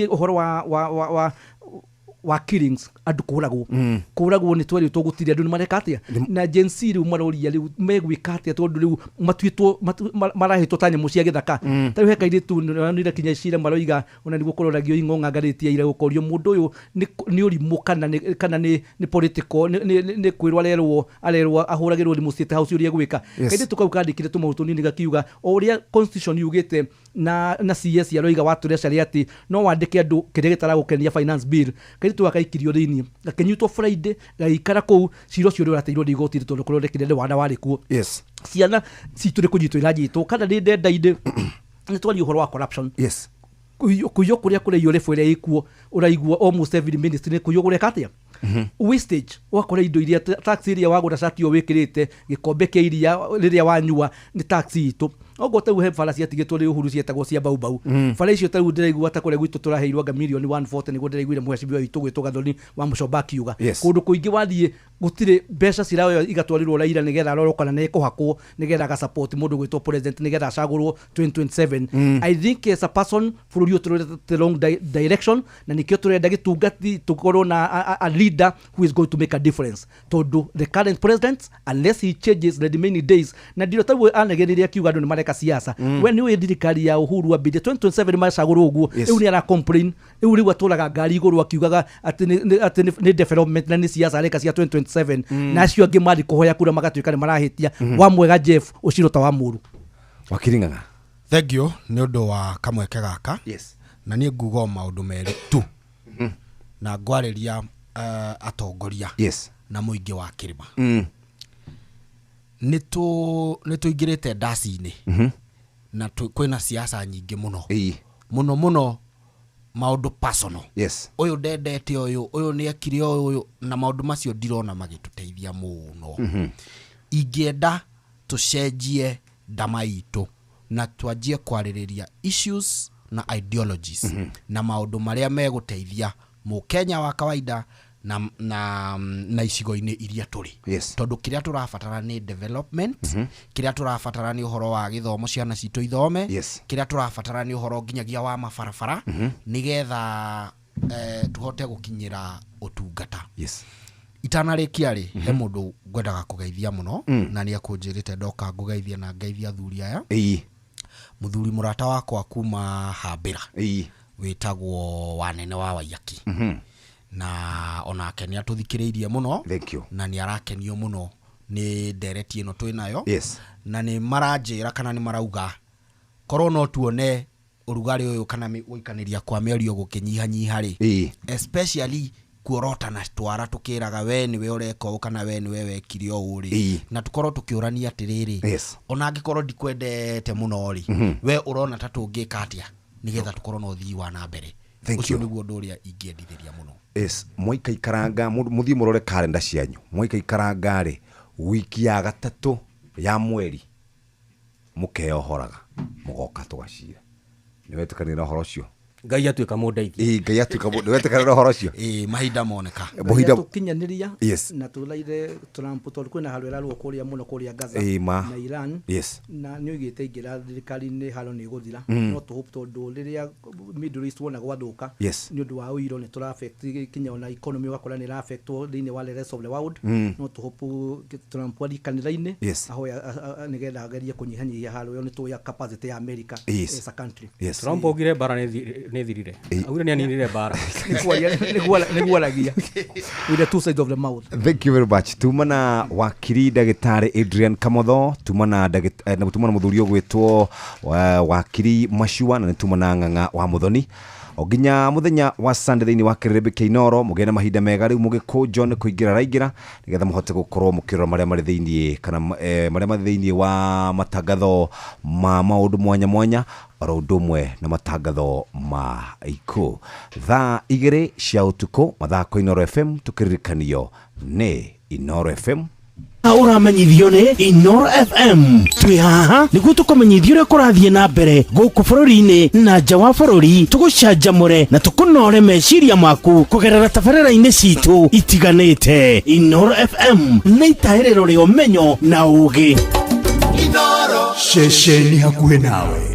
uhoro wa killings andu kuragwo ni twari tugutire andu mareka atia na Gen Z riu maroria riu megwika atia tondu riu matwitwo marahitwo tanya mucia githaka tari heka ire tu nira kinya cira maroiga ona ni gukororagio ingonga ngaritie ira gukorio mundu uyu ni urimu kana ni political ni kwirwa arerwo ahuragirwo ni State House uria gwika kaide tukandikire tumautu nini gakiuga uria constitution yugite na CS yaroiga watu sharia ati no wandike andu kire gitara gukenia finance bill kaide tukaikirio thini gakenyutwo Friday gaikara kou ciro cio urateirwo ni igoti tondu korore kirende wana wari kuo ciana cituri kunyitwo iranyitwo kana ni ndenda-inde ni twari uhoro wa corruption kuyo kuria kureyo refere ikuo uraigua almost every ministry ni kuyo gureka atia wastage wakora indo iria tax iria wagura shati o wikirite gikombe kia iria riria wanyua ni tax itu ogo tau he falasi atigitwo ri uhuru cietagwo cia bau falasi tau ndiraigua ta kore gwitu turaheirwo ga million 140 ni ndiraiguire mwecibi witu gwitwo gathoni wa Mucomba kiuga kundu kuingi wathie gutire mbeca cirayo igatwarirwo Raila nigetha roro kana ne kuhakwo nigetha ga support mundu gwitwo president nigetha acagurwo 2027 I think as a person bururi uturete the wrong direction na nikio turenda gitungati tukorwo na a leader who is going to make a difference tondu the current president unless he changes the remaining days na ndiro tau anegeniria kiuga andu ni mareka siasa when we thirikari ya Uhuru wa bide 2027 macagurwo uguo eu ni ara complain eu riu atulaga ngari iguru akiugaga ati ni development na ni siasa areka cia 2027 na acio angi mari kuhoya kura magatuika ni marahitia wa mwega Jeff Ucirota wa Muru wakiringanga. Thank you ni undu wa kamweke gaka na ni ngugo maundu meri tu na ngwariria atongoria na muingi wa Kirima nituingirite ndasi-ini na kwina siasa nyingi muno maundu personal uyu ndendete uyu ni akiri uyu na maundu macio ndirona magituteithia muno ingienda tucenjie ndama itu na twanjie kwaririria issues na ideologies na maundu maria meguteithia Mukenya wa kawaida na icigo-ini iria turi tondu kiria turabatara ni development kiria turabatara ni uhoro wa githomo ciana citu ithome kiria turabatara ni uhoro nginyagia wa mabarabara nigetha tuhote gukinyira utungata itanarikia ri he mundu ngwendaga kugeithia muno na ni akunjirite ndoka ngugeithia na ngeithia athuri aya muthuri murata wakwa kuma Hambira witagwo Wanene wa Waiyaki na onake ni atuthikiriirie muno na ni arakenio muno ni ndereti ino twinayo na ni maranjira kana ni marauga korwo no tuone urugari uyu kana uikaniria kwa mĩario gukinyihanyiha ri especially kuorota na twara tukiraga we ni we ureko kana we ni we wekire o uri na tukorwo tukiurania atiriri ona angikorwo ndikwendete muno ri we urona ta tungika atia nigetha tukorwo no thii wa na mbere ucio niguo ndu uria ingiendithiria muno mwaika ikaranga muthii murore calendar cianyu mwaika ikaranga ri wiki ya gatatu ya mweri mukeohoraga mugoka tugacira ni wetukanira horo cio Ngai atuika mundeithia Ngai atuika mundu wetukanira horo cio mahinda moneka muhinda tukinyaniria na tulaire Trump tondu kwina halu irarwo kuria muno kuria Gaza na Iran na ni ugite ingira thirikari ni halo ni guthira no to hope tondu riria Middle East wona gwathuka ni undu wa uiro ni tura affect kinya ona economy wakora ni affect thini wa the rest of the world no to hope Trump ali kanira-ini ahoya nigetha agerie kunyihanyihia halo yo ni tu ya capacity ya America as a country Trump ogire bara ni thirire aure ni aninire bara niguaragia with the two sides of the mouth. Thank you very much. Tumana wakiri Dagitari Adrian Kamotho, tumana muthuri ogwitwo wakiri Mashua na tumana Ng'ang'a wa Muthoni oginya muthenya wa Sunday thini wa Kirebe Keinoro mugena mahinda mega riu mugiku John kuingira raigira nigetha muhote gukorwo mukirora maria mari thini kana maria mari thini wa matangatho ma maundu mwanya oro ndumwe na matangatho ma iku thaa 2 cia utuku mathako Inoro FM tukirikanio ni Inoro FM uramenyithio ni Inoro FM twi haha niguo tukumenyithio uria kurathie na mbere guku bururi-ini na nja wa bururi tugucanjamure na tukunore meciria maku kugerera tabarĩra-inĩ citu itiganĩte. Inoro FM nĩ itaĩrĩro rĩa ũmenyo na ũũgĩ. Inoro ceceni hakuhĩ nawe.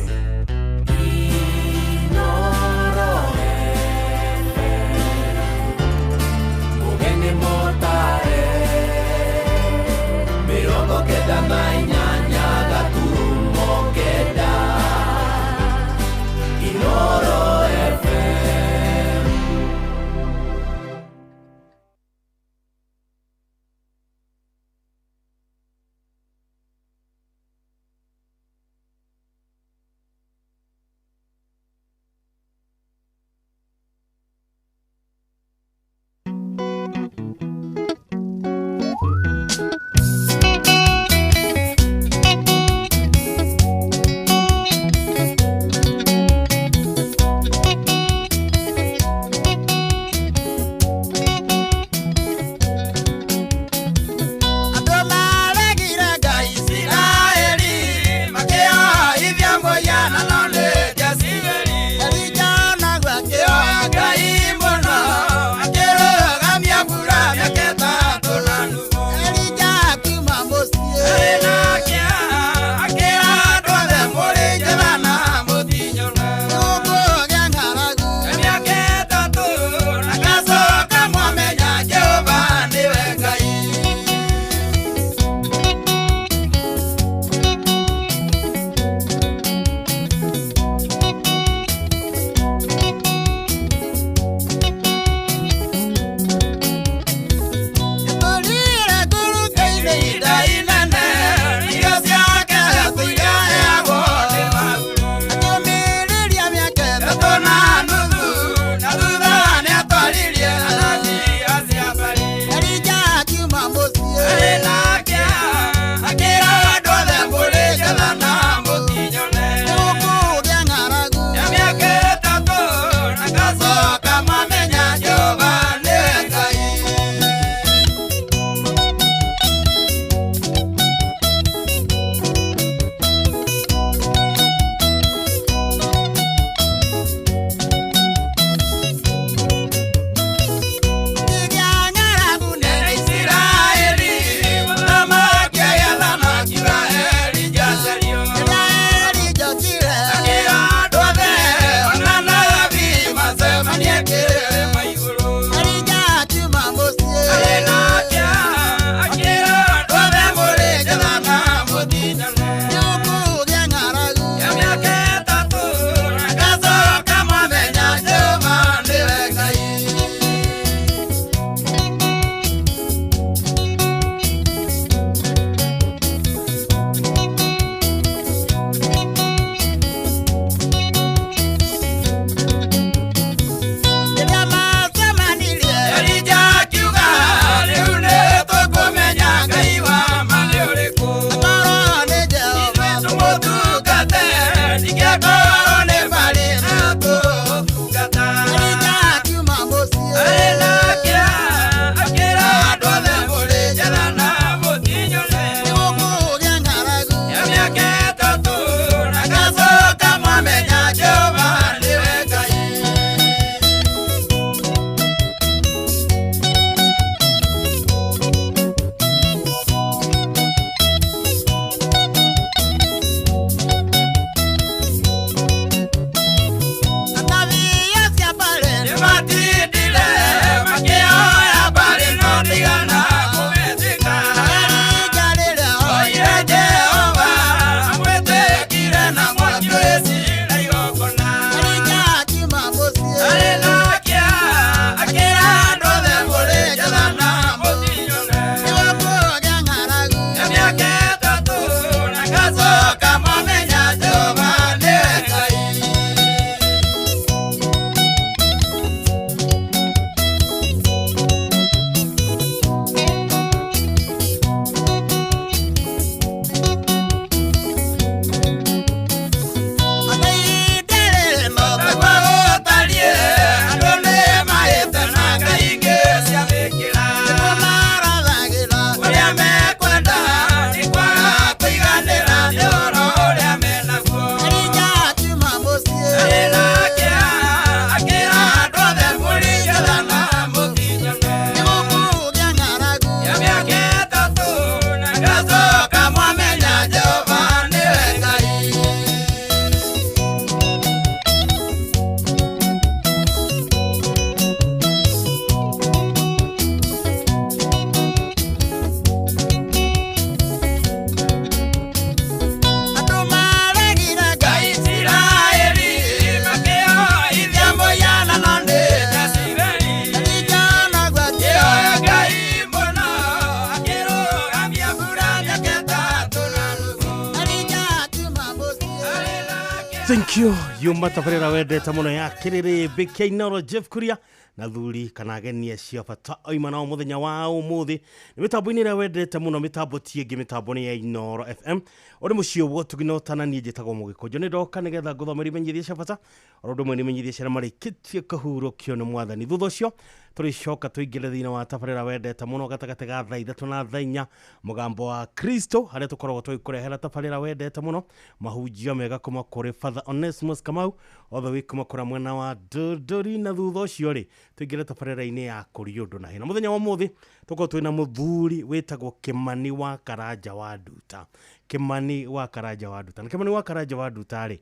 Thank you. Yumba tafarira wendete muno ya kiriri BK Noro Jeff Kuria na thuri kana agenia cia bata oima nao muthenya wa umuthi ni mitambo-ini ria wendete muno mitambo tiengi mitambo-ini ya Inoro FM ori mucio wo tuginotana nie njitagwo mugikunjo ni ndoka nigetha nguthomeri menyithie cia bata oro ndumwe ni menyithie cia marikitie kahurukio ni mwathani thutha ucio turicoka tuingire thiina wa tafarira wendete muno gatagate ga thaa 3 na thaa 4 mugambo wa Kristo haria tukoragwo tugikurehera tafarira wendete muno mahunjio mega kuma kuri Father Onesimus Kamau othe wikuma kura mwena wa Dodori na thutha ucio ri tuingire tafarira-ini ya kuriundu na hina muthenya wa muthi tuko twina muthuri witagwo Kimani wa Karanja wa Nduta. Kimani wa Karanja wa Nduta. Kimani wa Karanja wa Nduta ri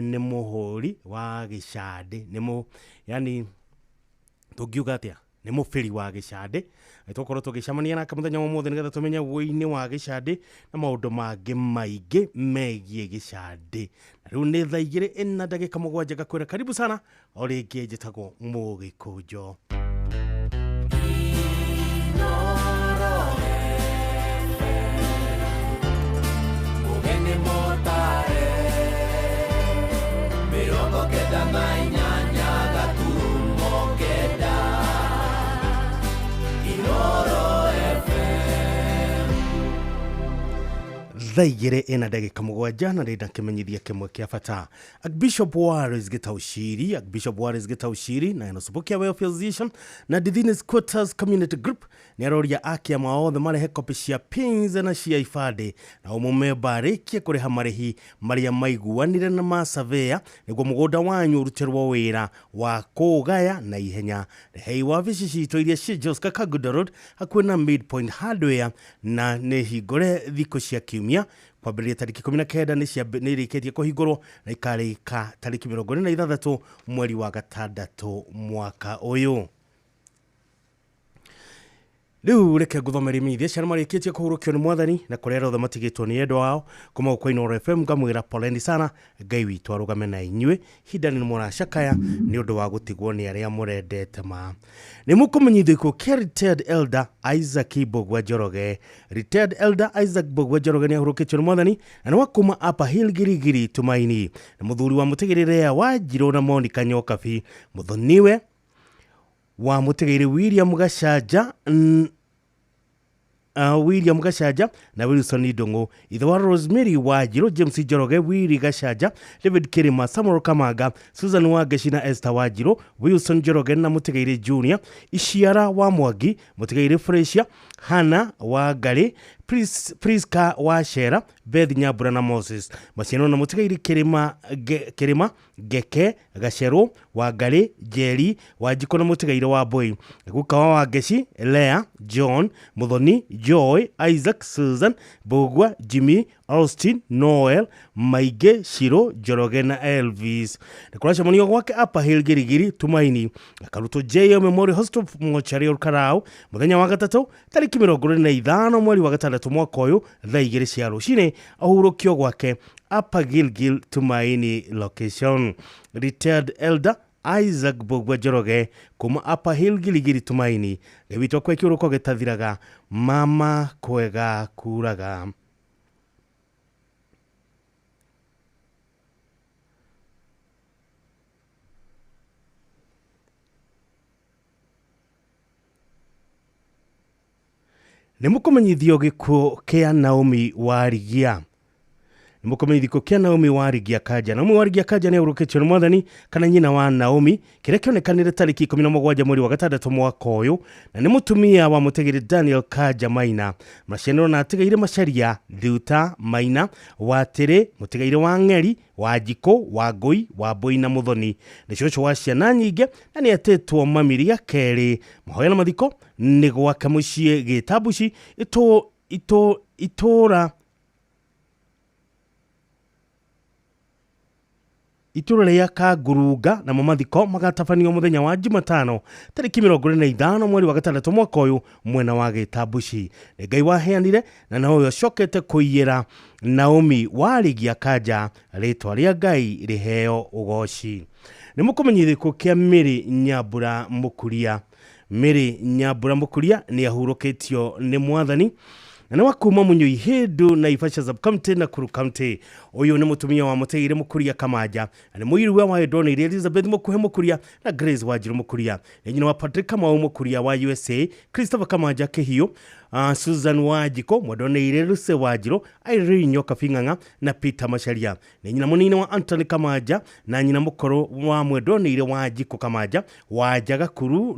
ni muhuri wa gicande yani tugiuga atia ni mufiri wa gicande tukorwo tugicamania na kamuthenya wa muthi nigetha tumenye woini wa gicande na maundu mangi maingi megie gicande na riu ni thaa 2 na ndagika 7 gakwira karibu sana oringi njitagwo mugikunjo ugeni motare mirongo kenda na inyanya gaturumo kenda Inoro FM thaigire ina ndagika mugwanja na renda kimenyithia kimwe kia bata. Archbishop Wallace Gitaushiri na Enosubukia Welfare Association na Divinis Quarters Community Group ni aroria akia maothe marehe kopi cia pins na cia ifade na umumemba arikie kuriha marihi maria maiguanire na masavea niguo mugunda wanyu urutirwo wira wa kugaya na ihenya. Hei wabici cito iria cia Joska Kaguda Road hakuhĩ na Midpoint Hardware na nĩ hingũre thikũ cia kiumia kwambĩrĩria tariki 19 nĩ irĩkĩtie kũhingũrwo na ikarĩka tariki 26 mweri wa gatandatũ mwaka ũyũ. Riu reke nguthomere mithia ciana marĩkĩtie kũhurũkio nĩ Mwathani na kũrĩa othe matigĩtwo nĩ endwa wao kuma kwa Inoro FM ngamwĩra poleni sana Ngai witũ arũgame na inyuĩ hinda nĩ mũracakaya nĩ ũndũ wa gũtigwo nĩ arĩa mũrendete ma. Nĩ mũkũmenyithio kĩa retired elder Isaac Mbogwa Njoroge. Retired elder Isaac Mbogwa Njoroge nĩ ahurũkĩtio nĩ Mwathani na nĩ wakuma Upper Hill Girigiri Tumaini na mũthuri wa mũtegeire wa Njirũ na Monica Nyokabi mũthoniwe wa mũtegeire William Gacanja na Wilson Idongo ithe wa Rosemary wa Njirũ James Njoroge Willy Gacanja David Kirima Samuel Kamaga Susan Wangeshi na Esther wa Njirũ Wilson Njoroge na mũtegeire Junior Ishiara wa Mwangi mũtegeire Fresia Hana wa Ngari Priska wa Shera Beth Nyambura na Moses Maciano na mũtegeire Kirima Geke Gacero wa Ngari Jerry wa Njiko na mũtegeire wa Boy Gukawa wa Ngeshi Lea John Muthoni Joy Isaac Susan Bogwa Jimmy Austin Noel Maige Shiro Njoroge na Elvis Nikurasha monio gwake Upper Hill Girigiri Tumaini akaruto JO Memorial Hospital Mochari Olkarao muthenya wa gatatu tariki 25 mweri wa gatandatũ mwaka ũyũ thaa 2 cia rũcinĩ ahurũkio gwake Upper Gilgil Tumaini location. Retired elder Isaac Mbogwa Njoroge kuma Upper Hill Girigiri Tumaini gĩwitwo kwa kiũrũko gĩtathiraga mama kwega kuraga. Nĩ mũkũmenyithio gĩkuũ kĩa Naomi Warigia. Mũkũmenyithio kĩa Naomi Warigia Kanja. Naomi Warigia Kanja nĩ ahurũkĩtio nĩ Mwathani kana nyina wa Naomi kĩrĩa kĩonekanire tariki 17 mweri wa gatandatũ mwaka ũyũ na nĩ mũtumia wa mũtegeire Daniel Kanja Maina macianĩrwo na ategeire Macharia Thuta Maina Watĩrĩ mũtegeire wa Ng'eri wa Njiko wa Ngũi wa Mbũi na Mũthoni nĩ cũcũ wa ciana nyingĩ na nĩ atĩtwo mamiri ya kerĩ mahoya na mathiko nĩ gwaka mũciĩ Gĩtambuci itũra rĩa Kangurunga na mathiko magatabanio muthenya wa Jumatano tariki 25 mweri wa gatandatũ mwaka ũyũ mwena wa Gĩtambuci. Ngai waheanire na nawe acokete kũiyĩra Naomi Warigia Kanja rĩtwa rĩa Ngai rĩheo ũgoci. Nĩ mũkũmenyithio kĩa Mary Nyambura Mũkuria. Mary Nyambura Mũkuria nĩ ahurũkĩtio nĩ Mwathani na wakuma Munyui Hindu na Naivasha Sub-County na Nakuru County. Uyu ni mutumia wa mũtegeire Mũkuria Kamanja na mũiriwe wa Edonire Elizabeth Mũkuhe Mũkuria na Grace Wanjiru Mũkuria na nyina wa Patrick Kamau Mũkuria wa USA Christopher Kamanja Kĩhiũ Susan Wanjiko Mwendonire Lucy Wanjiru Irene Nyoka Fing'ang'a na Peter Macharia na nyina mũnini wa Anthony Kamanja na nyina mũkoro wa Mwendonire Wanjiko Kamanja Waja Gakuru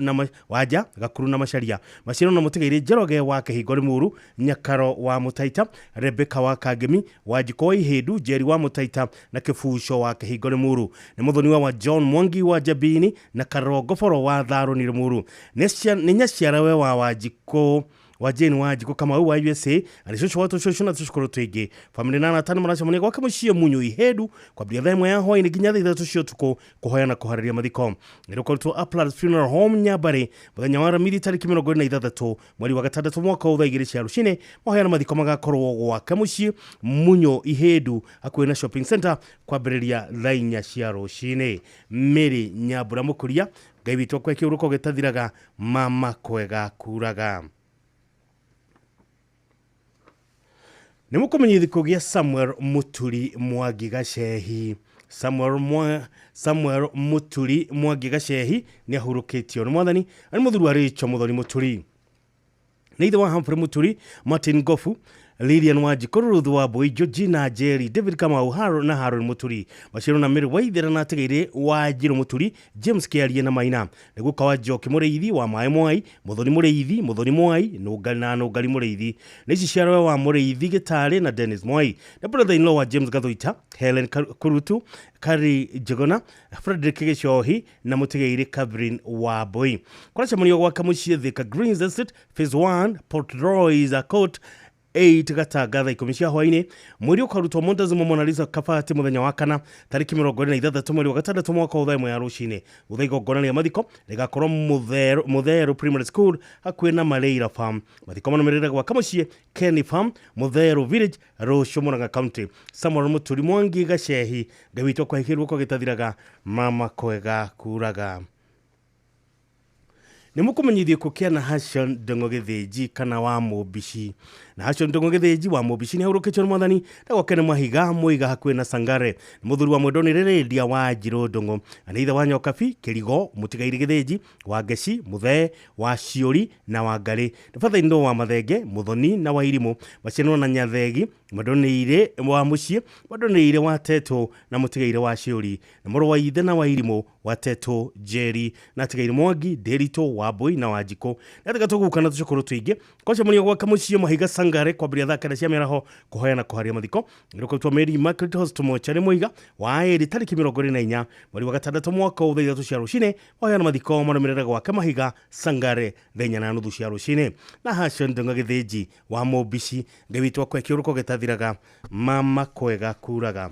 na Macharia Maciaro na mũtegeire Njoroge wa Kĩhingo Limuru Nyakaro wa Mutaita Rebecca wa Kangemi Wanjiko wa Ihindu Jerry wa Mutaita na Kĩbuco wa Kĩhingo Limuru nĩ mũthoniwa wa John Mwangi wa Jabini na Karongo Foro wa Tharo ni Limuru nĩ nyaciarawe wa Wanjiko wa Jane Wanjiko Kamau wa USA alishocho watu shosho na tushukuru twingi family nana tano marasha munega wake muciĩ Munyui Hindu kwa bia themwe ya hoi nginya thitha tucio tuko kuhoya na kuhariria mathiko nĩrũkorwo Uplands Funeral Home Nyambari muthenya wa Ramiri tariki 26 mweri wa gatandatũ mwaka ũyũ thaa 2 cia rũcinĩ mahoya na mathiko magakorwo gwake muciĩ Munyui Hindu hakuhĩ na shopping center kwambĩrĩria thaa 4 cia rũcinĩ. Mary Nyambura Mũkuria Ngai witũ kwa kiũrũko gĩtathiraga mama kwega kuraga. Nĩ mũkũmenyithio gĩa Samuel Muturi Mwangi Gacehi. Samuel Muturi Mwangi Gacehi nĩ ahurũkĩtio nĩ Mwathani na mũthuri wa Rachel Muthoni Muturi. Nĩ ithe wa Humphrey Muturi Martin Gofu Lilian Wanjiku, Ruth Wambui, Georgina Njeri, David Kamau, na Harun Muturi. Bashiro na Mary Waithera na Tigiri Wanjiru Muturi, James Kiarie na Maina. Niguo Kawa Njoki Mureithi wa Mae Mwai, Muthoni Mureithi, Muthoni Mwai, Nũngali Mureithi. Nĩci ciarwe wa Mureithi Gĩtari na Dennis Mwai. Na brother-in-law wa James Gathuita, Helen Kurutu, Kari Njuguna, Frederick Gĩcohi na Mũtigaire Catherine Wambui. Kũraca mũnio gwaka mũciĩ Thika Greens Estate, Phase 1, Port Royce Court, 8 gatagatha 10 cia hwaini mweri ukarutwo Montezuma Mona Lisa Kabati muthenya wa kana tariki 26 mweri wa gatandatu mwaka wa thaimu ya rucini uthaigo ngona ya mathiko rigakorwo Mutheru Primary School hakuhe na Mareira Farm mathiko manomerera gwa kamucie Kenny Farm Mutheru Village Rosho Murang'a County Samuel Muturi Mwangi Gacehi gawitwo kwa hikirwo ko gitathiraga mama kwega kuraga Nimukumenyithio kukia na Hashon Ndongo Githĩnji kana wa Mũmbici na Hashon Ndongo Githĩnji wa Mũmbici ni ahurũkĩtio nĩ Mwathani ndagokene Mahiga Muiga hakuhĩ na Sangare ni mũthuri wa Mwendwa Nĩrĩrĩndia wa Njirũ Ndongo na ithe wa Nyokabi Kĩrigo Mũtigaire Githĩnji wa Ngeci Muthee wa Ciũri na wa Ngarĩ nĩ father-in-law wa Mathenge Muthoni na wa Irimũ Maciano na Nyathegi Madonĩire wa Mũciĩ Madonĩire wa Teto na Mũtigaire wa Ciũri na mũrũ wa ithe na wa Irimũ wa Teto Njeri na Tigaire Mwangi Ndĩritũ Wambui na Wanjiku nataka tugukana tucukuru twingi kocha munio gwaka muciĩ Mahiga Sangare kwambĩrĩria thakare cia mĩaraho kũhoya na kũharia mathiko irũkĩtwo Mary Market Hospital Mochari Muiga wa eri tariki 24 mweri wa gatandatũ mwaka wa 3 cia rucini kũhoya na mathiko manomerera gwaka Mahiga Sangare thenya na nuthu cia rucini na Hashon Ndongo Githĩnji wa Mũmbici ngawitwo kwa kiuruko gĩtathiraga mama kwega kuraga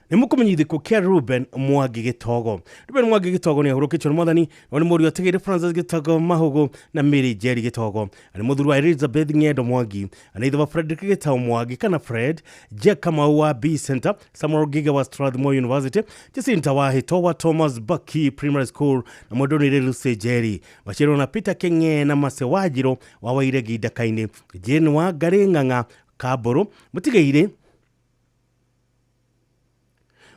Nimukumenyithio kia Ruben Mwangi Gĩtogo. Ruben Mwangi Gĩtogo ni ahurũkĩtio nĩ Mwathani na nĩ mũriũ atigĩire Francis Gĩtogo Mahugu na Mary Njeri Gĩtogo. Nĩ mũthuri wa Elizabeth Ng'endo Mwangi. Na ithe wa Frederick Gĩtaũ Mwangi kana Fred, Jack Kamau wa B Center, Samuel Giga wa Strathmore University, Jacinta wa Hito wa Thomas Bucky Primary School na Mwendwa Lucy Njeri. Maciarwo na Peter Keng'e na Mase Wanjiru wa Wairegi Ndakainĩ. Jane wa Ngarĩ Ng'ang'a Kaburu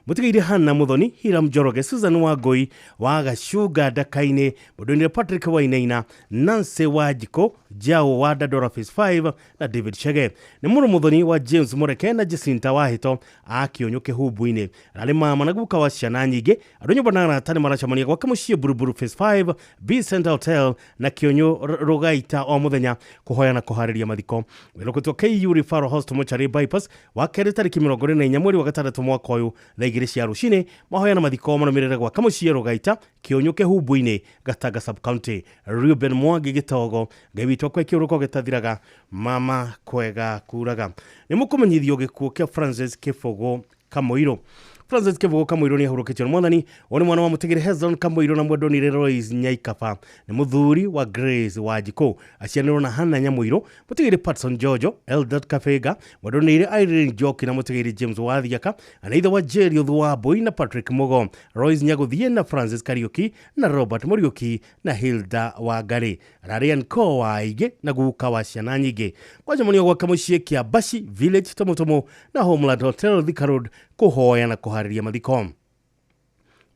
Mũtigaire Hannah Muthoni, Hiram Njoroge, Susan Wangui, wa Gacuga Ndakainĩ, Mũndũ Patrick Wainaina, Nancy Wanjiku, Jao wa Dandora Phase 5 na David Chege. Nĩ mũrũ Muthoni wa James Mureke na Jacinta wa Hito a Kĩonyo Kĩhumbu-inĩ. Arĩ mama na guka wa ciana nyingĩ, andũ nyũmba na arata nĩ maracemania gwaka mũciĩ Buruburu Phase 5, B Center Hotel na Kĩonyo Rugaita o mũthenya kũhoya na kũharĩria mathiko. Wĩrũkĩtwo KU Referral Hospital Mochari Bypass wa kerĩ tariki 24 mweri wa gatandatũ mwaka ũyũ igĩrĩ cia rucini mahoya na mathiko manomerera gwaka mũciĩ Rugaita Kĩonyo Kĩhumbu-inĩ Gatanga Sub County. Ruben Mwangi Gĩtogo ngawitwo kwa kiuruko gĩtathiraga mama kwega kuraga. Nimukumenyithio gĩkuũ kia Francis Kĩbũgũ Kamũirũ. Francis Kĩbũgũ Kamũirũ ni ahurũkĩtio nĩ Mwathani ni mwana wa Mũtigaire Hezron Kamũirũ na Mwendwa Royce Nyaikaba ni mũthuri wa Grace Wanjiku aciarĩirwo na Hannah Nyamũirũ Mũtigaire Patson Jojo Eldad Kabega Mwendwa Irene Njoki na Mũtigaire James Wathiaka na ithe wa Jerry Wambui na Patrick Mugo Royce Nyaguthie na Francis Kariuki na Robert Muriuki na Hilda Wangari Rarian Ko wa Aige na guka wa ciana nyingĩ kwaja mũnio gwaka mũciĩ kia Bashi Village Tomotomo na Homeland Hotel Thika Road kũhoya na kũharĩria mathiko.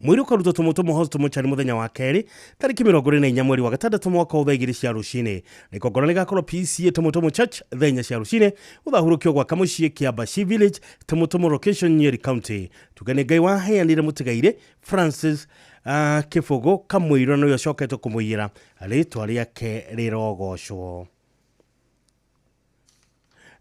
Mweri ukarutwo Tomotomo Hospital Mochari muthenya wa kerĩ tariki 24 mweri wa gatandatũ mwaka wa 2 cia rucini na ikongoro ligakorwo PCA Tomotomo Church thenya cia rucini uthahurũkio gwaka mũciĩ kia Bashi Village Tomotomo location Nyeri County. Tugane Ngai waheanire Mũtigaire Francis Kĩbũgũ Kamũirũ na yocokete kũmũiyĩra rĩtwa rĩake rĩrogocwo.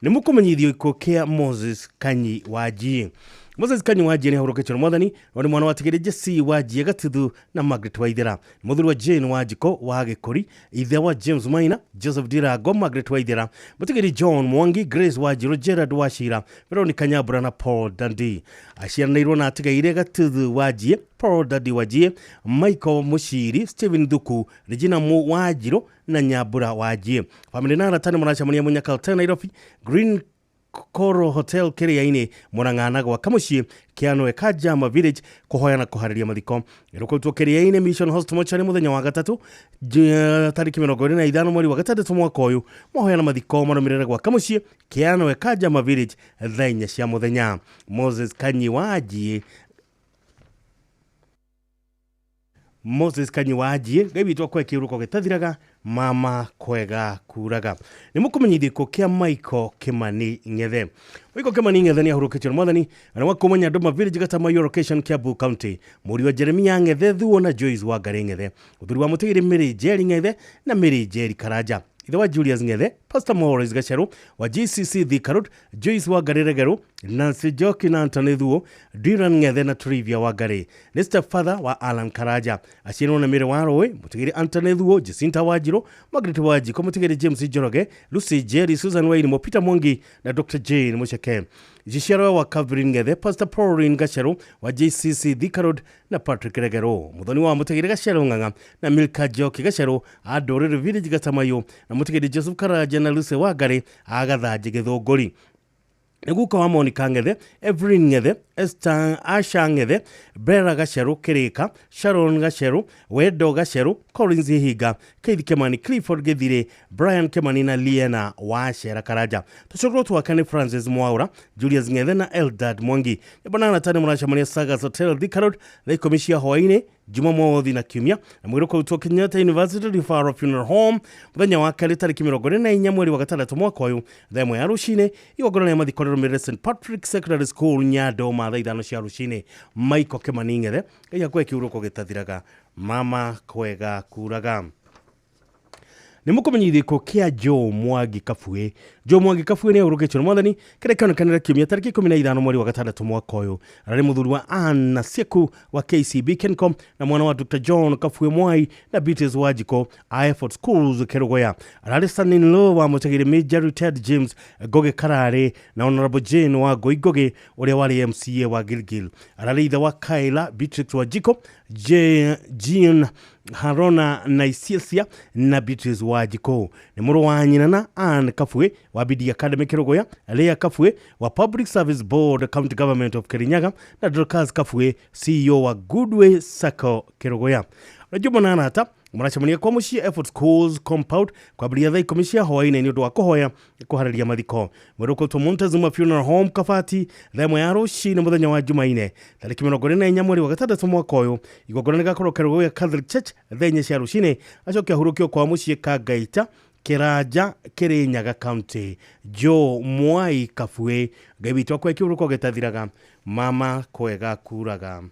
Nimukumenyithio ikuũ kia Moses Kanyi Wanjii. Moses Kanyi Wanjii ni ahurũkĩtio nĩ Mwathani na nĩ mwana wa Tigĩrĩ Jesse Wanjii Gatuthu na Margaret Waithera. Mũthuri wa Jane Wanjiku wa Gĩkũri, ithe wa James Maina, Joseph Ndirango, Margaret Waithera, Mũtigaire John Mwangi, Grace Wanjiru, Gerard Wachira, Veronica Nyambura na Paul Dandi. Aciaranĩirwo na Tigĩrĩ Gatuthu Wanjii, Paul Dandi Wanjii, Michael Mushiri, Stephen Thuku, Regina Wanjiru na Nyambura Wanjii. Family na arata nĩ maracemania Mũnyaka Nairobi, Green Coral Hotel Kĩrĩa-inĩ Mũrang'a na gwaka mũciĩ Kĩanũe Kajama Village kũhoya na kũharĩria mathiko. Ĩrũkĩtwo Kĩrĩa-inĩ Mission Hospital Mochari mũthenya wa gatatũ tariki 25 mweri wa gatandatũ mwaka ũyũ mahoya na mathiko manomerera gwaka mũciĩ Kĩanũe Kajama Village thenya cia mũthenya. Moses Kanyi Wanjii Moses Kanyiwajie ngai witwa kwa kiuruko gitathiraga mama kwega kuraga ni mukumenyithie ko kia Michael Kimani Ngethe. Michael Kimani Ngethe ni ahurukitio mwathani na wakumenya ndoma village gatama your location Kiambu County. Muri wa Jeremia Ngethe thuo na Joyce Wangari Ngethe. Uthuri wa mutigiri Mary Jerry Ngethe na Mary Jerry Karaja. Ithe wa Julius Ngethe, Pastor Morris Gacheru, wa GCC Thika Road, Joyce Wangari Regero, Nancy Joki na Anthony Thuo, Dylan Ngethe na Trivia Wangari. Ni stepfather wa Alan Karaja. Ashino na Mary Warowe, mutigiri Anthony Thuo, Jacinta Wajiro, Margaret Wajiko, mutigiri James Joroge, Lucy Jerry, Susan Wairimu, Peter Mwangi na Dr. Jane Musheke. Jisharo wa Calvary Ngethe, Pastor Pauline Gacheru wa JCC Thika Road na Patrick Regero. Muthoni wa mutigiri Gacheru Ng'ang'a na Milka Joki Gacheru Adorere Village Gatamayo na mutigiri Joseph Karaja na Lucy Wangari agathaje Githunguri. Neguka wa Monica Ngethe, Evelyn Ngethe, Esther Asha Ngethe, Bera Gacheru Kirika, Sharon Gacheru, Wedo Gacheru, Collins Higa, Keith Kimani, Clifford Githire, Brian Kimani na Liena Washera Karaja. Tuchokro tuwakane Francis Mwaura, Julius Ngethe na Eldad Mwangi. Yabanana tani mwanashamania Sagas Hotel Thika Road, Laikomishia Hawaii Jumamothi na Kiumia na mwiroko utwa Kenyatta University Referral Funeral Home muthenya wa kali tariki 24 mweri wa gatandatu mwaka uyu themo ya rushine igogora ya mathikorero mere St Patrick Secondary School Nyado mathaa 5 cia rushine. Michael Kimani Ngethe ya kwa kiuroko gitathiraga mama kwega kuraga. Ni mukumenyithie ko kia Joe Mwangi Kabue. Joe Mwangi Kabue ni ahurukitio mwathani kire kionekanira Kiumia tariki 15 mweri wa gatandatu mwaka uyu. Arari muthuri wa Anna Seku wa KCB Kencom na mwana wa Dr. John Kabue Mwai na Beatrice Wajiko Effort Schools Kerugoya. Arari son-in-law wa mutegiri Major Ted James Goge Karare na Honorable Jane wa Goigoge uria wari MCA wa Gilgil. Arari ithe wa Kaila Beatrice Wajiko Jean Harona na Isiasia na Beatrice Wajiko. Ni muru wa nyina na Anne Kabue wa BD Academy Kerugoya, Leah Kabue wa Public Service Board County Government of Kirinyaga na Dorcas Kabue CEO wa Goodway Sacco Kerugoya. Najumba na anata murachamania kwa mushia Effort Schools Compound kwa bria thai komishia Hawaii ni undu wa kuhoya kuhararia mathiko. Mwiroko to Montezuma Funeral Home Kabati themo ya rushine muthenya wa Jumaine tariki 24 mweri wa gatandatu mwaka uyu igogora ni gakorwo Kerugoya Catholic Church thenya cia rushine acoke ahurukio kwa mushia Kagaita Kiraja Kirinyaga County. Joe Mwai Kabue ngai witwa kwa kiuruko gitathiraga mama kwega kuraga.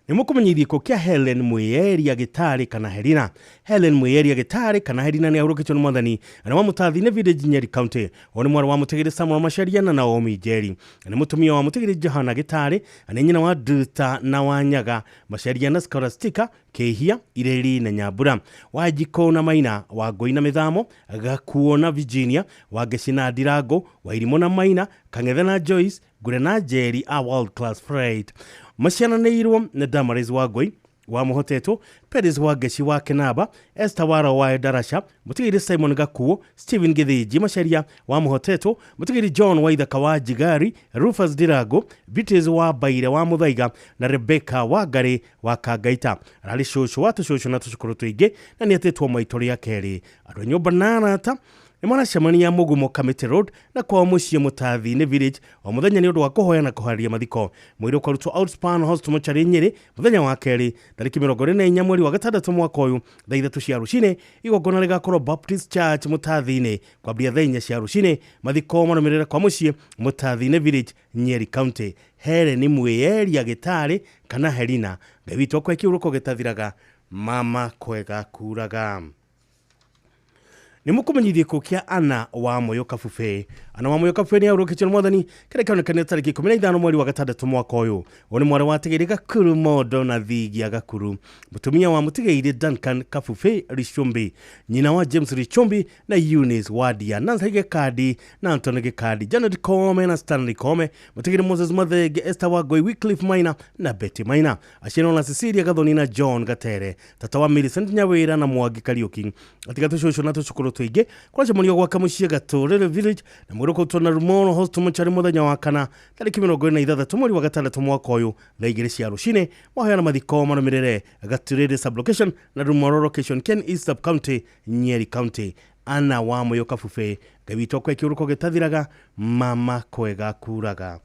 Ni mukumenyithie ko kia Helen Mwieri Gitari kana Herina. Helen Mwieri Gitari kana Herina ni ahurukitio ni mwathani na wa mutathi ne village Nyeri County. Oni mwana wa mutegiri Samuel Macharia na Naomi Jerry. Ni mutumia wa mutegiri Johana Gitari na nyina wa Duta na Wanyaga Macharia na Scholastica Kehia Ireri na Nyabura. Wajiko na Maina wa Goina Mithamo Gakuo na Virginia wa Geshina Dirago wa Irimo na Maina Kangethe na Joyce Gure na Jerry a world class freight. Masiana neirwo na Damaris Wagoi wa Muhoteto, Perez wa Geshi wa Kenaba, Esther Wara wa Darasha, mutigiri Simon Gakuo, Steven Githiji Macharia wa Muhoteto, mutigiri John wa Ithaka wa Jigari, Rufus Dirago, Beatrice wa Baire wa Muthaiga na Rebecca Wangari wa Kagaita. Rali shosho watu shosho na tushukuru tuige na niatetwa maitori ya keri. Aro nyumba nanata ni mwanacemania Mugumo Committee Road na kwa mushie mutathi ne village wa muthenya ni undu wa kuhoya na kuharia mathiko. Mwiri ukarutwo Outspan Hospital Chari Nyeri muthenya wa keri tariki 24 mweri wa gatandatu mwaka uyu thaa 3 cia rucine igogona rigakorwo Baptist Church mutathi-ini kwa bria thaa 4 cia rucine mathiko marumirira kwa mushie mutathi ne village Nyeri County. Helen Mwieri Gitari kana Herina ngai witwa kwa kiuruko gitathiraga mama kwega kuraga. Ni mukumenyithie ko kia Ana wa Moyo Kabue. Ana wa Moyo Kabue ni ahurukitio mwathani kire kionekana tariki 15 mweri wa gatandatu mwaka uyu. Oni mwari wa Tigiri Gakuru Modo na Thigia Gakuru. Mutumia wa Mutigiri Duncan Kabue Richumbi. Nyina wa James Richumbi na Eunice Wadia. Nancy Gekadi na Anthony Gekadi. Janet Kome na Stanley Kome. Mutigiri Moses Mathege, Esther Wagoi, Wycliffe Maina na Betty Maina. Ashino na Cecilia Gathoni na John Gatere. Tata wa Millicent Nyawira na Mwangi Kariuki. Atika tushosho na tushukuru tuige kwa chamonio gwa kamushia Gatorere Village na mwiroko tona Rumono Hospital Chari muthenya wa kana tariki 26 mweri wa gatandatu mwaka uyu thaa 2 cia rucine mahoya na mathiko marumirire Gatorere sublocation na Rumono location Ken East Sub County Nyeri County. Ana wa Moyo Kabue ngai witwa kwa kiuruko gitathiraga mama kwega kuraga.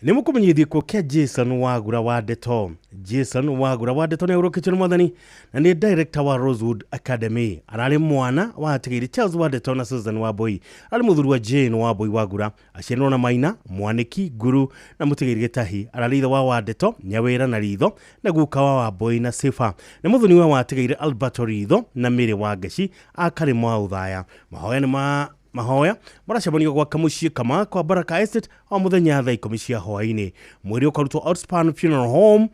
Nĩ mũkũmenyithia ko kia Jason Wagura wa Ndeto. Jason Wagura wa Ndeto nĩ aurũkĩtio nĩ mwathani na nĩ director wa Rosewood Academy. Ararĩ mwana wa atigĩrĩ Charles wa Ndeto na Susan Wambui. Arĩ mũthuri wa Jane Wambui Wagura. Aciarĩirwo na Maina, Mwaniki, Nguru na mũtigĩrĩ Gĩtahi. Ararĩ ithe wa Ndeto, Nyawĩra na Ritho na guka wa Wambui na Sifa. Nĩ mũthuri wa atigĩrĩ Alberto Ritho na Mĩrĩ wa Ngeci akarĩ mwa Uthaya. Mahoya nĩ mahoya maracemania gwaka mũciĩ kama kwa Baraka Estate o mũthenya thaa 10 cia hwaĩ-inĩ. Mwĩrĩ ũkarutwo Outspan Funeral Home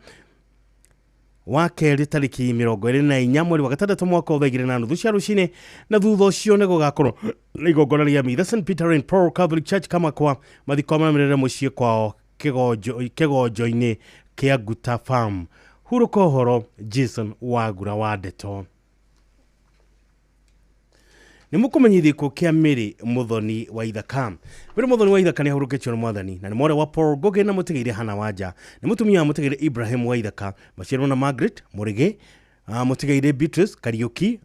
wa kerĩ tarĩki 24 mweri wa gatandatũ mwaka wa 2009 cia rũcinĩ, na thutha ũcio nĩ gũgakorwo nĩ igongona rĩa mitha St Peter and Paul Catholic Church kama kwa mathiko mamerere mũciĩ kwao kĩgonjo-inĩ kĩa Guta Farm. Hurũka ũhoro Jason Wagura wa Ndeto. Nĩ mũkũmenyithia ko kia Mĩrĩ Mũthoni wa Ithaka. Mĩrĩ Mũthoni wa Ithaka nĩ ahurũkĩtio nĩ mwathani na nĩ mwarĩ wa Paul Ngugi na mũtigĩrĩ Hana Wanja. Nĩ mũtumia wa mũtigĩrĩ Ibrahim wa Ithaka. Maciarĩirwo na Margaret Mũrĩgĩ, mũtigĩrĩ Beatrice Kariuki,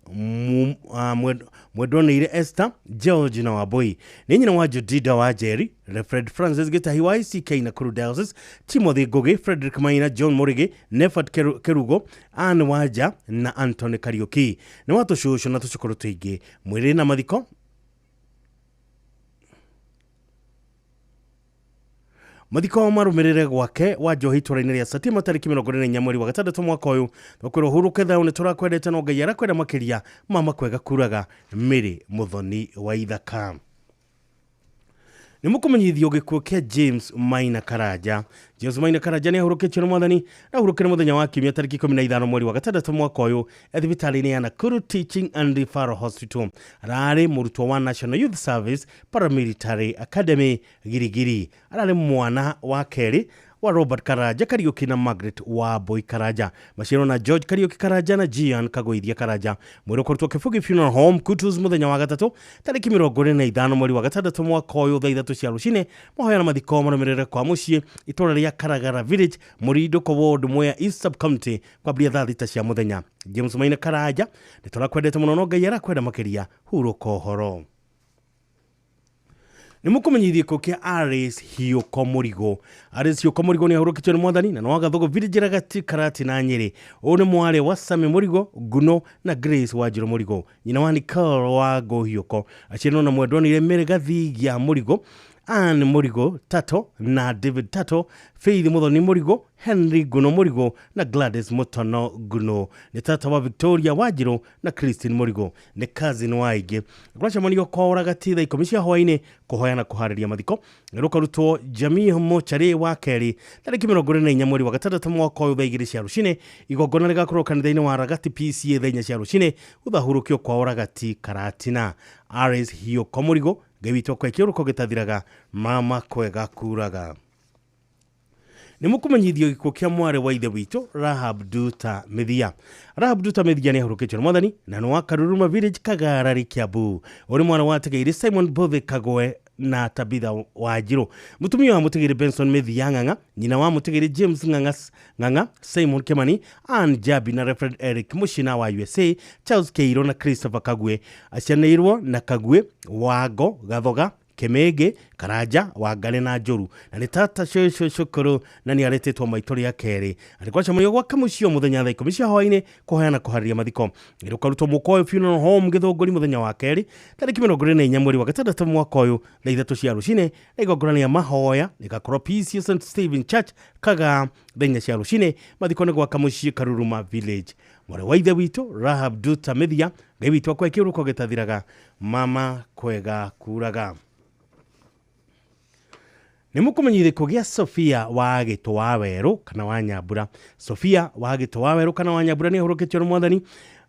mwendwanĩire Esther George na Wambui. Nĩ nyina wa Judida wa Jerry, Fred Francis Gĩtahi wa ICK na Kuru Diocese, Timothy Ngugi, Frederick Maina, John Mũrĩgĩ, Nefat Kerugo, Anne Wanja na Anthony Kariuki. Nĩ watũcũcũ na tũcũkũrũ tũingĩ. Mwĩrĩ na mathiko mathiko marũmĩrĩre gwake wa Njohi itũra-inĩ rĩa Satima tarĩki 24 mweri wa gatandatũ mwaka ũyũ. Twakwĩrwo hurũke thayũ nĩ tũrakwendete no Ngai arakwenda makĩria. Mama kwega kuraga Mĩrĩ Mũthoni wa Ithaka. Nĩ mũkũmenyithio gĩkuũ kia James Maina Karanja. James Maina Karanja nĩ ahurũkĩtio nĩ mwathani na ahurũkĩre mũthenya wa kiumia tarĩki 15 mweri wa gatandatũ mwaka ũyũ thibitarĩ-inĩ ya Nakuru Teaching and Referral Hospital. Ararĩ mũrutwo wa National Youth Service Paramilitary Academy Girigiri. Ararĩ mwana wa kerĩ wa Robert Karanja Kariuki na Margaret Wambui Karanja. Maciarĩirwo na George Kariuki Karanja na Gian Kagoithia Karanja. Mwĩrĩ ũkarutwo Kĩbugi Funeral Home Kutus mũthenya wa gatatũ tarĩki 25 mweri wa gatandatũ mwaka ũyũ thaa 3 cia rũcinĩ. Mahoya na mathiko marũmĩrĩre kwa mũciĩ itũra rĩa Karagara Village, Mũrindũko Ward, Mwea East Sub County kwambĩrĩria thaa 6 cia mũthenya. James Maina Karanja nĩ tũrakwendete mũno no Ngai arakwenda makĩria. Hurũka ũhoro. Nĩ mũkũmenyithia ko kia Aris Hiũko Mũrigo. Aris Hiũko Mũrigo nĩ ahurũkĩtio nĩ mwathani na nĩ Gathogo Village Ragati Karati na Nyĩrĩ. Ũyũ nĩ mwarĩ wa Sami Mũrigo, Nguno na Grace Wanjirũ Mũrigo. Nyina wa Nicole wa Hiũko. Aciarĩirwo na mwendwanĩire Mĩrĩ Gathigia Mũrigo, Anne Mũrigo Tato na David Tato, Faith Mũthoni Mũrigo, Henry Nguno Mũrigo na Gladys Mũtono Nguno. Nĩ tata wa Victoria Wanjirũ na Christine Mũrigo. Nĩ cousin wa aingĩ. Kũracemanio kwa Ragati thaa 10 cia hwaĩ-inĩ kũhoya na kũharĩria mathiko. Rũkarutwo Jamii Mochari wa kerĩ tarĩki 24 mweri wa gatandatũ mwaka ũyũ thaa 2 cia rũcinĩ. Igongona rĩgakorwo kanitha-inĩ wa Ragati PCA thaa 4 cia rũcinĩ. Uthahurũkio kwa Ragati Karatina. Aris Hiũko Mũrigo, Ngai witũ kwa kĩũrũko gĩtathiraga, mama kwega kuraga. Nĩ mũkũmenyithio gĩkuũ kia mwarĩ wa ithe witũ Rahab Duta Mĩthia. Rahab Duta Mĩthia nĩ ahurũkĩtio nĩ mwathani na nĩ wa Karuruma Village, Kagarari, Kiambu. Ũrĩ mwana wa atigĩrĩ Simon Bothe Kagwe na Tabitha Wanjirũ. Mũtumia wa mũtigĩrĩ Benson Mĩthia Ng'ang'a, nyina wa mũtigĩrĩ James Ng'ang'a, Simon Kimani, Ann Jabi na Reverend Eric Mũcina wa USA, Charles Keiro na Christopher Kagwe. Aciarĩirwo na Kagwe, Wango, Gathoga, Kemege, Karanja, Wangare na Njũru. Na nĩ tata cũkũrũ na nĩ arĩtĩtwo maitũ rĩa kerĩ. Alikuwa chamanio gwaka mũciĩ mũthenya thaa 10 cia hwaĩ-inĩ kũhoya na kũharĩria mathiko. Rũkarutwo Mũkũyũ Funeral Home Gĩthũngũri mũthenya wa kerĩ tarĩki 24 mweri wa gatandatũ mwaka ũyũ thaa 3 cia rũcinĩ. Na igongona rĩa mahoya rĩgakorwo PCA St Stephen Church Kaga thaa 4 cia rũcinĩ. Mathiko nĩ gwaka mũciĩ Karuruma Village. Mwarĩ wa ithe witũ Rahab Duta Mĩthia, Ngai witũ kwa kĩũrũko gĩtathiraga, mama kwega kuraga. Nĩ mũkũmenyithia kũgĩa Sophia wa Gĩtũwa Werũ kana wa Nyambura. Sophia wa Gĩtũwa Werũ kana wa Nyambura nĩ ahurũkĩtio nĩ mwathani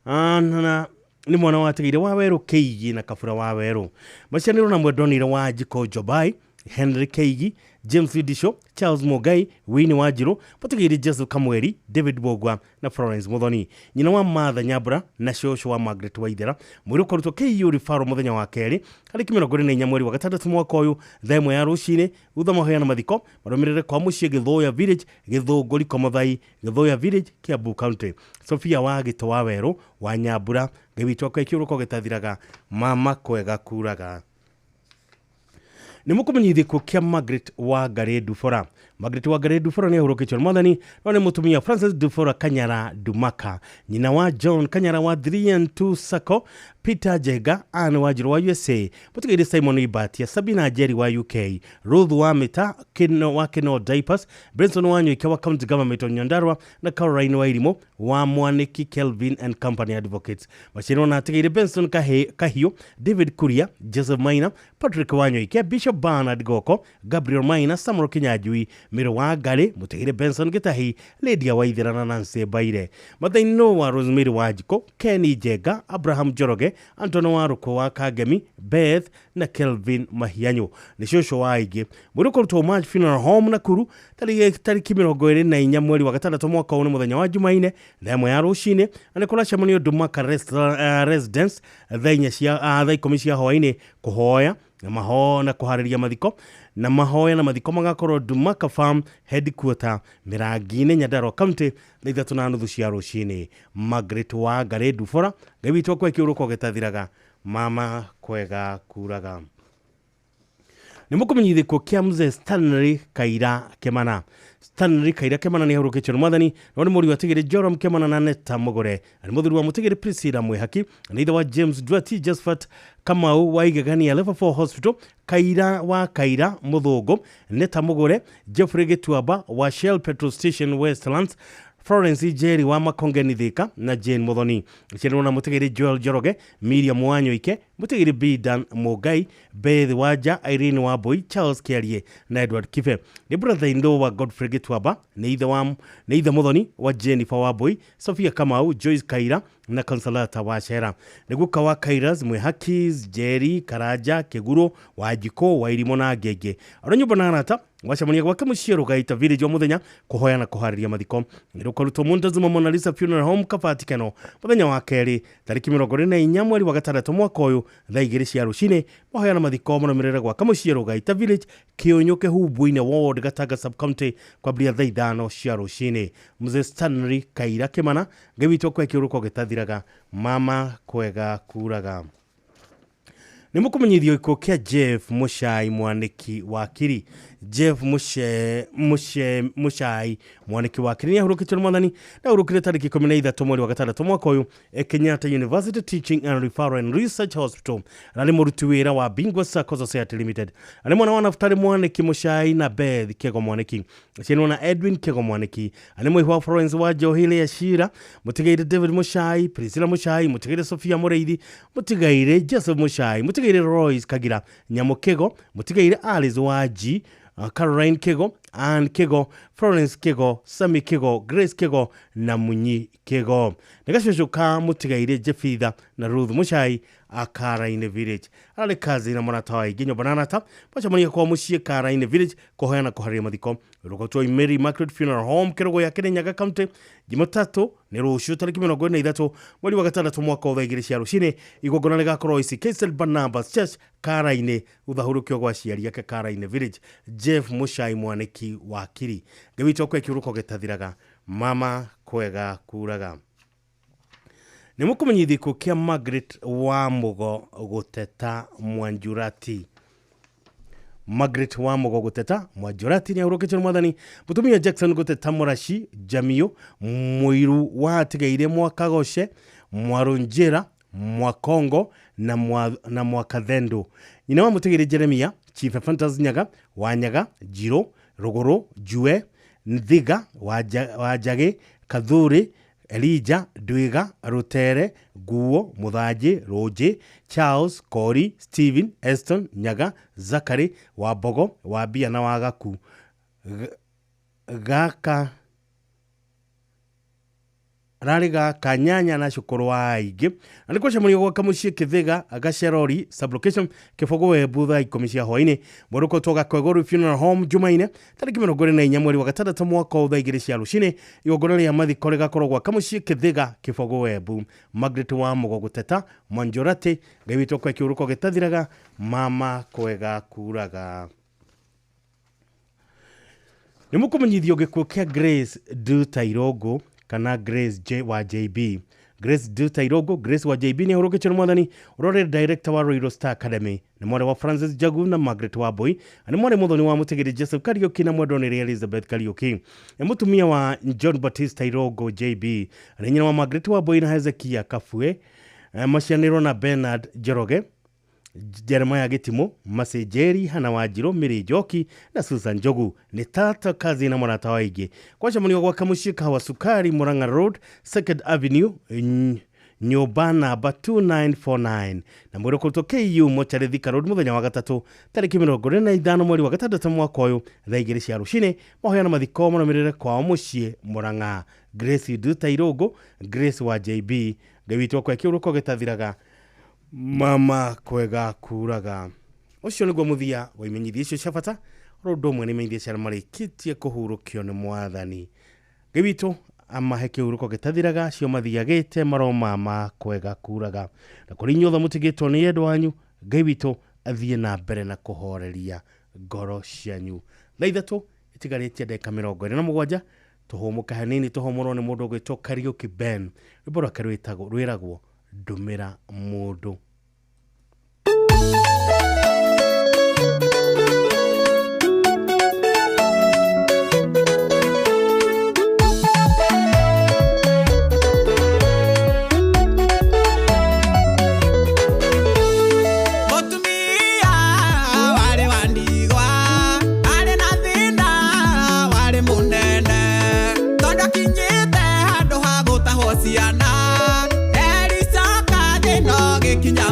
na nĩ mwana wa atigĩrĩ wa Werũ Keigi na Kabura wa Werũ. Maciarĩirwo na mwendwanĩire wa Njiko Jobai, Henry Keigi, James Vidisho, Charles Mugai, Winnie Wanjirũ, mũtigĩrĩ Jesu Kamweri, David Bogwa na Florence Muthoni. Nyina wa Martha Nyambura na cũcũ wa Margaret Waithera. Mwĩrĩ ũkarutwo KU Referral mũthenya wa kerĩ tarĩki 24 mweri wa gatandatũ mwaka ũyũ thaa 1 ya rũcinĩ. Thutha mahoya na mathiko marũmĩrĩre kwa mũciĩ Gĩthũya Village, Gĩthũngũri Komathai, Gĩthũya Village, Kiambu County. Sophia wa Gĩtũwa Werũ wa Nyambura, Ngai witũ kwa kĩũrũko gĩtathiraga, mama kwega kuraga. Nĩ mũkũmenyithia ko kia Margaret wa Ngare Ndubora. Margaret Wangari Dufora ni ahurũkĩtio nĩ Mwathani no nĩ mũtumia Francis Dufora Kanyara Dumaka, nyina wa John Kanyara wa 3 and 2 Sacco, Peter Jega Anne Wanjiru wa USA, mũtigaire Simon Ibatia, Sabina Jerry wa UK, Ruth Wamita wa Kino Diapers, Benson Wanyoike wa County Government of Nyandarua na Caroline Wairimo wa Mwaniki Kelvin and Company Advocates. Machino na atigaire Benson Kahio, David Kuria, Joseph Maina, Patrick Wanyoike, Bishop Bernard Goko, Gabriel Maina, Samuel Kinyajui, Miro wa Gale, mũtigaire Benson Gitahi, Lydia Waithira na Nancy Baire. Mathaino wa Rosemary Wajiko, Kenny Jega, Abraham Joroge, Antono Waruko wa Kagemi, Beth na Kelvin Mahianyo. Ni shosho wa aige. Muruko to March Funeral Home Nakuru, tariki 24 mweri wa gatandatu mwaka wa muthenya wa Jumaine, themo ya rucine, anekora shamanio Dumaka Residence, thainya cia thai komisia hoine kuhoya na maho na kuhariria mathiko na mahoya na mathiko magakorwo Dumaka Farm Headquarter Mirangine Nyandarua County na 3:30 cia rucine. Margaret Wangari Dufora gabitwo kwa kiuruko getathiraga mama kwega kuraga. Nimukumenyithiko kia mzee Stanley Kaira Kemana. Stanley Kaira Kemana ni ahurũkĩtio nĩ Mwathani no nĩ mũriũ wa tigĩrĩ Joram Kemana na Neta Mugore, nĩ mũthuri wa mũtigĩrĩ Priscilla Mwihaki, na ithe wa James Duati Josephat Kamau wa Igegania Level 4 Hospital, Kaira wa Kaira Muthũngũ, Neta Mugore, Jeffrey Gituaba wa Shell Petrol Station Westlands, Florence Jerry wa Makongeni Thika na Jane Muthoni. Chino na mũtigĩrĩ Joel Joroge, Miriam Wanyoike, mũtigĩrĩ Bidan Mugai, Beth Waja, Irene Wambui, Charles Kiarie na Edward Kife. Ni brother-in-law wa Godfrey Gituaba, ni ithe Muthoni wa Jennifer Wambui, Sophia Kamau, Joyce Kaira na Consolata wa Shera. Niguka wa Kairas, Mwihakis, Jerry, Karaja, Keguro, Wajiko, Wairimo na Ngenge. Aranyumba na arata wacemania gwake mũciĩ Rugaita Village wa mũthenya kuhoya na kuharĩria mathiko. Nĩrũkarutwo Montezuma Mona Lisa Funeral Home Kabati Keno mũthenya wa kerĩ tariki 24 mweri wa gatandatũ mwaka ũyũ thaa 2 cia rũcinĩ. Mahoya na mathiko marũmĩrĩre gwake mũciĩ Rugaita Village Kĩũnyũ Kĩhumbu-inĩ Ward Gatanga Sub County kwambĩrĩria thaa 5 cia rũcinĩ. Mzee Stanley Kaira Kĩmana gĩwitwo kwa kĩũrũko gĩtathiraga mama kwega kuraga. Nimukumenyithio ikuo kia Jeff Mushai Mwaniki wa Kiri. Jeff Mushai Mwaniki wa Kiri ni ahurũkĩtio nĩ Mwathani na ahurũkire tariki 13 mweri wa gatandatũ mwaka ũyũ Kenyatta University Teaching and Referral and Research Hospital, na nĩ mũruti wĩra wa Bingwa Sacco Society Limited. Nĩ mwana wa Naftali Mwaniki Mushai na Beth Kego Mwaniki. Ciana na Edwin Kego Mwaniki. Nĩ mũihu wa Florence wa Johile ya Shira, mũtigaire David Mushai, Priscilla Mushai, mũtigaire Sophia Mureithi, mũtigaire Joseph Mushai, mũtigaire Royce Kagira, Nyamo Kego, mũtigaire Alice Waji, Caroline Kego, Anne Kego, Florence Kego, Sami Kego, Grace Kego na Munyi Kego. Nĩgacũcũka mũtigaire Jefitha na Ruth Mushai Karaine Village. Ararĩ kazi na mũrata wa aingĩ nyũmba na arata macemania kwa mũciĩ Karaine Village kũhoya na kũharĩria mathiko. Rũgotwo Mary Margaret Funeral Home Kĩrũgũ ya Kirinyaga County Jumatatu nĩ rũciũ tariki 23 mweri wa gatandatũ mwaka wa 2 cia rũcinĩ. Igongona rĩgakorwo ICK Barnabas Church Karaine uthahurũkio gwa aciari ake Karaine Village. Jeff Mushai Mwaniki wa Kiri gĩwitwo kwa kĩũrũko gĩtathiraga mama kwega kuraga. Nimukumenyithiko kia Margaret wa Mugo gũteta Mwanjurati. Margaret wa Mugo gũteta Mwanjurati ni ahurũkĩtio nĩ Mwathani. Mũtumia Jackson gũteta Mũrashi Jamio Mũiru wa tigaire Mwakagoshe Mwarunjĩra Mwakongo na Mwakathendu. Nyina wa mũtigaire Jeremia Chief Fantasy Nyaga Wanyaga Jiro Rũgũrũ Jue Nthiga Wajage Kathuri Elijah Dwiga Rutere Guo Muthaji Roji Charles Kori Stephen Eston Nyaga Zakari Wabogo Wabia na Wagaku Gaka Rariga Kanyanya na Shukuru wa aingĩ. Na nĩkwa cemania gwaka mũciĩ Kĩthĩga Gacerori Sublocation Kĩbogo Butha ikomisia hwainĩ. Mũrũko toga Kwegũrũ Funeral Home Jumaine tariki 24 mweri wa gatandatũ mwaka wa 2 cia rũcinĩ. Igongona rĩa mathiko rĩgakorwo gwaka mũciĩ Kĩthĩga Kĩbogo Ebu. Margaret wa Mugo gũteta Mwanjurati gĩwitwo kwa kĩũrũko gĩtathiraga mama kwega kuraga. Nĩmũkũmenyithio gĩkuũ kĩa Grace Duta Irogo kana Grace J wa JB. Grace Duta Irogo, Grace wa JB ni Huruke Choromwadani, Rore Director wa Royal Star Academy, ni mware wa Francis Jagu na Margaret Waboi, ni mware muthoni wa Mutegeri Joseph Kariuki na mwadoneri Elizabeth Kariuki. Ni mutumia wa John Baptista Irogo JB, ni nyina wa Margaret Waboi na Hezekia Kafue, Mashaniro na Bernard Joroge, Jeremiah Gitimo, Masejeri, Hana Wajiro, Miri Joki na Susan Jogu. Ni tata kazi na mwanata waige. Kwa shamani wa Kamushika wa Sukari, Muranga Road, 2nd Avenue, Nyobana ba 2949. Na mwero kuto KU Mochare Thika Road muthenya wa gatatu tariki 25 mweri wa gatandatu mwaka uyu thaa 2 cia rucini. Mahoya na mathiko manamirire kwa mucii Muranga. Grace Duta Irogo, Grace wa JB, gawitwo kwa kiuruko gitathiraga mama kwega kuraga. Ucio niguo muthia wa imenyithia icio cia bata rondo mwe ni imenyithia cia marikitie kuhurukio ni mwathani gawitwo amahe kiuruko gitathiraga cio mathiagite maroma ma kwega kuraga na kuri nyotha mutigitwo ni endu wanyu gawitwo athie na mbere na kuhoreria ngoro cianyu. Thaa ithatu itigaritie ndeka 27 tuhumuka hanini tuhumurwo ni mundu gwitwo Kariuki Ben rwimbo rwake rwiragwo Ndumira Mundu. Kinya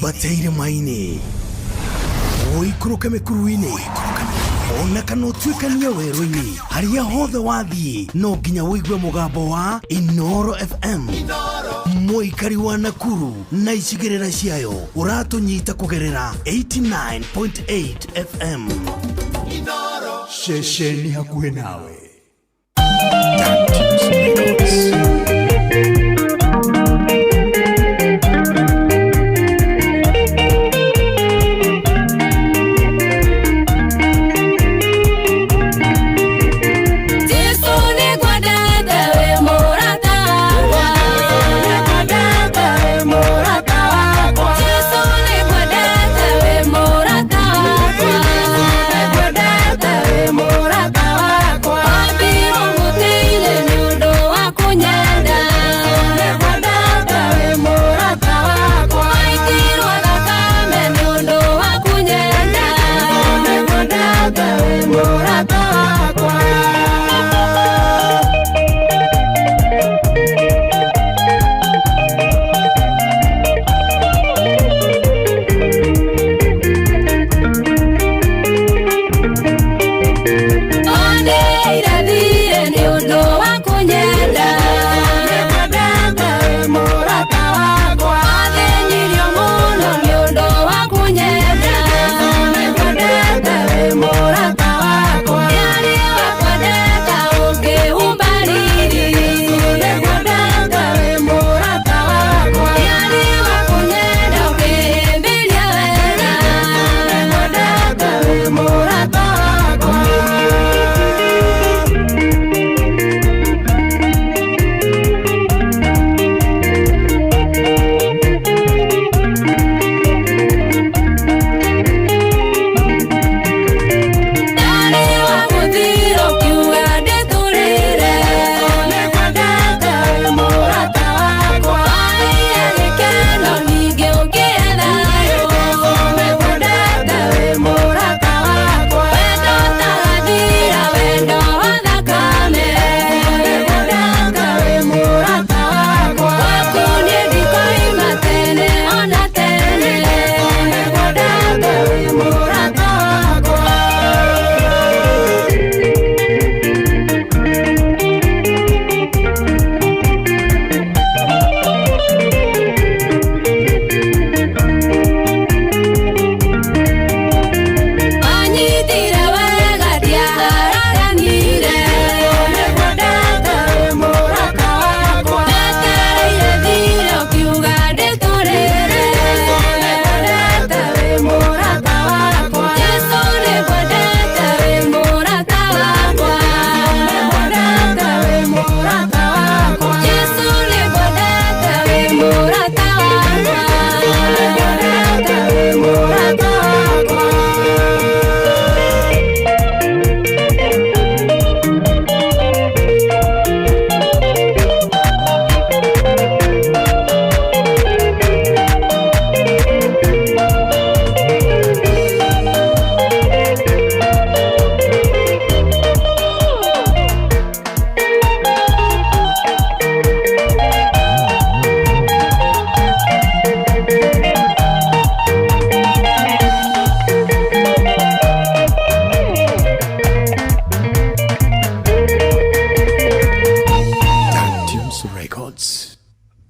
bateire maini oikuruke mikuruini ona kana utuikania werũ-inĩ harĩa hothe wathiĩ no nginya wĩigue mũgambo wa Inoro FM mũikari wa Nakuru na icigĩrĩra ciayo ũratũnyita kũgerera 89.8 FM Inoro shesheni hakuhĩ nawe.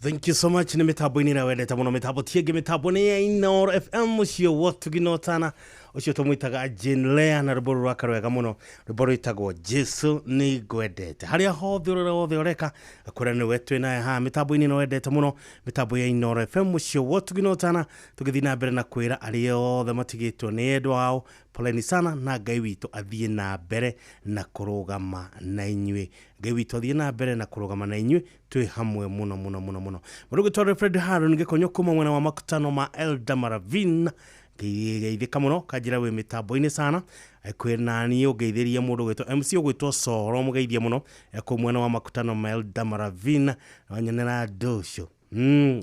Thank you so much. Ni mitambo ini na wendete muno mitambo tienge mitambo ni ya Inoro FM ucio wotu ginotana ucio tumwitaga Jinlea na ruburu rwa karwega muno ruburu itagwo Jesu ni gwendete haria hothe ureka akora ni wetu na ha mitambo ini no wendete muno mitambo ya Inoro FM ucio wotu ginotana tugithi na mbere na kwira aria othe matigitwo ni endwa wao poleni sana na Ngai witu athie na mbere na kurugama na inywe Ngai witu athie na mbere na kurugama na inywe twi hamwe muno muno muno muno murugo tore Fred Haron ngikonyo kuma mwena wa makutano ma Elda Maravin geithika muno kajira we mitambo ini sana kwena ni ugeithiria mundu gwitwo MC ugwitwo Soro mugeithia muno ku mwena wa makutano ma Elda Maravin wanyana dosho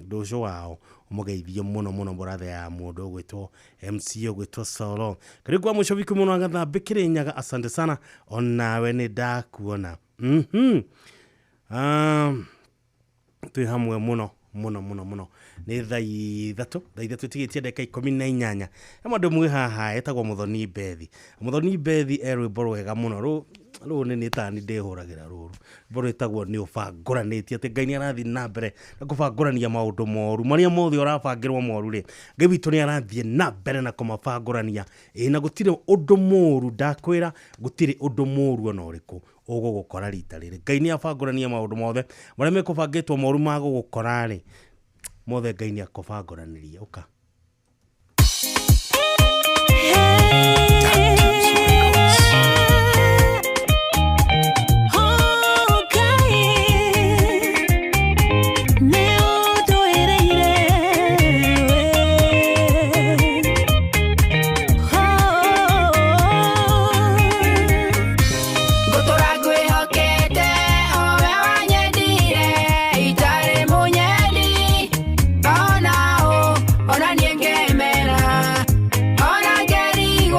dosho wao umugeithia muno muno borathe ya mundu gwitwo MC ugwitwo Soro kari kwa mushobiku muno agathambikire nyaga asante sana onawe ni ndakuona twi hamwe muno muno nä thaa ithatå tigitie ndagika 18 mandå mwä haha etagwo Muthoni Bethi rwä mbo rwega muno rå nä tani ndä hå ragä ra rå mbo rwä tagwo nä å bangåranä tie atä Ngai nä arathiä na mbere na kå bangårania maå ndå moru marĩa mothe å rabangä rwo moru rä Ngai witå nä arathiä na mbere na kå mabangårania na gå tirä å ndå må ru ndakwä ra gå tirä å ndå må ru ona å rä kå å gå gå kora rita rä rä Ngai nä abangårania maå ndå mothe marĩa mekå bangä two moru ma gå gå kora rä mothe Ngai nä akåbangåranä ria å ka Ona niengemera, ona ngeri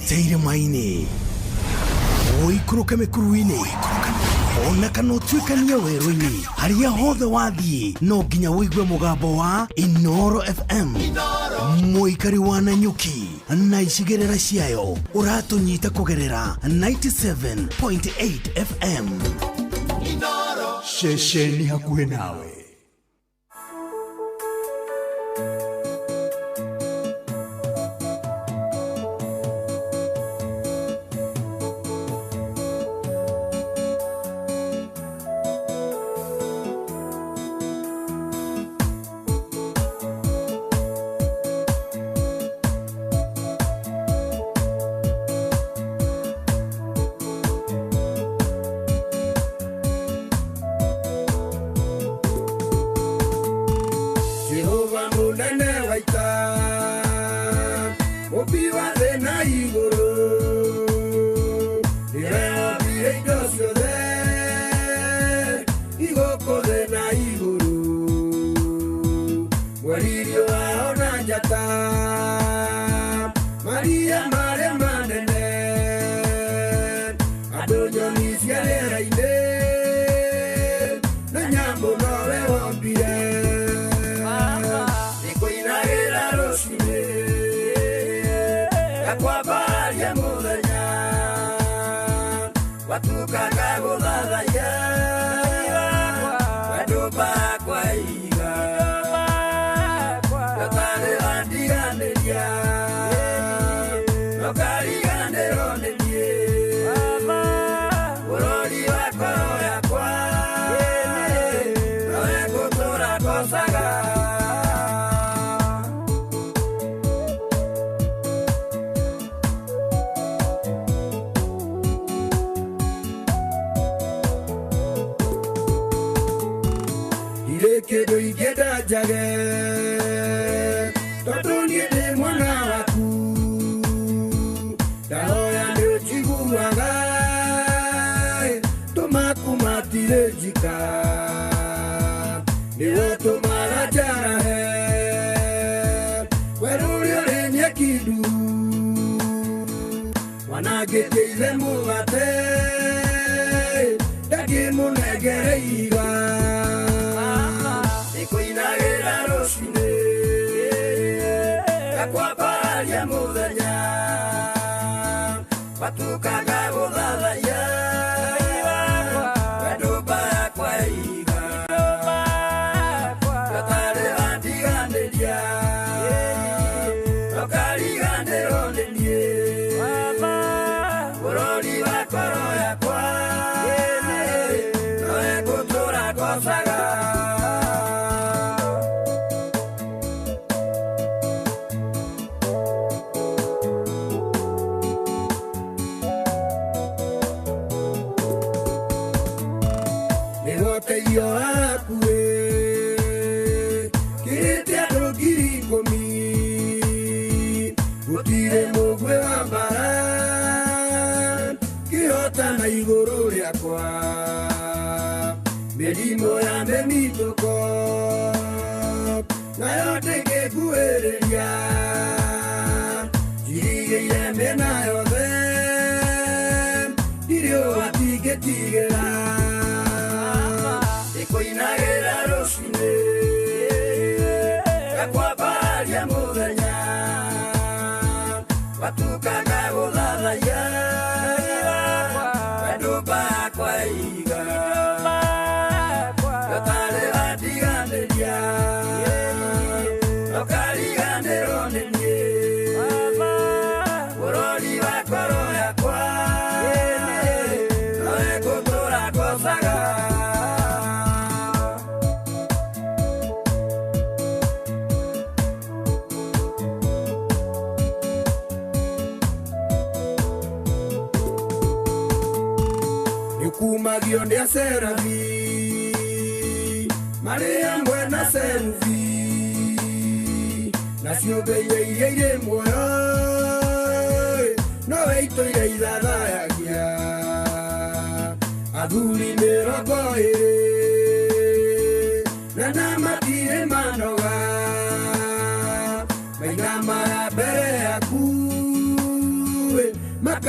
teire maini oikuruka mikuruini ona kana utwikania werũ-inĩ harĩa hothe wathiĩ no nginya wĩigue mũgambo wa Inoro FM mũikari wa Nanyuki na icigĩrĩra ciayo ũratũnyita kũgerera 97.8 FM Inoro ceceni hakuhĩ nawe.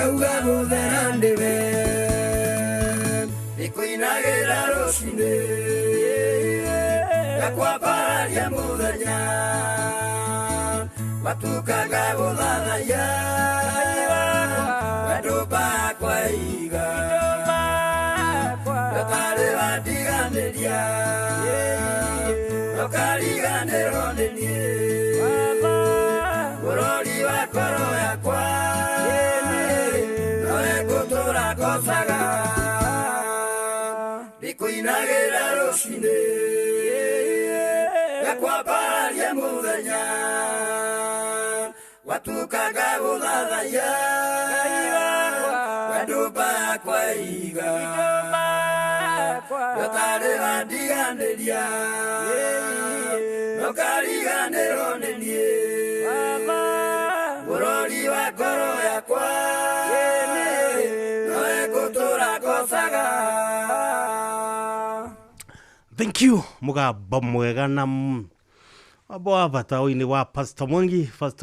ngauga guthera ndive ikuinagira rucine gakwambararia muthenya watukaga guthathaiya wendo bakwa iga gatari wandiganiria nokariganirwo nĩ niĩ bũrũri wa ngoro yakwa nowe ngũtũra ngocaga ndĩkũinagĩra rũcinĩ gakwambararia mũthenya watukaga gũthathaiya wendo bakwa iga gatari wandiganiria nokariganĩrwo nĩ niĩ bũrũri wa ngoro yakwa nowe ngũtũra ngocaga. Thank you mugamba mwega na abo wa bata oini wa Pastor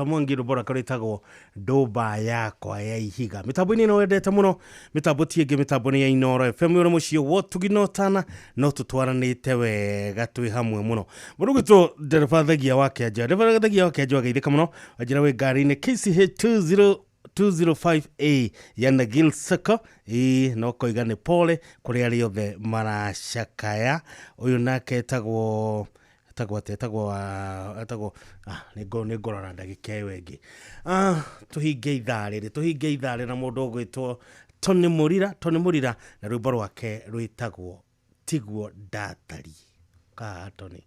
Mwangi rubora karitagwo ndomba yakwa ya ihiga mitambo-ini no wendete muno mitambo tienge mitambo-ini ya Inoro FM uri mucio wo tuginotana no tutwaranite wega twi hamwe muno mundu gwitwo nderefathagia wake aja ageithika muno ajira we ngari-ini KCH 205A yana Gilsaka no koiga ni pole kuri ari othe maracakaya uyu nake etagwo ningorora ndagika iyo ingi tuhinge itharä na mundu ugwitwo Tony Murira na rwimbo rwake rwitagwo Tigwo Ndatari ka Tony.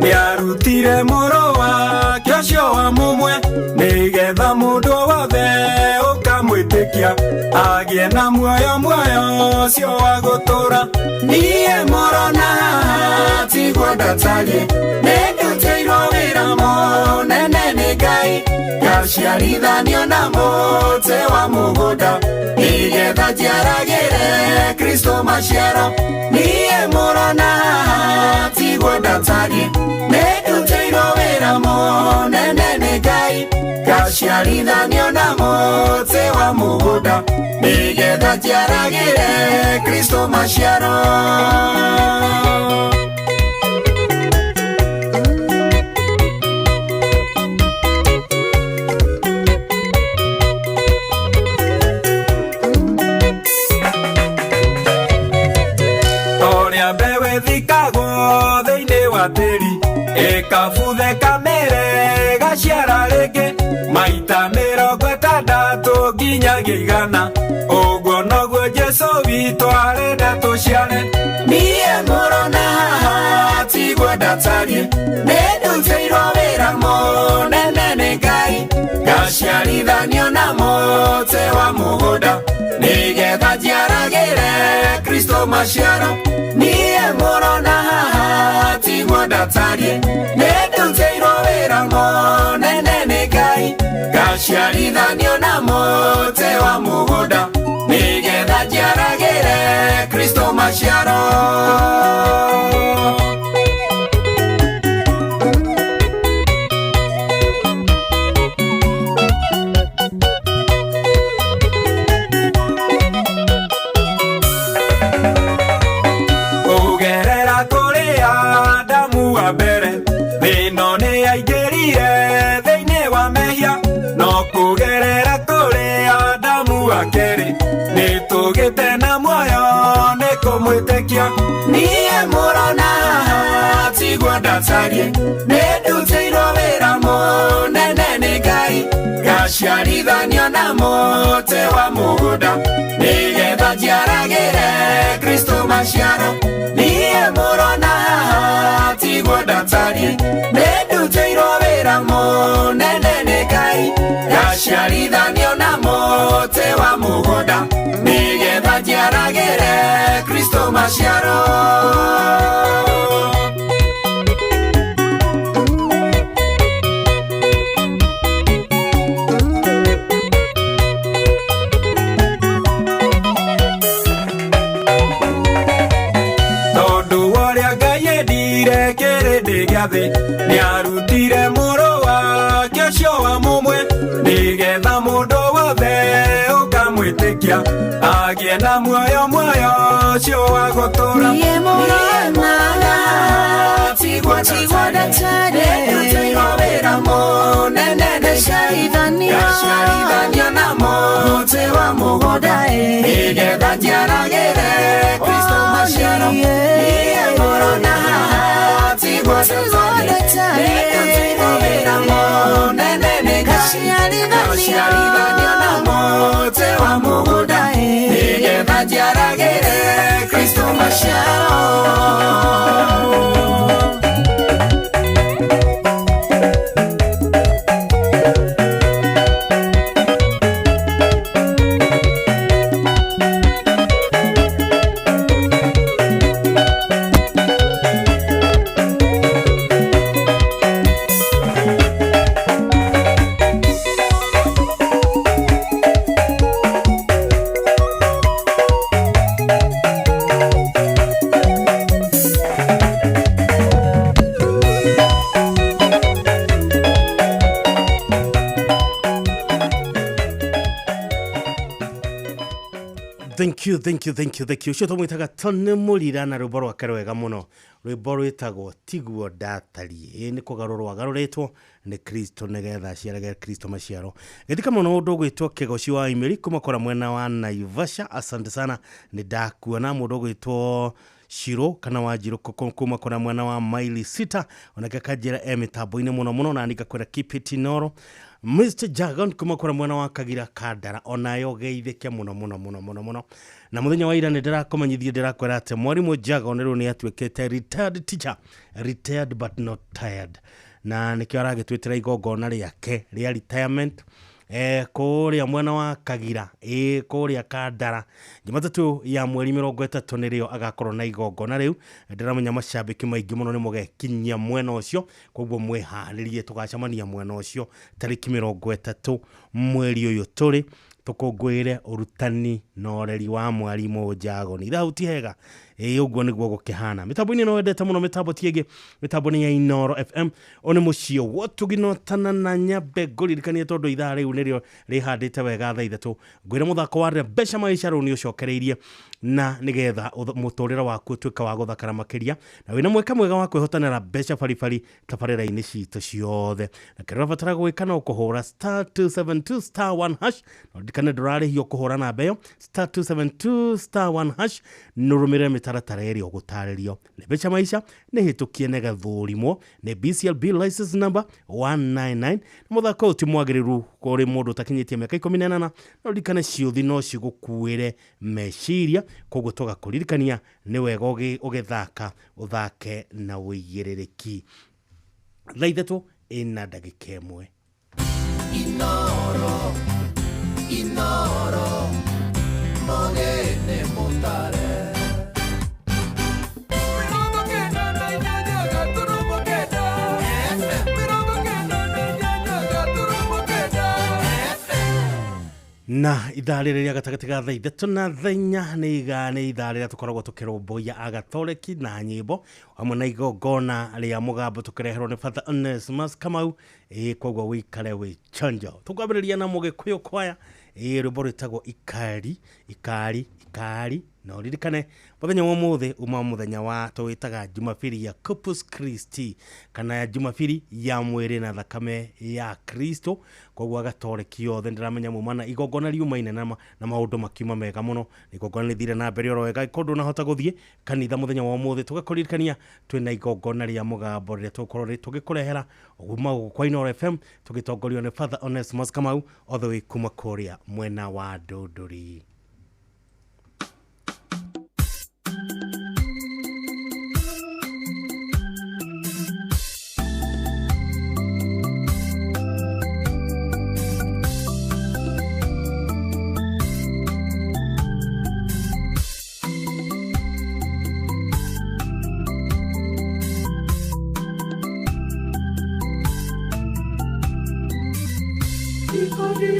Niarutire muro wa kiocio wa mumwe nigetha mundu wothe ukamwitikia agie na muoyo cio wa gutura nie morona Tigwo Ndatari nindutĩirwo wĩra mũnene nĩ Ngai ngaciarithanio na mũtĩ wa mũgũnda nigetha njiaragĩre Kristo maciaro nie morona Tigwo Ndatari nindutĩirwo wĩra mũnene nĩ Ngai ngaciarithanio na mũtĩ wa mũgũnda nigetha njiaragĩre Kristo maciaro. Ekabuthe kamere gaciara rĩngĩ maita 60 nginyagia 100 ũguo noguo Jesũ witũ arenda tũciare niĩ mũrona Tigwo Ndatari nĩndutĩirwo wĩra mũnene nĩ Ngai ngaciarithanio na mũtĩ wa mũgũnda nigetha njiaragĩre Kristo maciaro niĩ mũrona Tigwo Ndatari nĩndutĩirwo wĩra mũnene nĩ Ngai ngaciarithanio na mũtĩ wa mũgũnda nigetha njiaragĩre Kristo maciaro. Nitugite na muoyo nikumwitikia niĩ mũrona Tigwo Ndatari nindutĩirwo wĩra mũnene nĩ Ngai ngaciarithanio na mũtĩ wa mũgũnda nigetha njiaragĩre Kristo maciaro niĩ mũrona Tigwo Ndatari nindutĩirwo wĩra mũnene nĩ Ngai gaciarithanio na mũtĩ wa mũgũnda nĩgetha njiaragĩre Kristo maciaro. Nĩarutire mũrũ wake ũcio wa mũmwe nĩgetha mũndũ wothe ũkamwĩtĩkia agĩe na muoyo ũcio wa gũtũũra. Niĩ mũronaga tigwo ndatarĩ ndutĩirwo wĩra mũnene gaciarithanio na mũtĩ wa mũgũnda nĩgetha njiaragĩre Kristo maciaro. Niĩ mũronaga tigwo ndatarĩ ndutĩirwo wĩra mũnene gaciarithanio na mũtĩ wa mũgũnda nĩgetha njiaragĩre Kristo maciaro. Thank you. Cio tũmwĩtaga Tony Mũrira na rwĩmbo rwake rwega mũno. Rwĩmbo rwĩtagwo Tigwo Ndatariĩ. Nĩ kũgarũrwo agarũrĩtwo nĩ Kristo nĩgetha aciarage Kristo maciaro. Gĩthika mũno ũndũ ũgwĩtwo Kĩgoci wa Imeri kumakora mwena wa Naivasha. Asante sana. Nĩ ndakuona mũndũ ũgwĩtwo Shiro kana Wanjiru kumakora mwena wa Maili 6. Onake kanjĩra mĩtambo-inĩ mũno na nikakwĩra keep it Noro. Mr. Jagon kumakora mwena wa Kagira Kandara onayo geithĩke mũno. Na mũthenya wa ira nĩ ndĩrakũmenyithia ndĩrakwĩra atĩ mwarimũ Jagon rĩu nĩ atuĩkĩte retired teacher, retired but not tired. Na nĩkĩo aragĩtwĩtĩra igongona rĩake rĩa retirement kũrĩa mwena wa Kagira kũrĩa Kandara Jumatatu ya mweri 30 nĩrĩo agakorwo na igongona rĩu. Ndĩramenya macambĩki maingĩ mũno nĩ mũgekinyia mwena ũcio, koguo mwĩharĩrie tũgacemania mwena ũcio tarĩki 30 mweri ũyũ tũrĩ tũkũngũĩre ũrutani na ũreri wa mwarimũ Jagon. Ithauti hega ũguo nĩguo gũkĩhana. Mĩtambo-inĩ no wendete mũno mĩtambo tiĩngĩ, mĩtambo nĩ ya Inoro FM. One mũciĩ wotũginotana na Nyambe ngũririkanie tondũ ithaa rĩu nĩrĩo rĩhandĩte wega thaa 3. Ngwĩre mũthako wa Mbeca Maisha rĩu nĩ ũcokereirie na nĩgetha mũtũrĩre waku ũtuĩka wa gũthakara makĩria na wĩna mweka mwega wa kwĩhotanĩra mbeca baribari tabarĩra-inĩ citũ ciothe. Na kĩrĩa ũbatara gwĩka no kũhũra *272*1# na ndikane ndũrarĩhio kũhũra namba ĩyo *272*1# nũrũmĩrĩre mĩtaratara ĩrĩa ũgũtarĩrio. Mbeca Maisha nĩ hĩtũkie na gathũrimwo nĩ BCLB license number 199 na mũthako ũti mwagĩrĩru kũrĩ mũndũ ũtakinyĩtie mĩaka 18 na ndikane ciũthi no cigũkuĩre meciria, koguo tũgakũririkania nĩ wega ũgĩthaka ũthake na wĩigĩrĩrĩki. Thaa 3 ĩna ndagĩka 1. Inoro Mogene Motare na ithaa rĩrĩa gatagatĩ ga thaa 3 na thaa 4 nĩ ithaa rĩrĩa tũkoragwo tũkĩrũmbũiya agatoreki na nyĩmbo hamwe na igongona rĩa mũgambo tũkĩreherwo nĩ Father Onesimus Kamau. Koguo wĩikare wĩ chonjo. Tũkwambĩrĩria na Mũgĩkũyũ kwaya rwĩmbo rwĩtagwo ikari na ũririkane mũthenya wa ũmũthĩ uma mũthenya wa tũwĩtaga Jumapili ya Corpus Christi kana Jumapili ya mwĩrĩ na thakame ya Kristo. Koguo agatoreki yothe ndĩramenya mumana igongona riumaine na maũndũ makiuma mega mũno. Igongona nĩthire na mbere oro wega ikondo nahota gũthiĩ kanitha mũthenya wa ũmũthĩ tũgakũririkania twĩna igongona rĩa mũgambo rĩrĩa tũgũkorwo tũgĩkũrehera ũguma kwa Inoro FM tũgĩtongorio nĩ Father Onesimus Kamau all the way kuma kũrĩa mwena wa Ndũndũri. She told me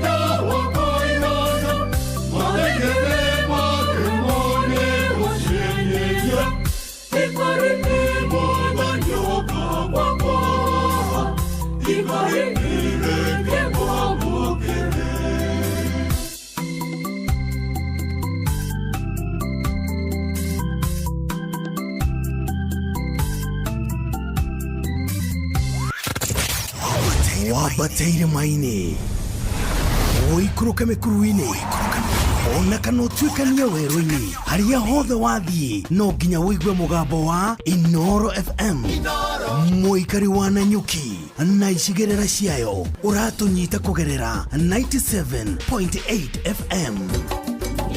no, wabateire maini oikuruke mikuruini ona kana utwikania werũ-inĩ harĩa hothe wathiĩ no nginya wĩigue mũgambo wa Inoro FM mũikari wa Nanyuki na icigĩrĩra ciayo ũratũnyita kũgerera 97.8 FM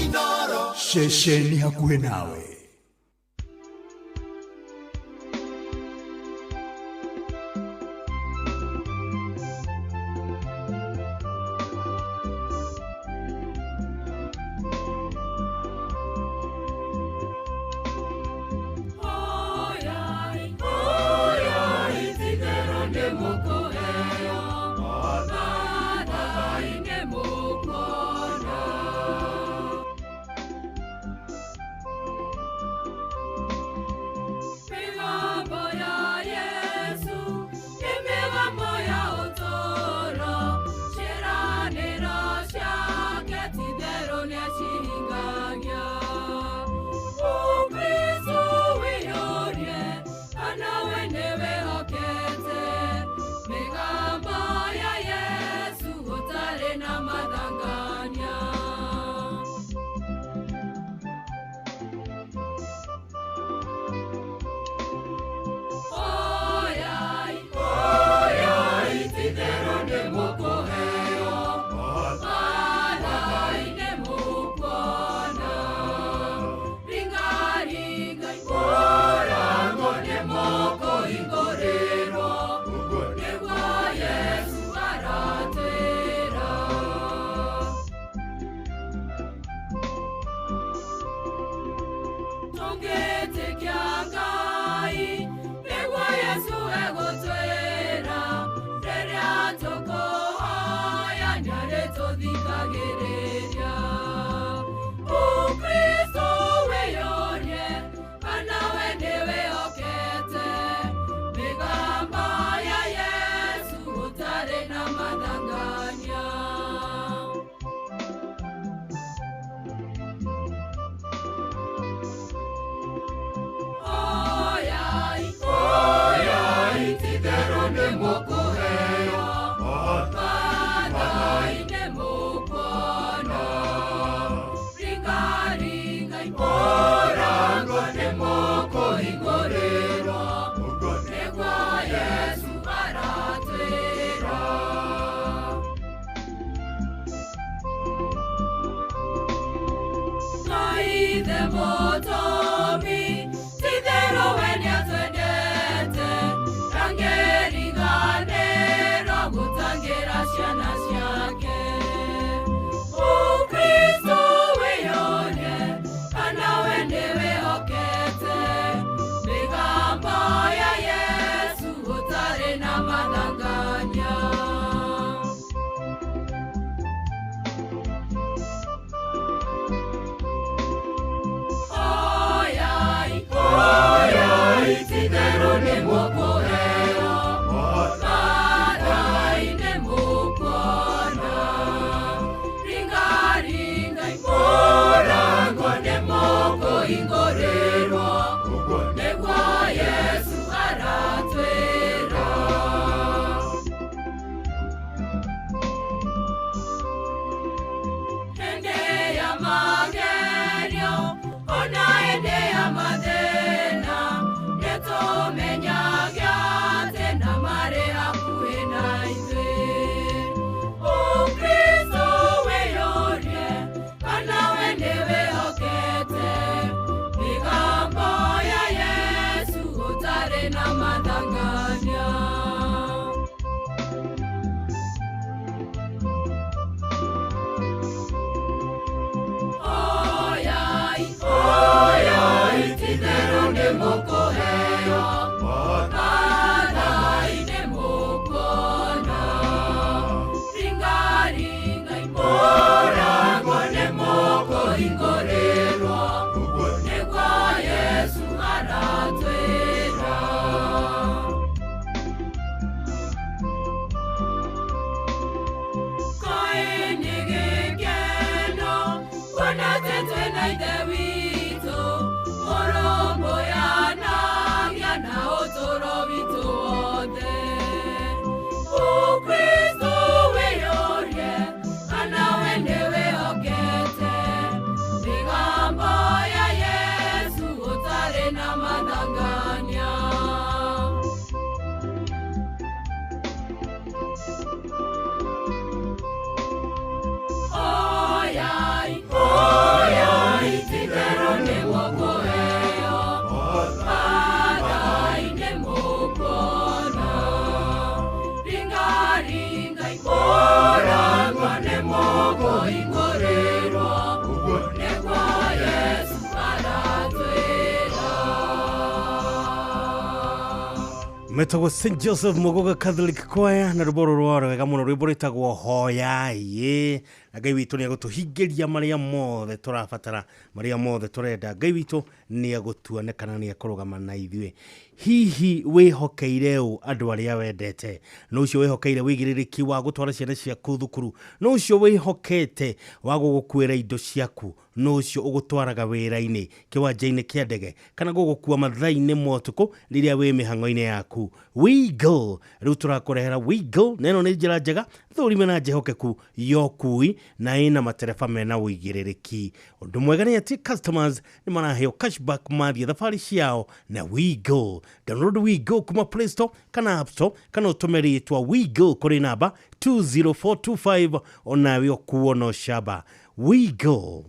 Inoro shesheni hakuhĩ nawe. Metagwo St. Joseph Mogoga Catholic Choir na rwimbo rwao wega muno rwimbo rwitagwo hoya ye na Ngai witũ nĩ agũtũhingĩria marĩa mothe tũrabatara marĩa mothe tũrenda. Ngai witũ nĩ agũtuone kana nĩ akũrũgama na ithuĩ. Hihi wĩhokeire ũ andũ arĩa wendete? No ũcio wĩhokeire wĩigĩrĩrĩki wa gũtwara ciana ciaku thukuru? No ũcio wĩhokete wa gũgũkuĩra indo ciaku? No ũcio ũgũtwaraga wĩra-inĩ kĩwanja-inĩ kĩa ndege kana gũgũkua mathaa-inĩ ma ũtukũ rĩrĩa wĩ mĩhang'o-inĩ yaku? Wiggle rĩu tũrakũrehera Wiggle, na ĩno nĩ njĩra njega thũrime na njehokeku yokui na ĩna matereba mena wĩigĩrĩrĩki. Ũndũ mwega nĩ atĩ customers nĩ maraheo cashback mathiĩ thabarĩ ciao na Wiggle. Download Wiggle kuma Play Store kana App Store kana ũtũme rĩtwa Wiggle kũrĩ namba 20425 onawe ũkuo no shaba. Wiggle,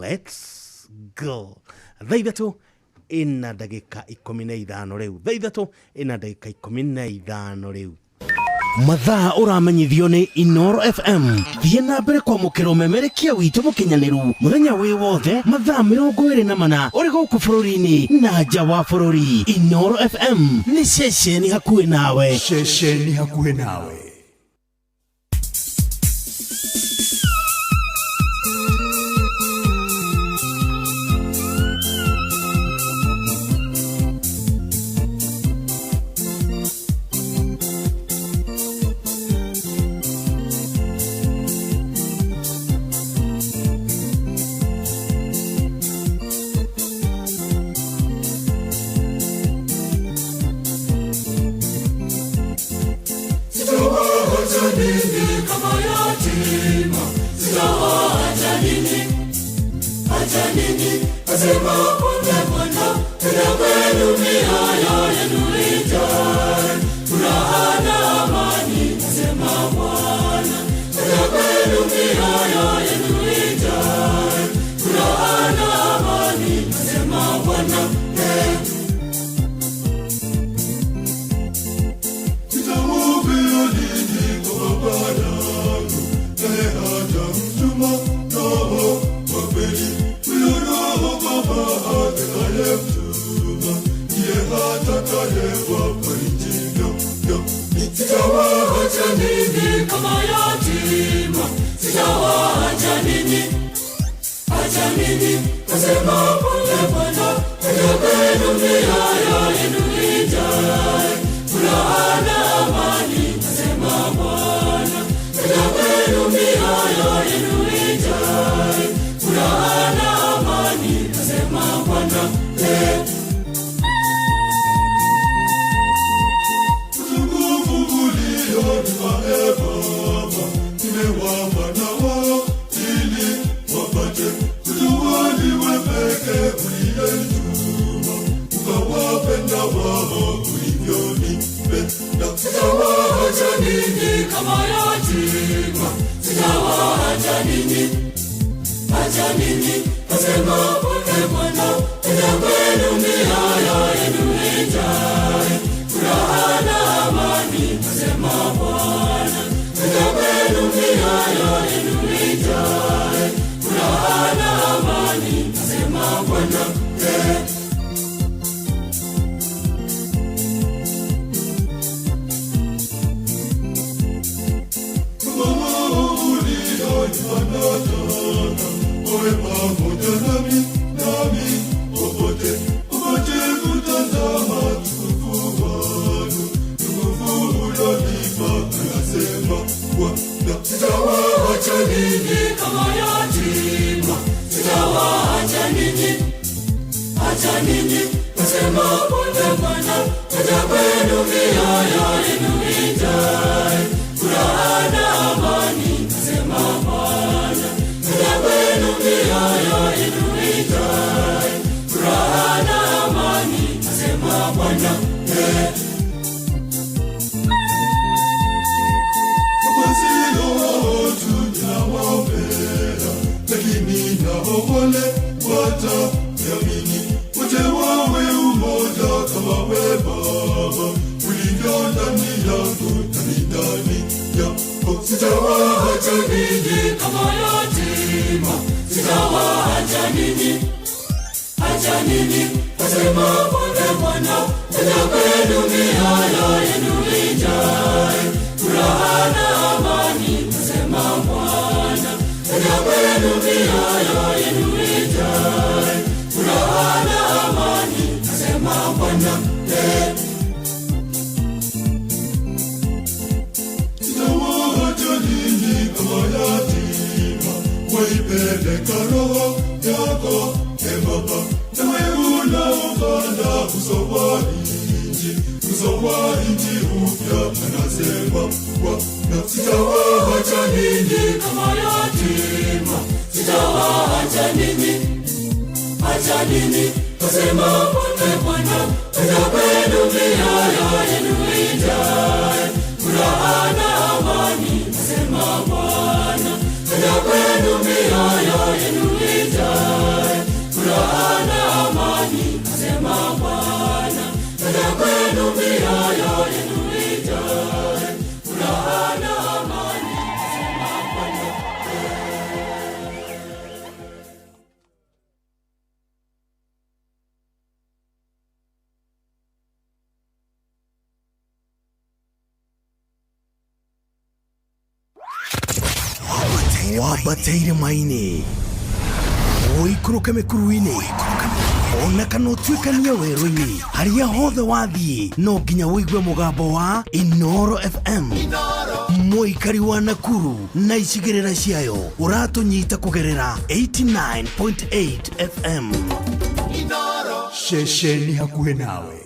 let's go. Thaithatũ ina ndagĩka 15 rĩu. Thaithatũ ina ndagĩka 15 rĩu. Mathaa ũramenyithio nĩ Inoro FM. Thiĩ na mbere kwamũkĩra ũmemerekia witũ mũkinyanĩru mũthenya wĩ wothe mathaa 24 ũrĩ gũkũ bũrũri-inĩ na nja wa bũrũri. Inoro FM nĩ ceceni hakuhĩ nawe. Ceceni hakuhĩ nawe. Kuja kwenu mioyo yenu ijae furaha na amani, asema Bwana. Kuja kwenu mioyo yenu ijae furaha na amani, asema Bwana. Sitawaacha ninyi kama yatima, waipeleka roho yako, Baba. Nawe unaopanda uso wa nchi upya, anasema Bwana. Sitawaacha ninyi kama yatima, sitawaacha ninyi, acha ninyi, asema Bwana. Kuja kwenu mioyo yenu ijae furaha na amani, asema Bwana. Kuja kwenu mioyo yenu ijae furaha na amani, asema Bwana. Kuja kwenu mioyo yenu ijae furaha na amani, asema Bwana. Wabateire maini oikuruke mikuruini ona kana utuikania werũ-inĩ harĩa hothe wathiĩ no nginya wĩigue mũgambo wa Inoro FM. Mũikari wa Nakuru na icigĩrĩra ciayo ũratũnyita kũgerera 89.8 FM. Inoro shesheni hakuhĩ nawe.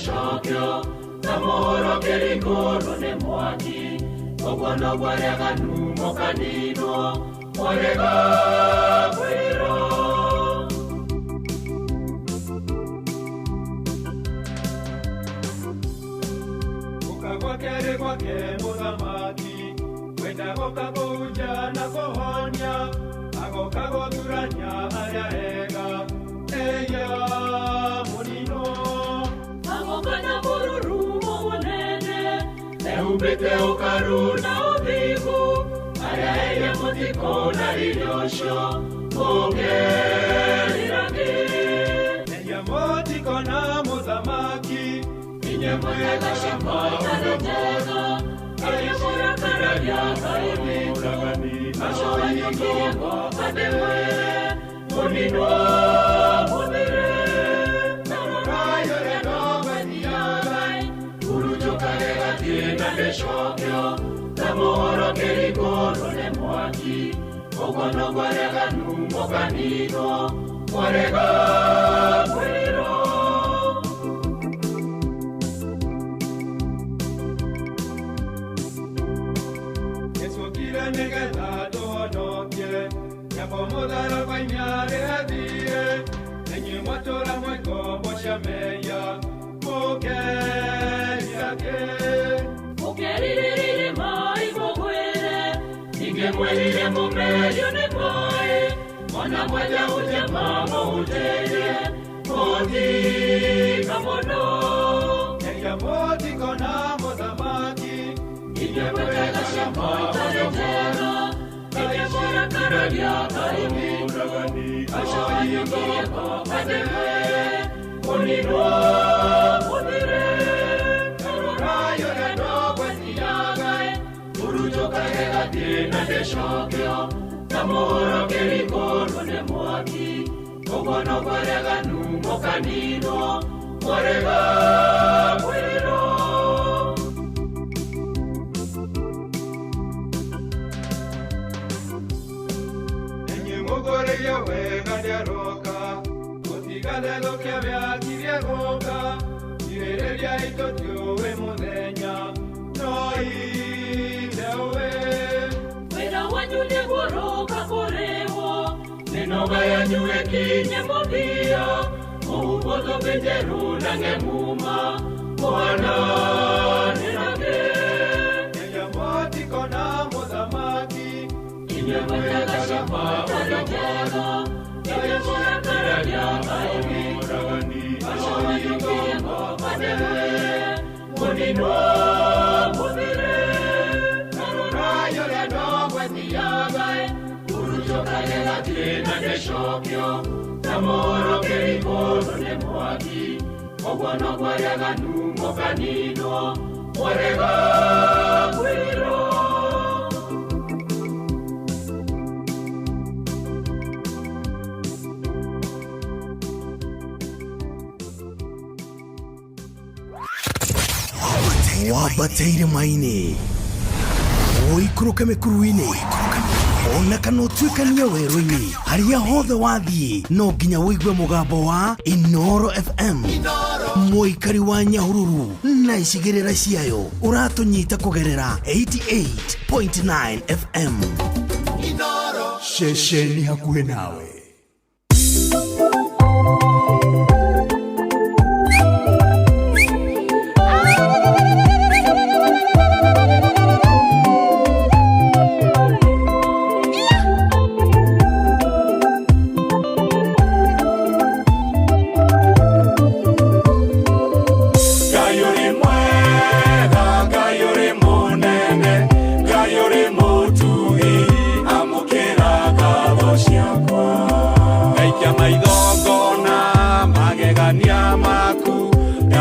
Shokyo tamoro kerigoro ne mwaki ogono gwarega numo kanino orega kwiro ukagwa kere kwa muthamaki wenda gokaguja na kuhonia agokagoturania aria ega eya munino kana mururumo munene neumbite ukaru na uthigu areye mutiko na iryosho mugerirage eya mutiko na muthamaki inye mwega shamaonomono eya murakararia kaimuragani ashoyikiego kadewe munino mudire Shokyo tamoro kerigoro ne mwaki ogono gwarega numo kanino gwarega kwiro Yesu kila negata donoke yapomodara kwanyare adie enye motora mweko boshameya mokeriake Ukeririre mai mogwere Nige mwelire mumeyo ne mai Mwana mwaja uje mama uteje Moti kamono Eya moti kona mozamaki Nige mwega shamba kamono Nige mwega karagia kaimi Asho yingie kwa kadewe Unino mudire Shokyo tamoro kerigoro ne mwaki ogono gwarega numo kanino gwarega kwiro enye mogore yawega diaroka otigale lo que había kiriagoka irereria itotio we muthenya no ilewe tunye goroka korewo nenoga ya nyue kinye mobia Ubodo benjeru nange muma Mwana nirage Nenya mwati kona modamaki Inye mwega shamba odamwana Inye mwega ya aimi Ashori yungo madewe Moninwa mubire Narora yore no weti yagai Urucho kagela tina neshokyo Namoro ke ikono ne mwaki Ogwano kwa yaga numo kanino Morega kwiro Wabateire maine Oikuruke mekuruine Ona kana utuikania werũ-inĩ harĩa hothe wathiĩ no nginya wĩigue mũgambo wa Inoro FM mũikari wa Nyahururu na icigĩrĩra ciayo ũratũnyita kũgerera 88.9 FM Inoro Shesheni hakuhĩ nawe.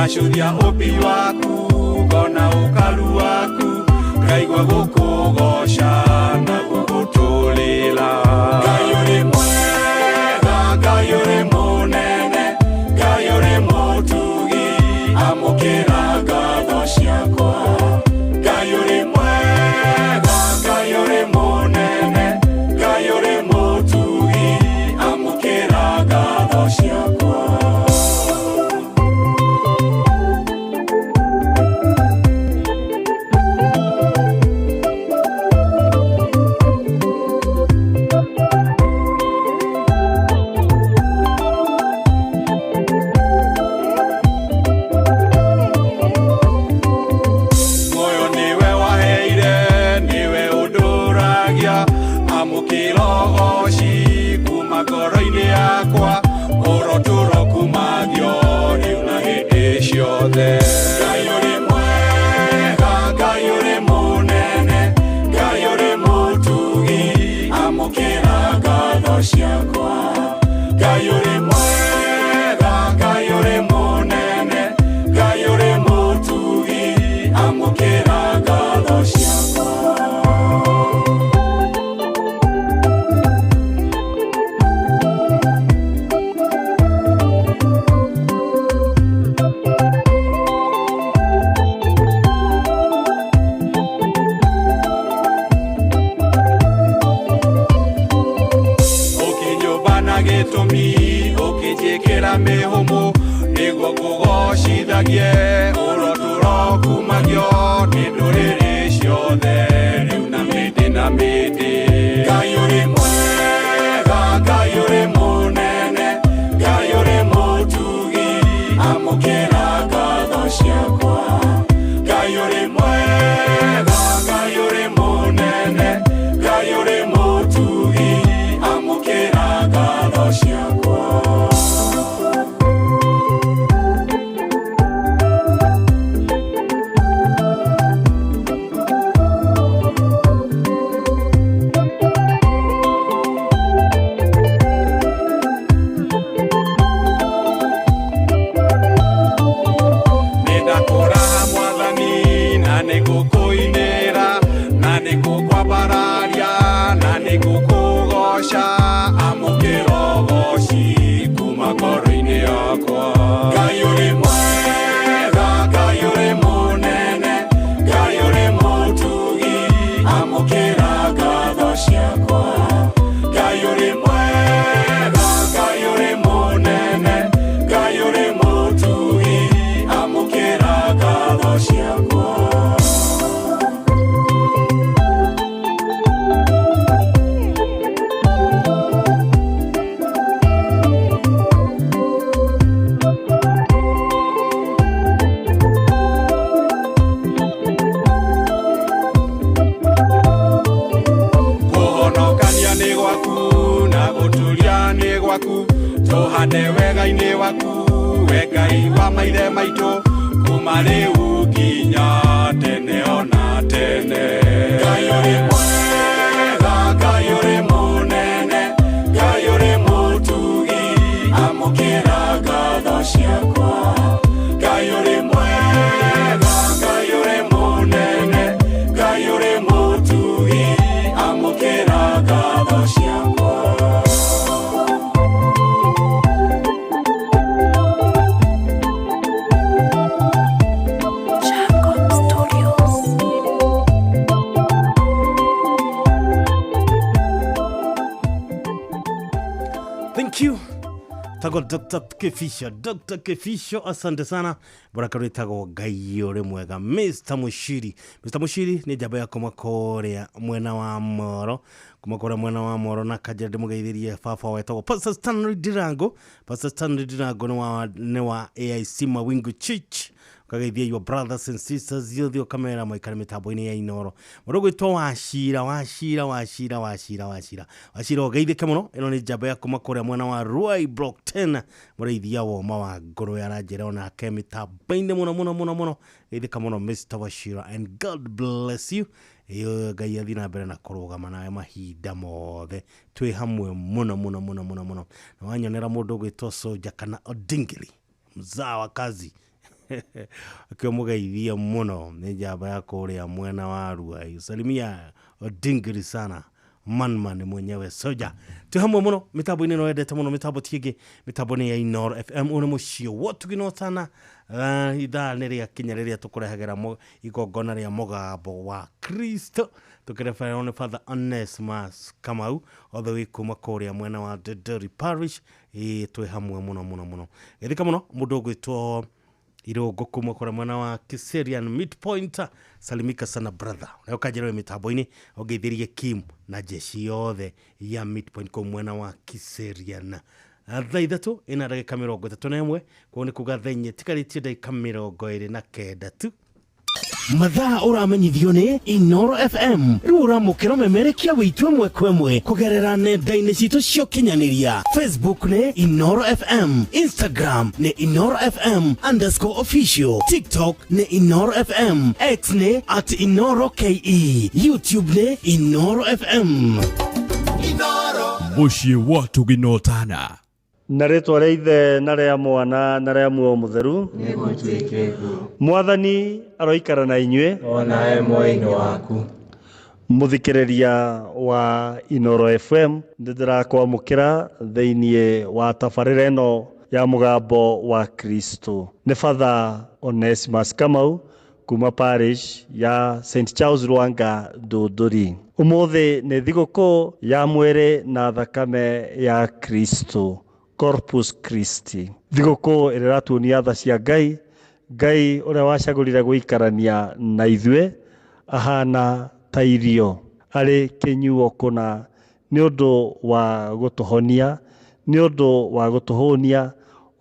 Ashuria opi waku, gona ukalu waku, kaigwa gukugosha na gugutulela. Gayuri mwega, gayuri munene, gayuri mutugi, amukira gatho ciakwa. Gayuri mwega, gayuri munene, gayuri mutugi, amukira gatho ciakwa. Gayuri mwega, gayuri munene, gayuri mutugi, amukira gatho ciakwa. Gayuri mwega, gayuri munene, gayuri mutugi, amukira gatho ciakwa. Okijekera mehomo niguo kugoshithagie uroturo kumagio ni nduriri ciothe riu na mĩtĩ. Gayuri mwega, gayuri munene, gayuri mutugi, amukira gatho ciakwa. Gayuri mwega, gayuri munene, gayuri mutugi, amukira gatho ciakwa. na guturia ni gwaku tuhande wega-ini waku we Ngai wa maithe maitu kuma riu nginya tene ona tene. Ngai uri mwega, Ngai uri munene, Ngai uri mutugi, amukira ngatho ciakwa. Ngai uri mwega, Ngai uri munene, Ngai uri mutugi, amukira ngatho ciakwa. Tago Dr. Kefisho, asante sana. Barakari tago Ngai uri mwega. Mr. Mushiri ni jaba yako makorea mwena wa moro. Kumakora mwena wa moro na kajade mugaithirie fafa wetago Pastor Stanley Dirango ni wa AIC Mawingu Church. Kagaithia your brothers and sisters yothio kamera maikara mitambo-ini ya Inoro. Murogo itwa washira ogeithike muno. Ino ni jaba ya kumakorea mwena wa Ruai Block 10 muraithia wo mawa ngoro ya ranjera ona ke mitambo-ini muno geithika muno Mr. Washira, and God bless you. Iyo Ngai athina mbere na kurugama nawe mahinda mothe twi hamwe muno na wanyonera mundu gwitwa Soja kana Odingili mzaa wa kazi akiwa mugaithia muno ni jaba ya kuria mwena wa Ruai. Salimia Odingili sana man mwenyewe Soja. Tuhamwe muno mitambo-ini no endete muno mitambo tiege mitambo-ini ya Inoro FM une mucio wotu gino sana. Ithaa niria kinya riria tukurehagera igongona ria mugambo wa Kristo tukireferera on Father Onesimus Kamau all the way kuma kuria mwena wa Dederi Parish. Twi hamwe muno githika muno mundu gwitwo Irogo kuma kwa mwana wa Kiserian Midpoint. Salimika sana brother. Na ukajerewe mitambo-ini ogeithirie Kim na jeshi yothe ya Midpoint kwa mwana wa Kiserian. Thaithatu ina ndagika 31 kwa ni kuga thenye tikaritie ndagika 29 tu. Mathaa uramenyithio ni Inoro FM. Rura mukiro memerekia witwe mwekwemwe kugerera nenda-ini citu cio kinyaniria. Facebook ni Inoro FM, Instagram ni Inoro FM _official, TikTok ni Inoro FM, X ni @InoroKE, YouTube ni Inoro FM. Inoro mucie watu ginotana. Naretwa reithe narea mwana narea muo mutheru nigutwike mwathani aroikara na inywe ona moyo waku muthikiriria wa Inoro FM ndirakwamukira theinie wa tabarira eno ya mugambo wa Kristo. Ni Father Onesimus Kamau kuma parish ya St. Charles Rwanga Dodori. Umuthi ni thigũkũ ya mwĩrĩ na thakame ya Kristo, Corpus Christi. Thigũkũ ĩratuonia tha cia Ngai ũrĩa wacagũrire gũikarania na ithuĩ ahana ta irio arĩ kĩnyuo kũna nĩ ũndũ wa gũtũhonia, nĩ ũndũ wa gũtũhũnia,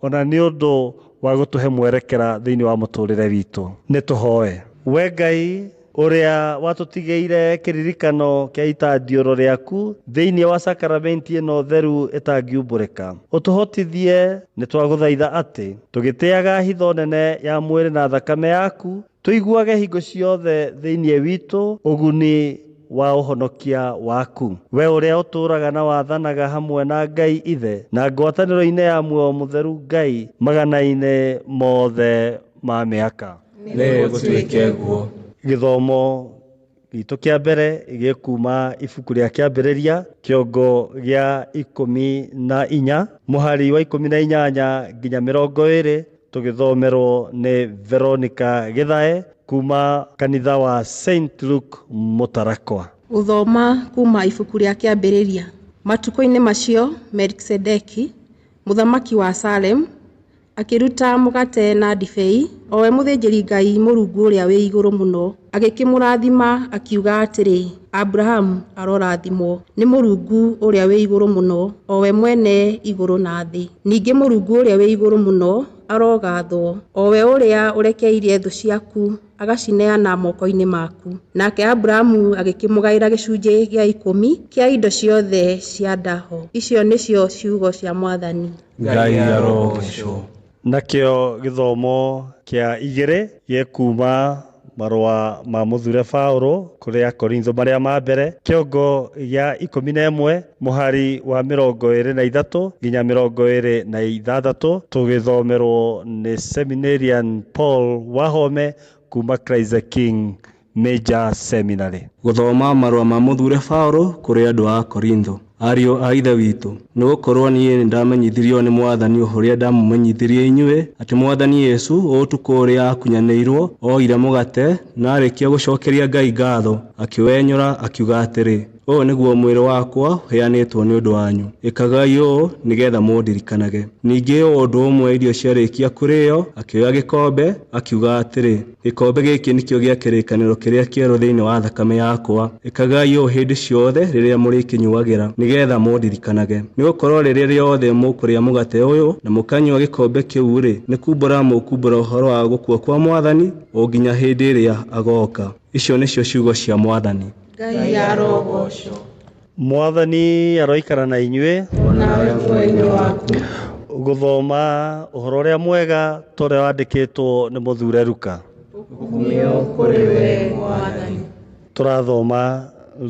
ona nĩ ũndũ wa gũtũhe mwerekera thĩinĩ wa mũtũrĩre witũ. Nĩ tũhoe. We Ngai ũrĩa watũtigĩire kĩririkano kĩa itandiũro rĩaku thĩinĩ wa sakramenti ĩno theru ĩtangiumbũrĩka, ũtũhotithie nĩ twagũthaitha atĩ tũgĩtĩaga hitho nene ya mwĩrĩ na thakame yaku tũiguage hingo ciothe thĩinĩ witũ ũguni wa ũhonokia waku. We ũrĩa ũtũraga na wathanaga hamwe na Ngai Ithe na ngwatanĩro-inĩ ya muoyo mũtheru Ngai magana-inĩ mothe ma mĩaka. Nĩ gũtuĩke guo. Gĩthomo gitũ kĩa mbere gĩkuma ibuku rĩa kĩambĩrĩria kĩongo gĩa 14 mũhari wa 18 nginya 20 tũgĩthomerwo nĩ Veronica Githae kuma kanitha wa St. Luke Mutarakwa. Uthoma kuma ibuku rĩa kĩambĩrĩria. Matukũ-inĩ macio Melkisedeki muthamaki wa Salem akiruta mugate na ndibei, owe mũthĩnjĩri Ngai Mũrungu ũrĩa wĩ igũrũ mũno agĩkĩmũrathima akiuga atĩrĩ, Abrahamu arorathimwo nĩ Mũrungu ũrĩa wĩ igũrũ mũno, owe mwene igũrũ na thĩ. Ningĩ Mũrungu ũrĩa wĩ igũrũ mũno arogathwo, o we ũrĩa ũrekeirie thũ ciaku agacineana moko-inĩ maku. Nake Abrahamu agĩkĩmũgaĩra gĩcunjĩ gĩa 10 kĩa indo ciothe cia ndaho. Icio nĩcio ciugo cia Mwathani. Ngai arogocwo. Nakĩo gĩthomo kĩa 2 gĩkuma marũa ma mũthure Paulo kũrĩ Akorintho marĩa ma mbere, kĩongo gĩa 11 mũhari wa 23 nginya 26, tũgĩthomerwo nĩ Seminarian Paul Wahome kuma Christ King Major Seminary. Gũthoma marũa ma mũthure Paulo kũrĩ andũ a Korintho. Ariũ a ithe witũ, nĩgũkorwo niĩ nĩndamenyithirio nĩ Mwathani ũrĩa ndamũmenyithirie inyuĩ, atĩ Mwathani Yesu ũtukũ ũrĩa akunyanĩirwo oire mũgate na arĩkia gũcokeria Ngai ngatho, akĩwenyũra akiuga atĩrĩ, ũũ nĩguo mwĩrĩ wakwa ũheanĩtwo nĩ ũndũ wanyu, ĩkagai ũũ nĩgetha mũndirikanage. Ningĩ ũndũ ũmwe irio ciarĩkia kũrĩo, akĩoya gĩkombe akiuga atĩrĩ, gĩkombe gĩkĩ nĩkĩo gĩa kĩrĩkanĩro kĩrĩa kĩerũ thĩinĩ wa thakame yakwa, ĩkagai ũũ hĩndĩ ciothe rĩrĩa mũrĩkĩnyuagĩra, nĩgetha mũndirikanage. Nĩgũkorwo rĩrĩa rĩothe mũkũrĩa mũgate ũyũ na mũkanyua gĩkombe kĩu rĩ, nĩ kumbũra mũkumbũra ũhoro wa gũkua kwa Mwathani o nginya hĩndĩ ĩrĩa agoka. Icio nĩcio ciugo cia Mwathani. Ngai arogocwo. Mwathani aroikara na inyuĩ nawe muoyo waku. Gũthoma ũhoro ũrĩa mwega tũrĩa wandĩkĩtwo nĩ mũthure Luka. Ũkumio kũrĩ we Mwathani. Tũrathoma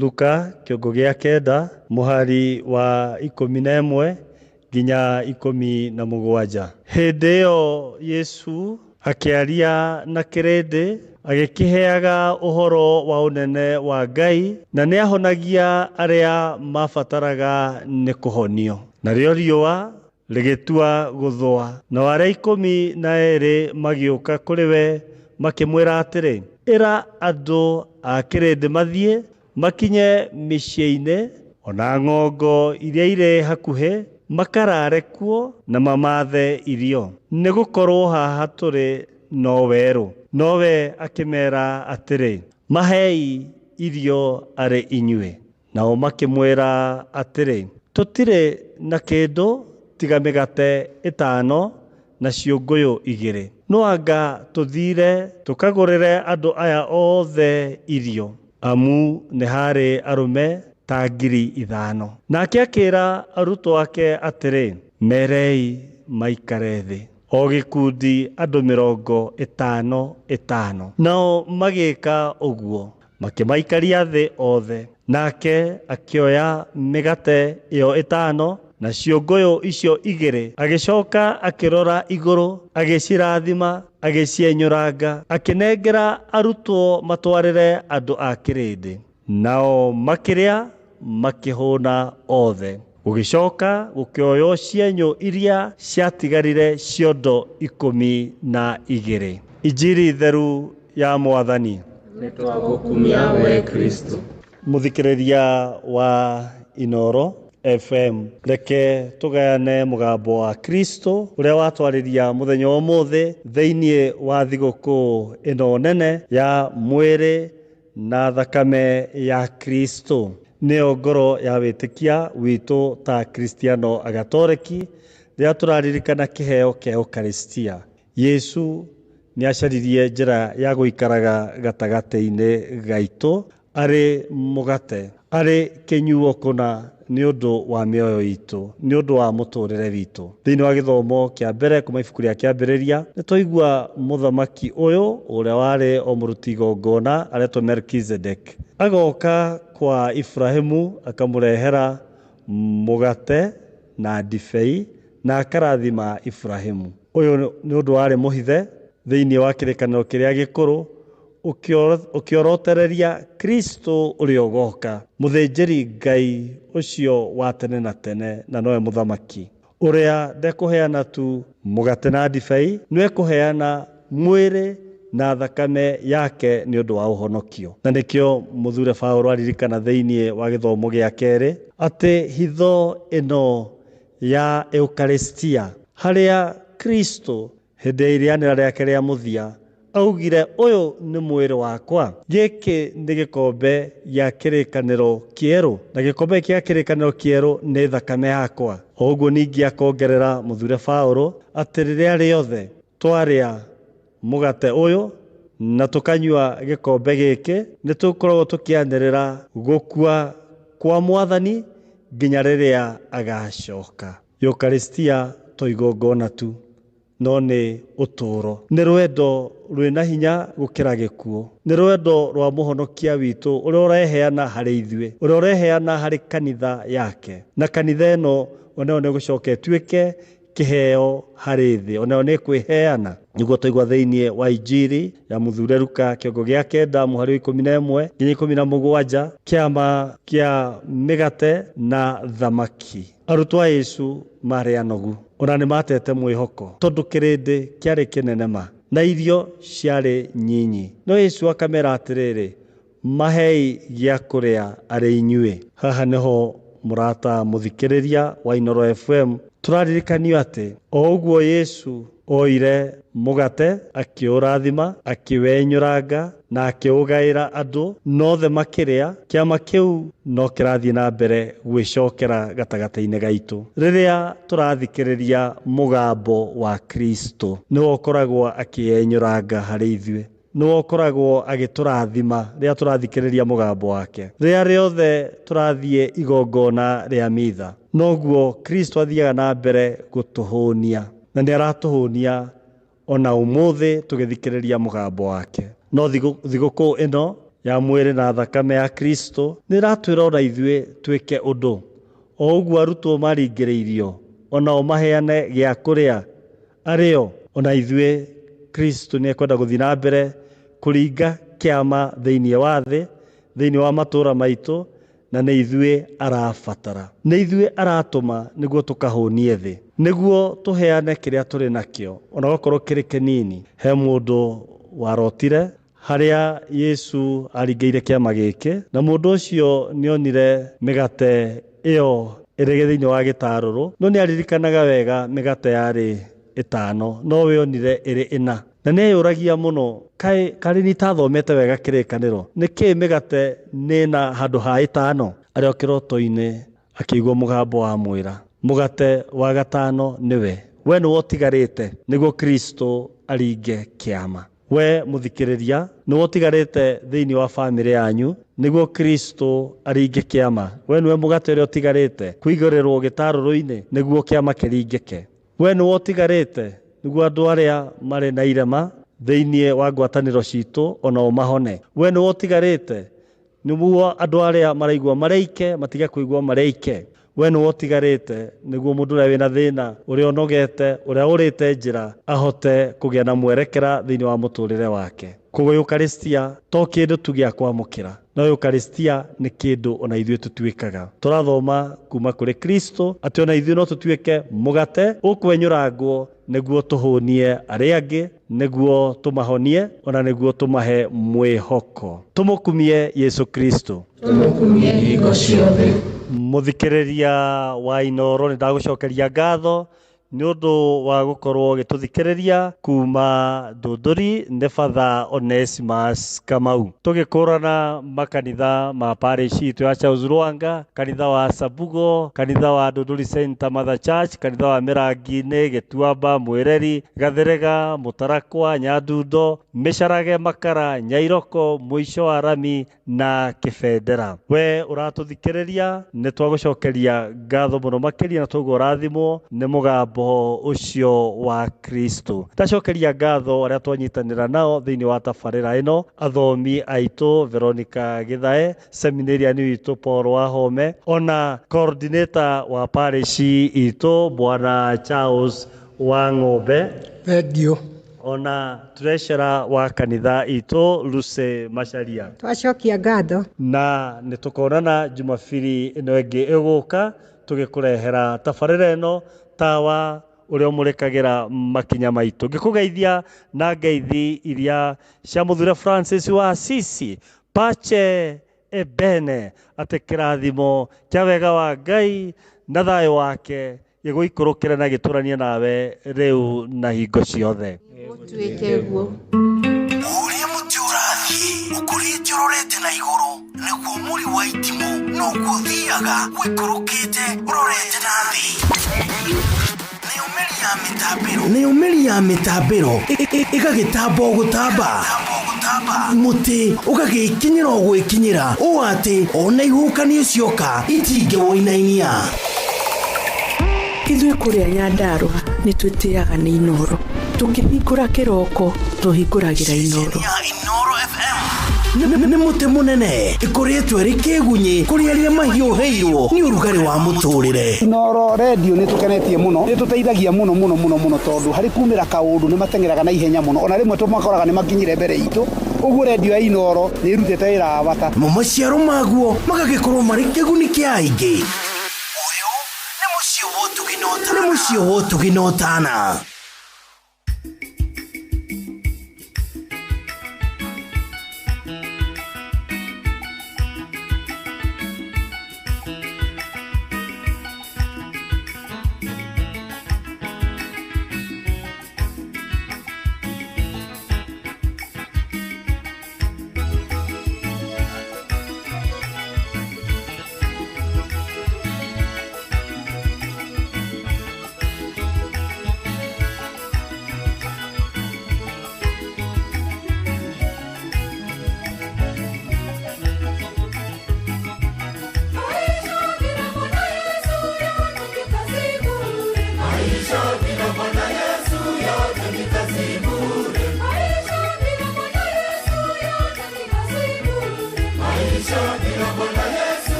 Luka kĩongo gĩa 9 mũhari wa 11 nginya 17. Hĩndĩ ĩyo Yesu akĩaria na kĩrĩndĩ agĩkĩheaga ũhoro wa ũnene wa Ngai, na nĩahonagia arĩa mabataraga nĩ kũhonio. Narĩo riũa rĩgĩtua gũthũa, na arĩa 12 magĩũka kũrĩ we makĩmwĩra atĩrĩ, ĩra andũ a kĩrĩndĩ mathiĩ makinye mĩciĩ-inĩ ona ng'ongo iria irĩ hakuhĩ, makarare kuo na mamathe irio, nĩgũkorwo haha tũrĩ no werũ. Nowe akĩmera atĩrĩ, mahei irio arĩ inyuĩ. Nao makĩmwĩra atĩrĩ, tũtirĩ na kĩndũ tiga mĩgate 5 na ciũngũyũ 2. No anga tũthire tũkagũrĩre andũ aya othe irio, amu nĩ harĩ arũme ta 5,000. Nake akĩra arutwo ake atĩrĩ, merei maikare thĩ. O gĩkundi andũ 50. Nao magĩka ũguo, makĩmaikaria thĩ othe. Nake akĩoya mĩgate ĩyo 5 na ciũngũyũ icio 2, agĩcoka akĩrora igũrũ, agĩcirathima, agĩcienyũranga, akĩnengera arutwo matwarĩre andũ a kĩrĩndĩ. Nao makĩrĩa makĩhũna othe. Gũgĩcoka gũkĩoywo cienyũ iria ciatigarire ciondo 12. Injiri theru ya Mwathani. Nĩtwagũkumia we Kristo. Mũthikĩrĩria wa Inoro FM, reke tũgayane mũgambo wa Kristo ũrĩa watwarĩria mũthenya ũmũthĩ thĩinĩ wa thigũkũ ĩno nene ya mwĩrĩ na thakame ya Kristo. Nĩyo ngoro ya wĩtĩkia witũ ta Kristiano Agatoreki rĩrĩa tũraririkana kĩheo kĩa Eucharistia. Yesu nĩacaririe njĩra ya gũikaraga gatagatĩ-inĩ gaitũ, arĩ mũgate, arĩ kĩnyuo kũna nĩ ũndũ wa mĩoyo itũ, nĩ ũndũ wa mũtũrĩre witũ. Thĩinĩ wa gĩthomo kĩa mbere kuma ibuku rĩa kĩambĩrĩria, nĩtwaigua mũthamaki ũyũ ũrĩa warĩ o mũruti igongona aretwo Melkizedek agoka kwa Ibrahimu akamũrehera mũgate na ndibei na akarathima Ibrahimu. Ũyũ nĩ ũndũ warĩ mũhithe thĩinĩ wa kĩrĩkanĩro kĩrĩa gĩkũrũ, ũkĩorotereria Kristo ũrĩa ũgoka, mũthĩnjĩri Ngai ũcio wa tene na tene, na nowe mũthamaki ũrĩa ndekũheana tu mũgate na ndibei, nĩwe kũheana mwĩrĩ na thakame yake nĩ ũndũ wa ũhonokio. Na nĩkĩo mũthure Paulo aririkana thĩinĩ wa gĩthomo gĩa kerĩ atĩ hitho ĩno ya Eucharistia harĩa Kristo hĩndĩ ya irianĩra rĩake rĩa mũthia augire ũyũ nĩ mwĩrĩ wakwa. Gĩkĩ nĩ gĩkombe gĩa kĩrĩkanĩro kĩerũ, na gĩkombe gĩa kĩrĩkanĩro kĩerũ nĩ thakame yakwa. O ũguo ningĩ akongerera mũthure Paulo atĩ rĩrĩa rĩothe twarĩa mũgate ũyũ na tukanyua gĩkombe gĩkĩ nĩ tũkoragwo tũkĩanĩrĩra gũkua kwa Mwathani nginya rĩrĩa agacoka. Eucharistia to igongona tu, no nĩ ũtũũro. Nĩ rwendo rwĩna hinya gũkĩra gĩkuũ. Nĩ rwendo rwa mũhonokia witũ ũrĩa ũreheana harĩ ithuĩ, ũrĩa ũreheana harĩ kanitha yake, na kanitha ĩno onayo nĩ gũcoka ĩtuĩke kĩheo harĩ thĩ, onayo nĩ kwĩheana. Nĩguo twaigua thĩinĩ wa Injiri ya mũthure Luka kĩongo gĩa 9 mũhari 11 nginya 17, kĩama kĩa mĩgate na thamaki. Arutwo a Yesu marĩ anogu, ona nĩ matete mwĩhoko tondũ kĩrĩndĩ kĩarĩ kĩnene ma na irio ciarĩ nyinyi. No Yesu akamera atĩrĩrĩ, mahei gĩa kũrĩa arĩ inyuĩ. Haha nĩho mũrata mũthikĩrĩria wa Inooro FM tũraririkanio atĩ o ũguo Yesu oire mũgate akĩũrathima, akĩwenyũranga na akĩũgaĩra andũ, nothe makĩrĩa, kĩama kĩu no kĩrathiĩ na mbere gwĩcokera gatagatĩ-inĩ gaitũ. Rĩrĩa tũrathikĩrĩria mũgambo wa Kristo, nĩwe ũkoragwo akĩenyũranga harĩ ithuĩ, nĩwe ũkoragwo agĩtũrathima rĩrĩa tũrathikĩrĩria mũgambo wake. Rĩrĩa rĩothe tũrathiĩ igongona rĩa mitha, noguo Kristo athiaga na mbere gũtũhũnia, na nĩ aratũhũnia ona ũmũthĩ tũgĩthikĩrĩria mũgambo wake. No thigũkũ ĩno ya mwĩrĩ na thakame ya Kristo nĩ ĩratwĩra ona ithuĩ twĩke ũndũ. O ũguo arutwo maringĩrĩirio onao maheane gĩa kũrĩa arĩo, ona ithuĩ Kristo nĩ ekwenda gũthiĩ na mbere kũringa kĩama thĩinĩ wa thĩ, thĩinĩ wa matũũra maitũ, na nĩ ithuĩ arabatara, nĩ ithuĩ aratũma nĩguo tũkahũnie thĩ, nĩguo tũheane kĩrĩa tũrĩ nakĩo ona gũkorwo kĩrĩ kĩnini. He mũndũ warotire harĩa Yesu aringĩire kĩama gĩkĩ, na mũndũ ũcio nĩ onire mĩgate ĩyo ĩrĩ thĩinĩ wa gĩtarũrũ, no nĩ aririkanaga wega mĩgate yarĩ 5, no we onire ĩrĩ 4, na nĩ eyũragia mũno, karĩ nĩtathomete wega kĩrĩkanĩro, nĩkĩĩ mĩgate nĩna handũ ha 5? Arĩ o kĩroto-inĩ akĩigua mũgambo wa mwĩra, mũgate wa 5 nĩwe, we nĩwe ũtigarĩte nĩguo Kristo aringe kĩama. We mũthikĩrĩria nĩwe ũtigarĩte thĩinĩ wa bamĩrĩ yanyu nĩguo Kristo aringe kĩama. We nĩwe mũgate ũrĩa ũtigarĩte kũigĩrĩrwo gĩtarũrũ-inĩ nĩguo kĩama kĩringĩke. We nĩwe ũtigarĩte nĩguo andũ arĩa marĩ na irema thĩinĩ wa ngwatanĩro citũ onao mahone. We nĩwe ũtigarĩte nĩguo andũ arĩa maraigua mareike matige kũigua mareike. We nĩwe ũtigarĩte nĩguo mũndũ ũrĩa wĩna thĩna, ũrĩa ũnogete, ũrĩa ũrĩte njĩra ahote kũgĩa na mwerekera thĩinĩ wa mũtũrĩre wake. Koguo Eucharistia to kĩndũ tu gĩa kwamũkĩra, no Eucharistia nĩ kĩndũ ona ithuĩ tũtuĩkaga. Tũrathoma kuma kũrĩ Kristo atĩ ona ithuĩ no tũtuĩke mũgate ũkwenyũrangwo nĩguo tũhũnie arĩa angĩ, nĩguo tũmahonie, ona nĩguo tũmahe mwĩhoko. Tũmũkumie Yesu Kristo, tũmũkumie hingo ciothe. Mũthikĩrĩria wa Inooro, nĩ ndagũcokeria ngatho nĩ ũndũ wa gũkorwo gĩtũthikĩrĩria kuma Ndũndũri. Nĩ Father Onesimus Kamau, tũgĩkũrana makanitha ma parish itũ ya Charles Lwanga, kanitha wa Sabugo, kanitha wa Ndũndũri Center Mother Church, kanitha wa Mĩrangi-inĩ, Gĩtuamba, Mwĩreri, Gathĩrĩga, Mũtarakwa, Nyandundo, Mĩcarage, Makara, Nyairoko, Mũico wa Rami na Kĩbendera. We ũratũthikĩrĩria nĩ twagũcokeria ngatho mũno makĩria, na tũguo ũrathimwo nĩ mũgambo ũcio wa Kristo. Tacokeria ngatho arĩa twanyitanĩra nao thĩinĩ wa tabarĩra ĩno, athomi aitũ Veronica Gĩthae, seminarian witũ Paul Wahome, ona coordinator wa parish itũ Bwana Charles wa Ng'ombe, Thengiũ, ona treasurer wa kanitha itũ Luce Macharia. Twacokia ngatho Na nĩ tũkonana Jumapili ĩno ĩngĩ ĩgũka tũgĩkũrehera tabarĩra ĩno tawa ũrĩa ũmũrĩkagĩra makinya maitũ. Ngĩkũgeithia na ngeithi iria cia mũthure Francis wa Assisi, Pache Ebene, atĩ kĩrathimo kĩa wega wa Ngai na thayũ wake gĩgũikũrũkĩre na gĩtũranie nawe rĩu na hingo ciothe. Gũtuĩke guo. urorete na iguru niguo muri wa itimu no kuthiaga wikurukite urorete na thi ni umeri ya mitambiro igagitambo gutamba muti ugagikinyira gwikinyira o ati ona ihukanio cioka itinge woinainia Ithuĩ kũrĩa Nyandarua nĩ twĩtĩaga nĩ Inoro. Tũngĩhingũra kĩroko tũhingũragĩra Inoro. Nĩ mũtĩ mũnene ĩkoretwo ĩrĩ kĩgunyi kũrĩ arĩa mahiũhĩirwo nĩ ũrugarĩ wa mũtũrĩre. Inoro radio nĩ tũkenetie mũno, nĩ tũteithagia mũno tondũ harĩ kumĩra kaũndũ nĩ matengeraga na ihenya mũno, ona rĩmwe tũmakoraga nĩ makinyire mbere itũ. Ũguo radio ya Inoro nĩ ĩrutĩte wĩra wa bata. Maciaro maguo magagĩkorwo marĩ kĩguni kĩa aingĩ. Nĩ mũciĩ wa Ũtugi na Ũtana.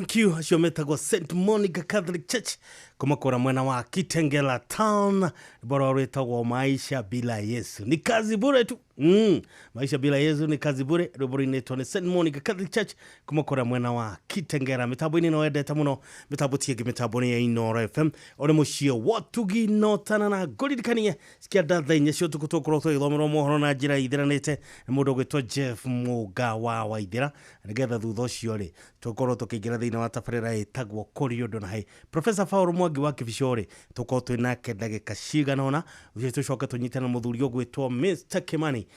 Thank you. Acio metagwo St. Monica Catholic Church kumakora mwena wa Kitengela Town. Bora wetagwo maisha bila Yesu ni kazi bure tu. Maisha bila Yesu ni kazi bure. Ruburi neto ni St. Monica Catholic Church kumakora mwena wa Kitengela. Mitabu ini no edeta muno. Mitabu tiegi mitabu ni ya Inoro FM. Ore mushio watugi no tanana golidikania. Sikia datha inyesho tukutokoroto ilomero mohoro na jira idhiranete. Mudo gwetwa Jeff Mugawa wa idhira. Nigetha thutha ucio ri tukoro tukigira thina wa tabarira itagwo Koriondo na hai Professor Fauru Mwangi wa Kibishore tuko twinake ndagika cigana ona ucio tucoka tunyitana muthuri ogwetwo Mr. Kimani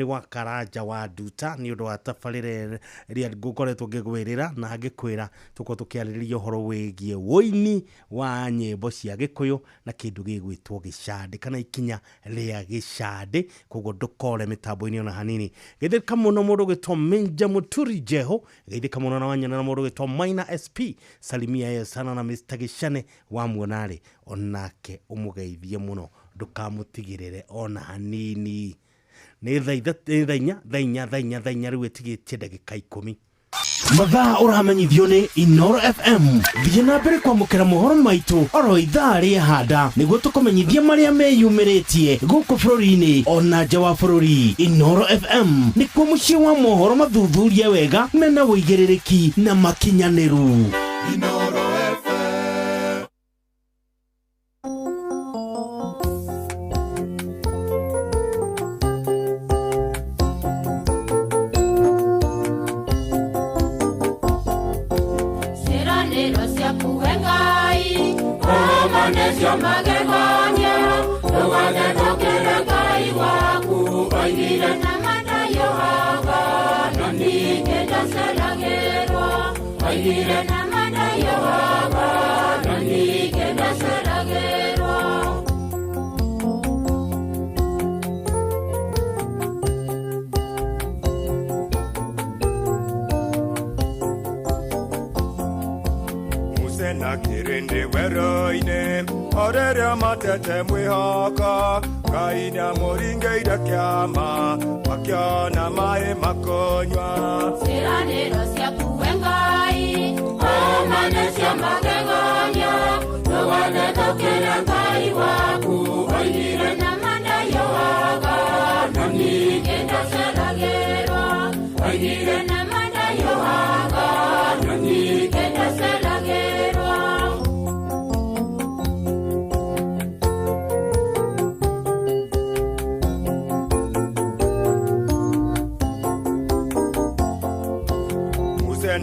wa Karaja wa Duta ni undu wa tabarira ria gukoretwo ngigwirira na agikwira tuko tukiaririria horo wigie woini wa nyimbo cia Gikuyu na kindu gigwitwo gicande kana ikinya ria gicande kogo ndukore mitambo-ini ona hanini githika muno mundu gwitwo Minja Muturi Jeho githika muno na wanyana na mundu gwitwo Maina SP salimia sana na Mr. Gishane wa Muonare onake umugeithie muno ndukamutigirire ona hanini ni thainya riu etigitie ndagika 10 mathaa uramenyithio ni Inoro FM thiĩ na mbere kwamũkĩra mohoro maitũ oro ithaa rĩa handa nĩguo tũkũmenyithia marĩa meyumĩrĩtie gũkũ bũrũri-inĩ ona nja wa bũrũri. Inoro FM nĩkuo mũciĩ wa mohoro mathuthurie wega mena wũigĩrĩrĩki na makinyanĩru. Inoro FM. Manesio magegonia, uwade tokele kai waku, oigire na madayo haga, nani keda seragero, oigire na madayo haga, nani keda seragero. Na kirinde weroine oreria matete mwihoko kaina moringeira kiama wakiona mai makonywa siraniro cia kuwengai o manesio magegonia tuwane tokera ngai waku oigire na madayo haga nani kenda seragero oigire na madayo haga nani kenda seragero.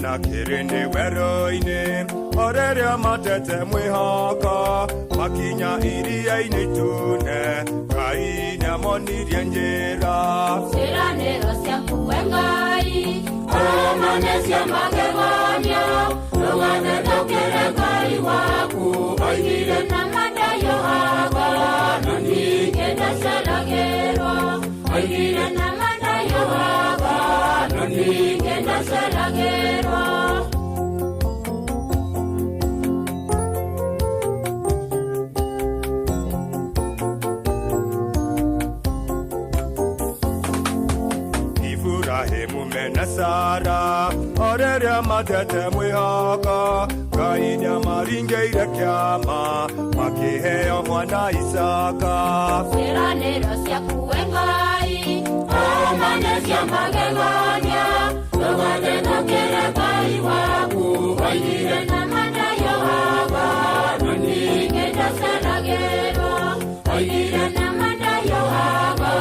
Na kirinde weroine oreria matete mwihoko makinya iria-ini tune kaina monirie njira siraniro cia kuwengai o manesio magegonia tuwane tokere ngai waku oigire na madayo haga nani kenda seragero oigire na madayo haga nani kenda seragero. Mena Sara oreria matete mwihoko kaina maringeire kiama makiheo mwana Isaka siraniro cia kuwengai o manesio magegonia tuwane tokere ngai waku oigire na madayo haga nani kenda seragero oigire na madayo haga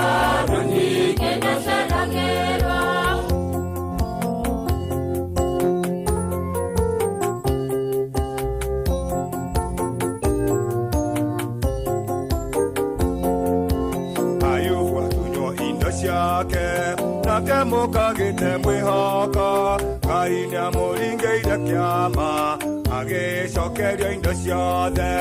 nani kenda seragero. Nake mukagite mwihoko kaina muringeire kiama agicokeria indo ciothe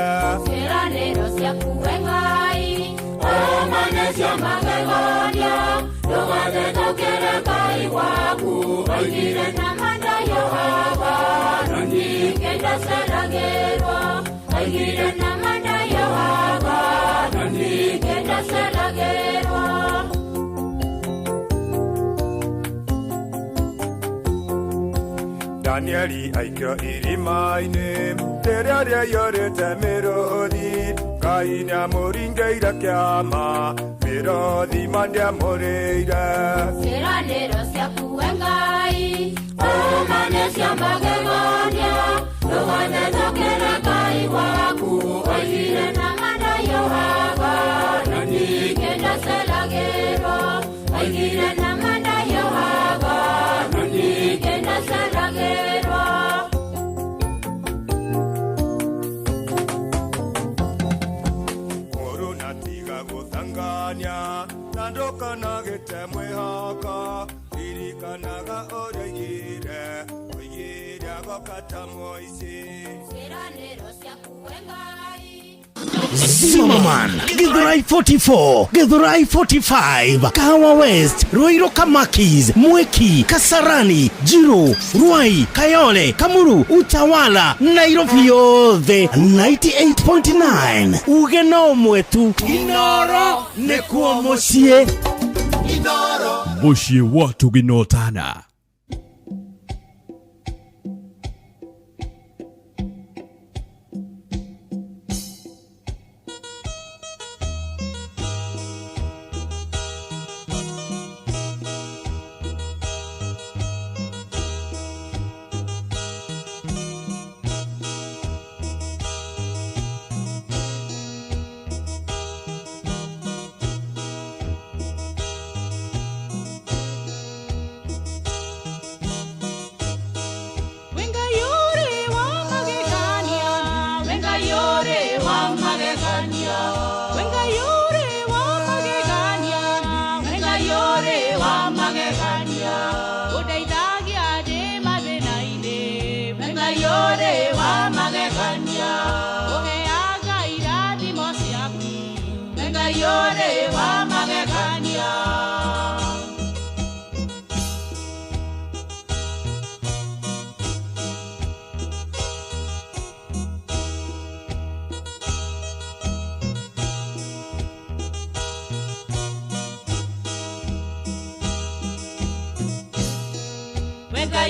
siraniro cia kuwengai o manesio magegonia tuwane tokere ngai waku oigire na madayo haga nani kenda seragero oigire na madayo haga nani kenda seragero. Danieli aikio irimaini Tereria yorete mirodi Kaina moringeira kiama Mirodi mandia moreira Seranero sia kuengai Omane sia magegania Nohane tokere kai waku Oire na manda yohaga Nani kenda selagero Oire na manda yohaga Nani kenda selagero Korona tiga gutangania Nandoka na gete mwehaka Irikanaga oregire Oigire agokata moisi Seranero sia kuengai Zimmerman, Githurai 44, Githurai 45, Kahawa West, Ruiru Kamakis, Mweki, Kasarani, Jiro, Ruai, Kayole, Kamuru, Utawala, Nairobi yothe 98.9. Ugeno mwetu Inoro nekuo mucie. Inoro mucie watu ginotana.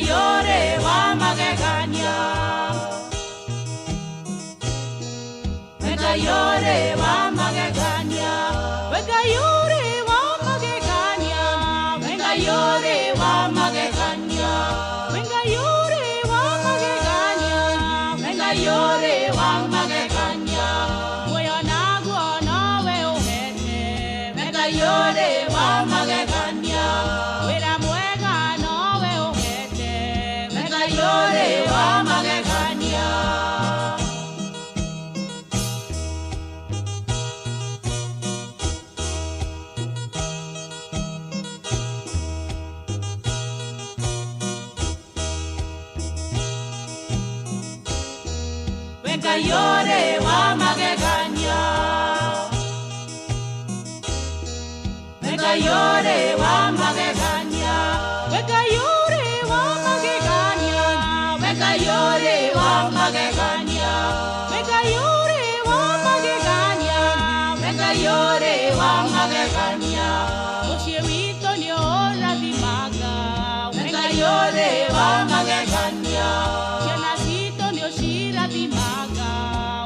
Yore wa magegania Wega yore wa magegania Wega yore wa magegania Wega yore wa magegania Wega yore wa magegania Wega yore wa magegania Moyo naguo nowe uhete Wega yore wa magegania Wira mwega nowe uhete Wega yore wa magegania Wega yore wa magegania Wega yore wa magegania Wega yore wa magegania Wega yore wa magegania Wega yore wa magegania Wega yore wa magegania Mucie wito ni ora vimaga Wega yore wa magegania Ciana zito ni oshira vimaga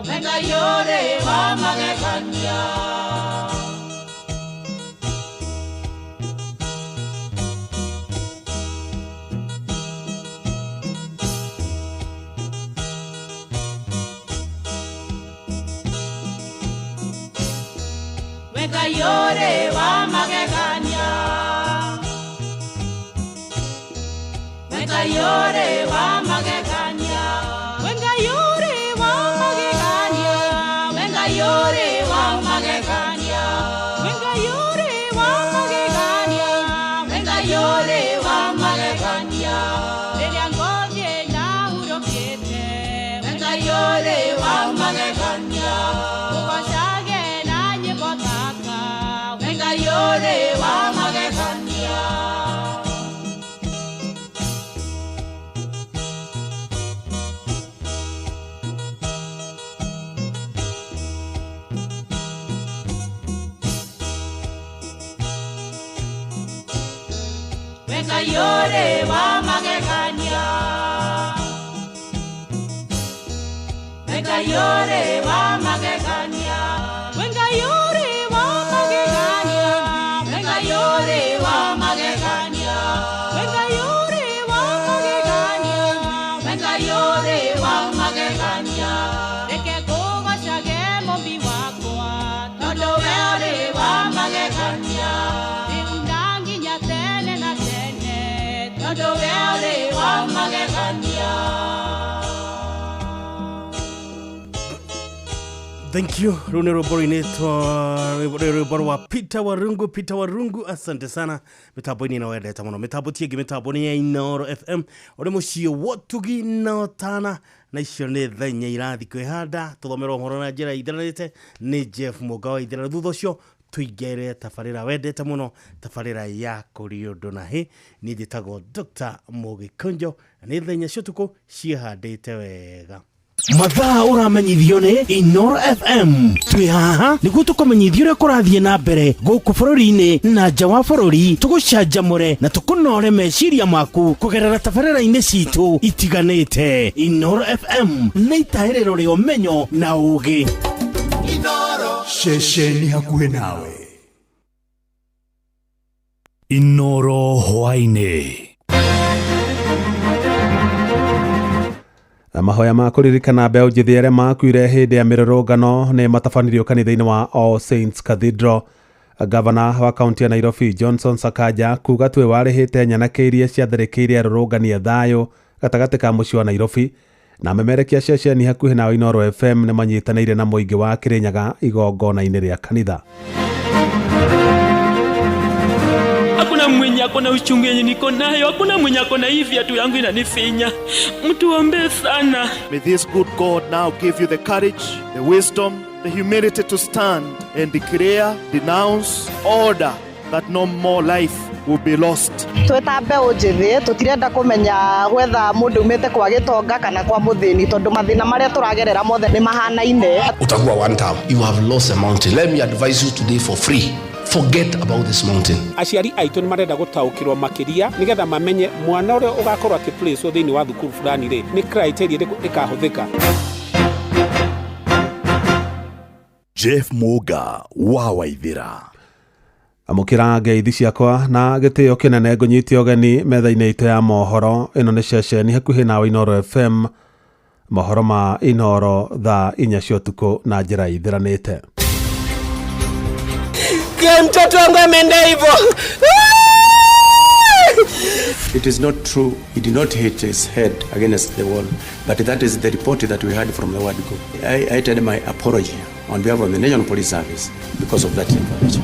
Wega yore wa magegania Wega yore wa magegania Wega yore wa magegania Wega yore wa magegania Wega yore wa magegania Wega yore wa magegania Wega yore wa magegania Lelia ngoje na urokiete Wega yore wa magegania Ukosage na nyepotaka Wega yore wa magegania Wega yore wa magegania wenga yore wa magegania, wenga yore wa magegania, wenga yore wa magegania, wenga yore wa magegania, wenga yore wa magegania. Reke gogo chage mombi wakwa, todo weore wa magegania, undangi nyatene na tene, todo weore wa magegania. Thank you. Rune Roboro inaitwa wa Peter Warungu. Asante sana. Mitabo ini inaweleta muno. Mitabo tiegi mitabo ni ya Inoro FM. Ore mushio wotugi no tana. Na icio nĩ thenya irathi kwĩhanda tũthomero ũhoro na njĩra ithiranĩte nĩ Jeff Mũgawa ithira thutha ũcio tũingĩre tabarĩra wendete mũno tabarĩra ya kũrĩ ũndũ na hĩ niĩ njĩtagwo Dr. Mũgĩkũnjo na nĩ thenya ciũtukũ ciĩhandĩte wega. Mathaa ũramenyithio nĩ Inoro FM. Twĩ haha nĩguo tũkũmenyithia ũrĩa kũrathiĩ na mbere gũkũ bũrũri-inĩ na nja wa bũrũri, tũgũcanjamũre na tũkũnore meciria maku kũgerera tabarĩra-inĩ citũ itiganĩte. Inoro FM nĩ itaĩrĩro rĩa ũmenyo na ũũgĩ. Inoro ceceni hakuhĩ nawe. Inoro hwainĩ. Mahoya ma kũririkana mbeũ njĩthĩ arĩa makuire hĩndĩ ya mĩrũrũngano nĩ matabanirio kanitha-inĩ wa All Saints Cathedral. Gavana wa kaunti ya Nairobi Johnson Sakaja kuga twĩ warĩhĩte nyanake iria ciatharĩkĩire arũrũngani a thayũ gatagatĩ ka mũciĩ wa Nairobi na memerekia ceceni hakuhĩ na Inoro FM nĩ manyitanĩire na mũingĩ wa Kĩrĩnyaga igongona-inĩ rĩa kanitha. Hakuna mwenye akona uchungu yenye niko nayo, hakuna mwenye akona hivi atu yangu inanifinya. Mtuombee sana. May this good God now give you the courage, the wisdom, the humility to stand and declare, denounce, order that no more life will be lost. Tweta mbeũ njĩthĩ tutirenda kumenya whether mundu umete kwa gitonga kana kwa muthini tondu mathina maria turagerera mothe ni mahanaine. Utakuwa one time you have lost a mountain. Let me advise you today for free. Forget about this mountain. Aciari aitũ nĩ marenda gũtaũkĩrwo makĩria nĩgetha mamenye mwana ũrĩa ũgakorwo akĩplace thĩinĩ wa thukuru fulani rĩ nĩ criteria ĩkahũthĩka. Jeff Muga wa Waithira. Amũkĩra ngeithi ciakwa na gĩtĩo kĩnene ngũnyitie ũgeni metha-inĩ itũ ya mohoro. Ĩno nĩ ceceni hakuhĩ na Inoro FM, mohoro ma Inoro thaa 4 cia ũtukũ na njĩra ithiranĩte. Mtoto wangu ameenda hivyo. It is not true. He did not hit his head against the wall, but that is the report that we heard from the word go. I tell my apology on behalf of the National Police Service because of that information.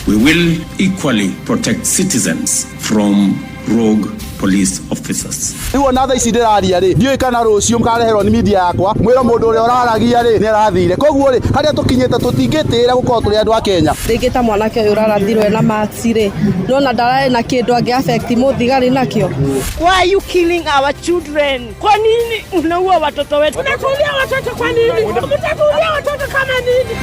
We will equally protect citizens from rogue police officers. Iwo na tha ici ndiraria ri ndioi kana rucio mukareherwo ni media yakwa mwiro mundu uria uraragia ri ni arathire koguo ri haria tukinyete tutingitira gukorwo turi andu a Kenya ringita mwanake uyu urarathirwe na maci ri nona ndarae na kindu angi affect muthigari nakio. Why are you killing our children? Kwa nini unaua watoto wetu? Unatulia watoto kwa nini? Unatulia watoto kama nini?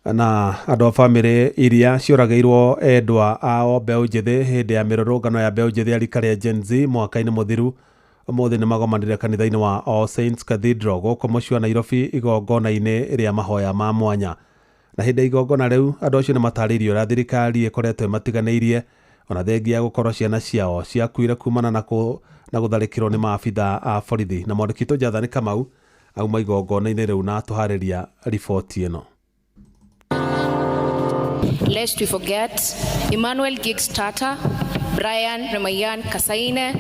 Na andũ a bamĩrĩ iria ciũragĩirwo endwa ao mbeũ njĩthĩ hĩndĩ ya mĩrũrũngano ya mbeũ njĩthĩ ya rika rĩa Gen Z mwaka-inĩ mũthiru ũmũthĩ nĩ magomanire kanitha-inĩ wa All Saints Cathedral gũkũ mũciĩ wa Nairobi igongona-inĩ rĩa mahoya ma mwanya. Na hĩndĩ ya igongona rĩu andũ acio nĩ matarĩirio ũrĩa thirikari ĩkoretwo ĩmatiganĩirie ona thengia gũkorwo ciana ciao ciakuire kumana na gũtharĩkĩrwo nĩ maabitha a borithi. Na mwandĩki witũ Jathani Kamau auma igongona-inĩ rĩu na atũharĩria riboti ĩno. Lest we forget Emmanuel Giggs Tata, Brian Remayan Kasaine.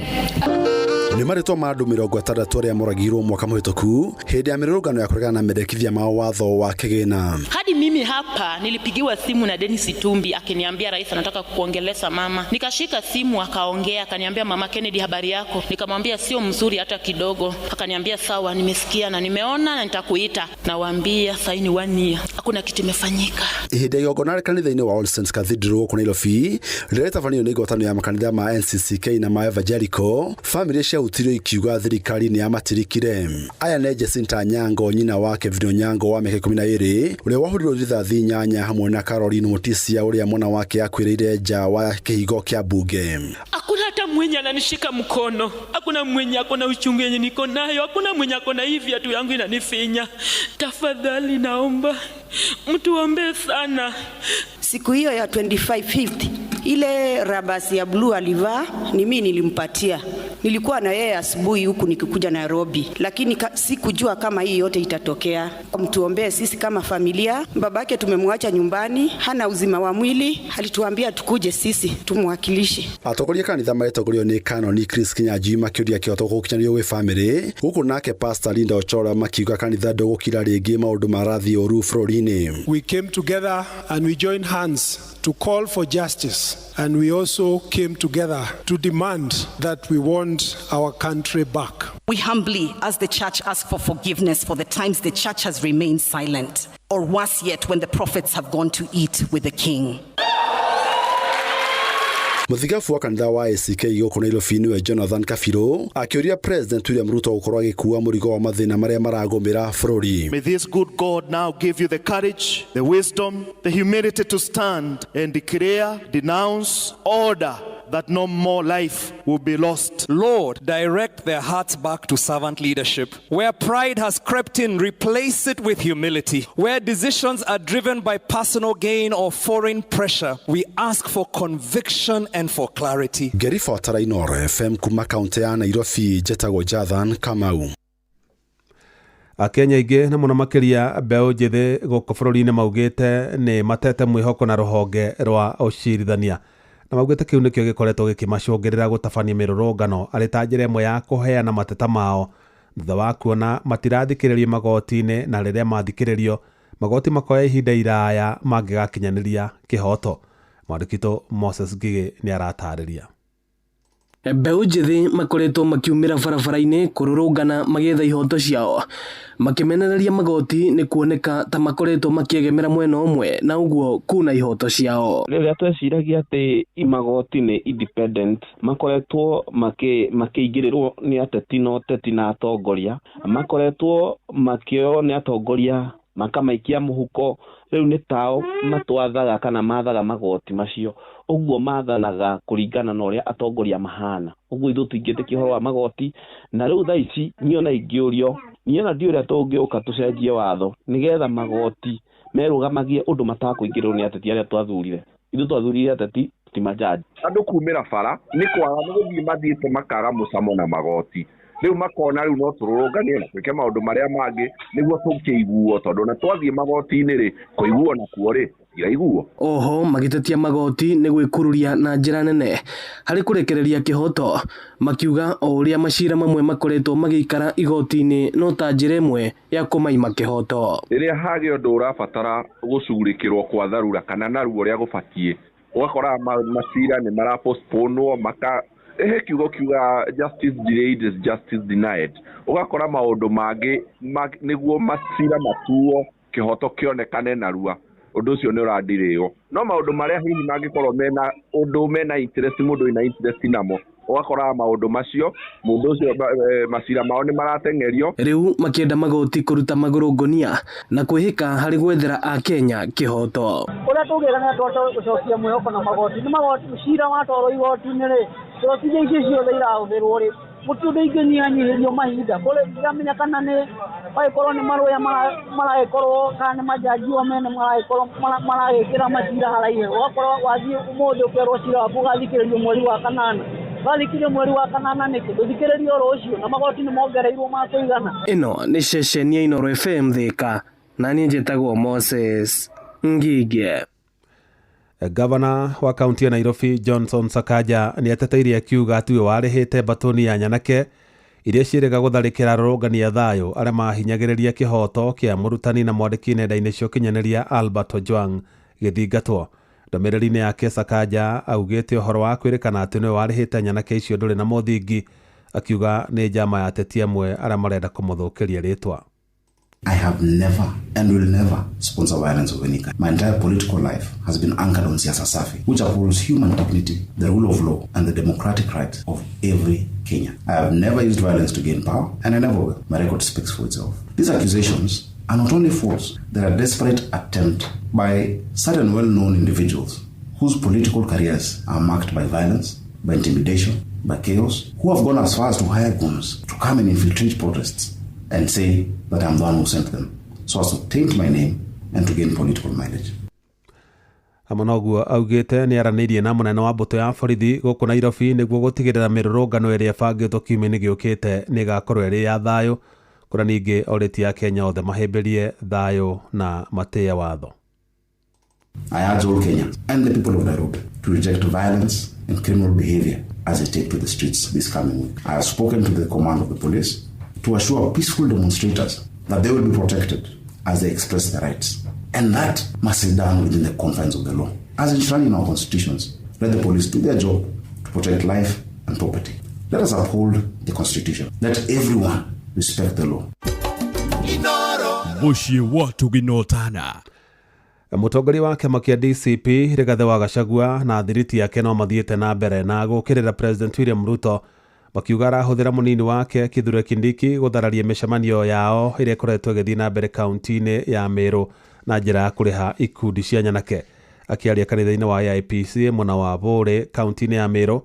Nĩ marĩtwa ma andũ 60 arĩa moragirwo mwaka mũhĩtũku hĩndĩ ya mĩrũrũngano ya kũregana na mendekithia ma watho wa kĩgĩna. Hadi mimi hapa nilipigiwa simu na Dennis Itumbi akiniambia rais anataka kuongelesha mama. Nikashika simu akaongea akaniambia mama Kennedy habari yako. Nikamwambia sio mzuri hata kidogo. Akaniambia sawa nimesikia na nimeona na nitakuita. Nawaambia saini 1 year. Hakuna kitu kimefanyika. Hĩndĩ ya igongona kanitha-inĩ wa All Saints Cathedral kuna Nairobi rĩretabanio nĩ igotano ya makanitha ma NCCK na ma Evangelical family ciautirio ikiuga thirikari nĩ amatirikire. Aya nĩ Jacinta Nyango nyina wa Kevin Onyango wa mĩaka 12 ũrĩa wahurirwo rithathi 8 hamwe na Caroline Mutisia ũrĩa mwana wake akuĩrĩire nja wa kĩhigo kĩa bunge. Hakuna hata mwenye ananishika mkono. Hakuna mwenye akona uchungu yenye niko nayo, hakuna mwenye akona hivi tu yangu inanifinya. Tafadhali naomba mtuombe sana. Siku hiyo ya 25/50 ile rabasi ya blue alivaa ni mimi nilimpatia. Nilikuwa na yeye asubuhi huku nikikuja Nairobi, lakini sikujua kama hii yote itatokea. Mtuombee sisi kama familia. Babake tumemwacha nyumbani, hana uzima wa mwili, alituambia tukuje sisi tumwakilishe. Atongoria kanitha maretongorio ni Canon Chris Kinyanjui makiuria kioto gukinyanio we family. Huku nake Pastor Linda Ochora makiuga kanitha ndogukira ringi maundu marathi oru bũrũri-inĩ. We came together and we joined hands to call for justice, and we also came together to demand that we want our country back. We humbly, as the church, ask for forgiveness for the times the church has remained silent, or worse yet, when the prophets have gone to eat with the king. Muthigafu wa kanitha wa ACK gũkũ Nairobi niwe Jonathan Kabirũ akĩũria President William Ruto gũkorwo agĩkuua mũrigo wa mathĩna marĩa maragũmĩra bũrũri. May this good God now give you the courage, the wisdom, the humility to stand and declare, denounce, order that no more life will be lost. Lord, direct their hearts back to servant leadership. Where pride has crept in, replace it with humility. Where decisions are driven by personal gain or foreign pressure, we ask for conviction and for clarity. Gerifa Tarainore FM kuma kaunti ya Nairobi, Jetagwo Jathan Kamau. Akenya ingĩ na mũno makĩria mbeũ njĩthĩ gũkũ bũrũri-inĩ maugĩte nĩ matete mwĩhoko na rũhonge rwa ũcirithania. Na maugĩte kĩu nĩkĩo gĩkoretwo gĩkĩmacũngĩrĩra gũtabania mĩrũrũngano arĩ ta njĩra ĩmwe ya kũheana mateta mao thutha wa kuona matirathikĩrĩrio magoti-inĩ, na rĩrĩa mathikĩrĩrio magoti makoya ihinda iraya mangĩgakinyanĩria kĩhoto. Mwandĩki Moses Ngigĩ nĩ aratarĩria. Mbeũ njĩthĩ makoretwo makiumĩra barabara-inĩ kũrũrũngana magĩetha ihoto ciao, makimenereria magoti nĩ kuoneka ta makoretwo makiegemera mwena ũmwe na ũguo kuna ihoto ciao. Rĩrĩa tweciragia atĩ magoti nĩ independent, makoretwo makĩingĩrĩrwo nĩ ateti na ũteti na atongoria, makoretwo makĩoywo nĩ atongoria makamaikia mũhuko. Rĩu nĩ tao matwathaga kana mathaga magoti macio, ũguo mathanaga kũringana na ũrĩa atongoria mahana. Ũguo ithuĩ tũingĩtĩkia ũhoro wa magoti, na rĩu thaa ici niona ingĩũrio, niona ndi ũrĩa tũngĩũka tũcenjie watho nĩgetha magoti merũgamagie ũndũ matakũingĩrĩrwo nĩ ateti arĩa twathurire. Ithuĩ twathurire ateti ti majaji. Andũ kumĩra bara nĩ kwaga gũthiĩ mathiĩte makaga mũcamo na magoti. Rĩu makona rĩu no tũrũrũnganie na twĩke maũndũ marĩa mangĩ nĩguo tũkĩiguo, tondũ na twathiĩ magoti-inĩ rĩ kũiguo nakuo rĩ iraiguo. Oho magĩtetia magoti nĩ gwĩkururia na njĩra nene harĩ kũrekereria kĩhoto, makiuga o ũrĩa macira mamwe makoretwo magĩikara igoti-inĩ no ta njĩra ĩmwe ya kũmaima kĩhoto. Rĩrĩa hagĩa ũndũ ũrabatara gũcurĩkĩrwo kwa tharura kana naruo ũrĩa gũbatiĩ, ũgakora macira nĩ marapostponwo kiugo kiuga justice delayed is justice denied. Ugakora maundu mangĩ nĩguo macira matuo kĩhoto kĩonekane narua, ũndũ ũcio nĩ ũradirĩo. No maundu marĩa hihi mangĩkorwo mena ũndũ mena interest, mũndũ ina interest namo, ugakora maundu macio mũndũ ũcio macira mao nĩ marateng'erio. Rĩu makĩenda magoti kũruta magũrũ ngonia na kwĩhĩka harĩ gwethera Akenya kĩhoto. Ũrĩa tũgĩra nĩ gũcokia mwĩhoko na magoti, nĩ magoti mũcira watwarwo igoti-inĩ rĩ, tũrotithia icio ciothe irahũthĩrwo rĩ, mũtũndũ ingĩnyihanyihĩrio mahinda kũrĩ ndiramenya kana nĩ magĩkorwo nĩ marũya maragĩkorwo kana nĩ majaji o mene maragĩkorwo maragĩkĩra macira haraihu. Ũgakorwo wathiĩ ũmũthĩ ũkerwo cira waku ũgathikĩrĩrio mweri wa kanana, wathikĩrĩrio mweri wa kanana nĩkĩ ndũthikĩrĩrio rũciũ na magoti nĩ mongereirwo ma kũigana. Ĩno nĩ ceceni ya Inooro FM Thika, na niĩ njĩtagwo Moses Ngigĩ. Gavana wa kaunti ya Nairobi Johnson Sakaja nĩ ateteirie akiuga atiwe warĩhĩte batoni ya Nyanake iria ciĩrĩga gũtharĩkĩra arũrũngani a thayũ arĩa mahinyagĩrĩria kĩhoto kĩa mũrutani na mwandĩki nenda-inĩ cia ũkinyanĩria Albert Ojwang gĩthingatwo. Ndũmĩrĩri-inĩ yake Sakaja augĩte ũhoro wa kwĩrĩkana atĩ nĩwe warĩhĩte Nyanake icio ndũrĩ na mũthingi, akiuga nĩ njama ya ateti amwe arĩa marenda kũmũthũkĩria rĩtwa. I have never and will never sponsor violence of any kind. My entire political life has been anchored on siasa safi, which upholds human dignity, the rule of law, and the democratic rights of every Kenyan. I have never used violence to gain power, and I never will. My record speaks for itself. These accusations are not only false, they are a desperate attempt by certain well-known individuals whose political careers are marked by violence, by intimidation, by chaos, who have gone as far as to hire goons to come and infiltrate protests and say that I'm the one who sent them, so as to taint my name and to gain political mileage. Amanoguo augite ni aranirie na munene wa mbuto ya borithi guku Nairobi niguo gutigirira mirurungano iria bangitwo kiumia-ini giukite ni gakorwo iri ya thayu kura ningi oriti Kenya othe mahimbirie thayu na matia watho. I urge all Kenyans and the people of Nairobi to reject violence and criminal behavior as they take to the streets this coming week. I have spoken to the command of the police to assure peaceful demonstrators that they will be protected as they express their rights. And that must be done within the confines of the law. As enshrined in our constitutions, let the police do their job to protect life and property. Let us uphold the Constitution. Let everyone respect the law. Mushi watu ginotana. Mutongoria wa kiama kia DCP Rigathi wa Gachagua na thiriti yake no mathiete na mbere na gukirira President William Ruto makiuga arahuthira munini wake Kithure Kindiki guthararia micemanio yao iria ikoretwo igithii na mbere kaunti-ini ya Meru na njira ya kuriha ikundi cia nyanake. Akiaria kanitha-ini wa IPC muna wa Bore kaunti-ini ya Meru,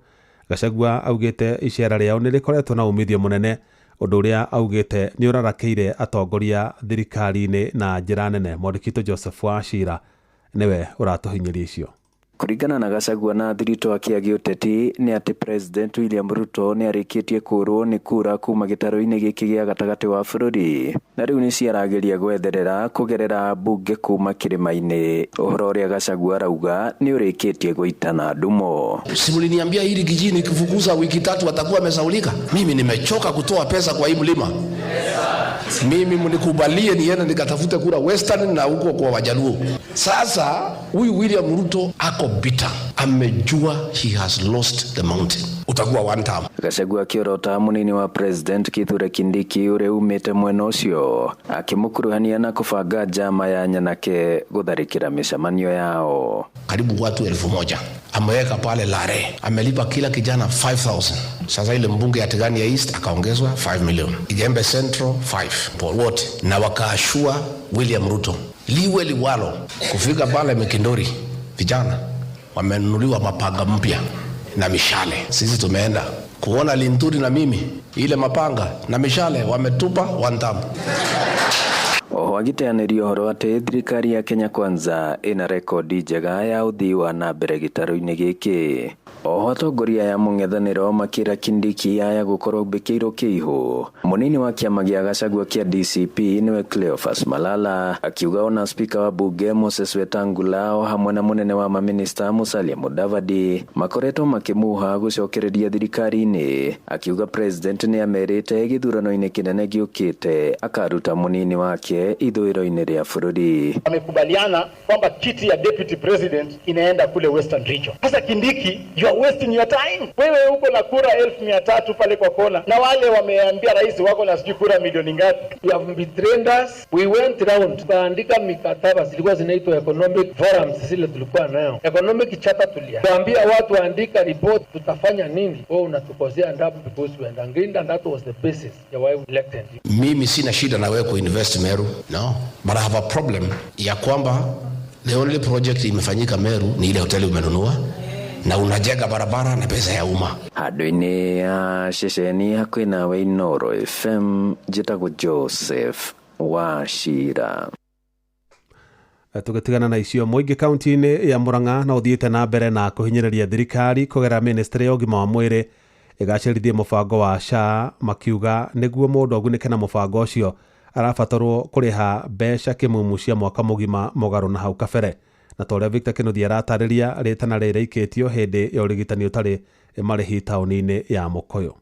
Gachagua augite icera riao ni rikoretwo na umithio munene, undu uria augite ni urarakeire atongoria thirikari-ini na njira nene. Mwandikito Joseph Wachira niwe uratuhinyiria icio. Kuringana na Gachagua na thirito akiagia uteti ni ati President William Ruto ni arikitie kurwo ni kura kuma gitaro-ini giki gia gatagati wa bururi, na riu ni ciarageria gwetherera kugerera bunge kuma kirima-ini. Uhoro uria Gachagua arauga ni urikitie guitana ndumo. Simuliniambia hili kijini kifukuza wiki 3 watakuwa wamesaulika. Mimi nimechoka kutoa pesa kwa hii mlima. Mimi mnikubalie niende nikatafute kura Western na huko kwa Wajaluo. Sasa huyu William Ruto ako bitter. Amejua he has lost the mountain. Utakuwa one term. Gachagua akiorota munini wa President Kithure Kindiki ure umite mwena ucio akimukuruhania na kubanga njama ya nyanake gutharikira micemanio yao. Karibu watu 1,000 ameweka pale Lare, amelipa kila kijana 5,000. Sasa ile mbunge ya Tigania East akaongezwa 5 million, Igembe Central 5 por wote, na wakaashua William Ruto liwe liwalo kufika pale Mikindori. Vijana wamenunuliwa mapanga mpya na mishale. Sisi tumeenda kuona Linturi na mimi, ile mapanga na mishale wametupa one time. Oho agiteanirio horo ati thirikari ya Kenya Kwanza ina rekodi njega ya uthii wa na mbere gitaro-ini giki. Oho atongoria ya mung'ethaniro makira Kindiki ya gukorwo bikiiro kiihu. Munini wa kiama gia Gachagua kia DCP niwe Cleophas Malala akiuga ona speaker wa bunge Moses Wetangula hamwe na munene wa maminista Musalia Mudavadi makoretwo makimuha gucokereria thirikari-ini, akiuga president ni amerite githurano-ini kinene giukite akaruta munini wake ithurano-ini ria bururi. Wamekubaliana kwamba kiti ya deputy president inaenda kule Western Region. Sasa Kindiki, you are wasting your time. Wewe uko na kura 1,300 pale kwa kona, na wale wameambia rais wako na sijui kura milioni ngapi. You have betrayed us. We went round tukaandika mikataba zilikuwa zinaitwa economic forums, zile tulikuwa nayo economic charter. Tuambia watu waandika report tutafanya nini, wewe unatukosea ndapo because we are agreed, and that was the basis ya why we elected you. Mimi sina shida na wewe kuinvest Meru, no, but I have a problem ya kwamba the only project imefanyika Meru ni ile hoteli umenunua na unajenga barabara na pesa ya umma. Handũ-inĩ ya ceceni hakuhĩ nawe Inooro FM, njĩtagwo Joseph Wachira. Tugitigana na icio, muingi kaunti-ini ya Murang'a na uthiite na mbere na kuhinyiriria thirikari kugera ministry ya ugima wa mwiri igacirithie mubango wa SHA, makiuga niguo mundu agunike na mubango ucio arabatarwo kuriha mbeca kimumu cia mwaka mugima mugaru na hau kabere. Na toria Victor Kinuthia aratariria ritana riri ikitio hindi ya urigitani utari marihi tauni-ini ya Mukoyo.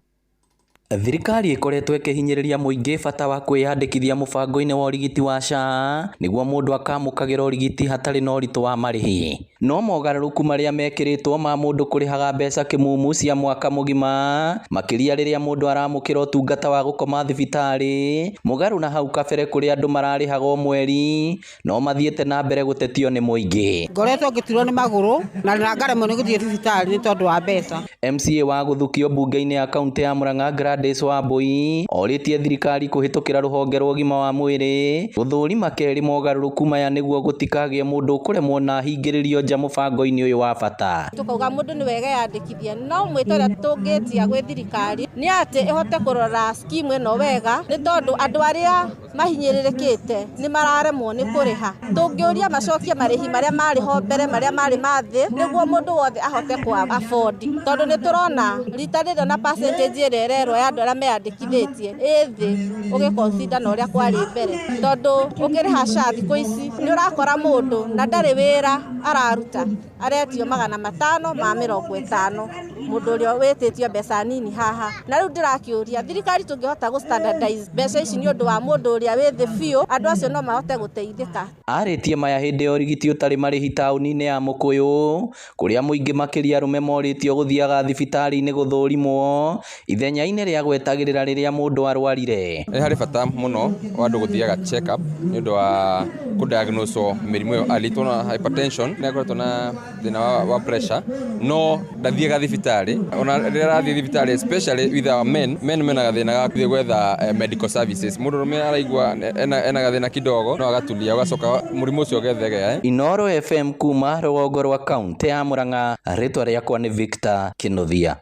Thirikari ikoretwo ikihinyiriria muingi bata wa kwiyandikithia mubango-ini wa urigiti wa SHA niguo mundu akamukagira urigiti hatari na uritu wa marihi. No mogaruruku maria mekiritwo ma mundu kurihaga mbeca kimumu cia mwaka mugima makiria riria mundu aramukira utungata wa gukoma thibitari mugaru na hau kabere kuria andu mararihaga mweri no mathiete na mbere gutetio ni muingi. Ngoretwo ngitirwo ni maguru na ngaremwo ni guthie thibitari ni tondu wa mbeca. MCA wa guthukio bunge-ini ya kaunti ya Murang'a Gladys Wambui oritie thirikari kuhitukira ruhonge rwa ugima wa mwiri guthurima keri mogaruruku maya niguo gutikagie mundu kuremwo na hingiririo nja mubango-ini uyu wa bata. Tukauga mundu ni wega yandikithie no mwitoria tungitia gwi thirikari ni ati ihote kurora scheme eno wega ni tondu andu aria mahinyiririkite ni mararemwo ni kuriha. Tungiuria macokie marihi maria mari ho mbere maria mari mathi niguo mundu wothe ahote ku afford tondu ni turona rita riri na percentage irerero ya andu aria meyandikithitie ithi ugiconsider na uria kwari mbere tondu ukiriha SHA thiku ici ni urakora mundu na ndari wira araruta aretio 550 mundu uria wititio mbeca nini haha na riu ndirakiuria thirikari tungihota gu standardize mbeca ici ni undu wa mundu uria withi biu andu acio no mahote guteithika. Aritie maya hindi ya urigiti utari marihi tauni-ini ya Mukuyu kuria muingi makiria arume moritio guthiaga thibitari-ini guthurimwo ithenya-ini ria gwetagirira riria mundu arwarire. Hari bata muno wa andu guthiaga check up ni undu wa kudiagnose mirimu yo alito na hypertension na kwa tuna thina wa pressure no ndathiaga thibitari ona rira thi thibitari especially with our men mena thina ga kuthia gwetha medical services mundu rume araigwa ena gathina kidogo no agatulia ugacoka murimu ucio gethegea. Inoro FM kuma rũgongo rwa kaunti ya Murang'a, ritwa riakwa ni Victor Kinuthia.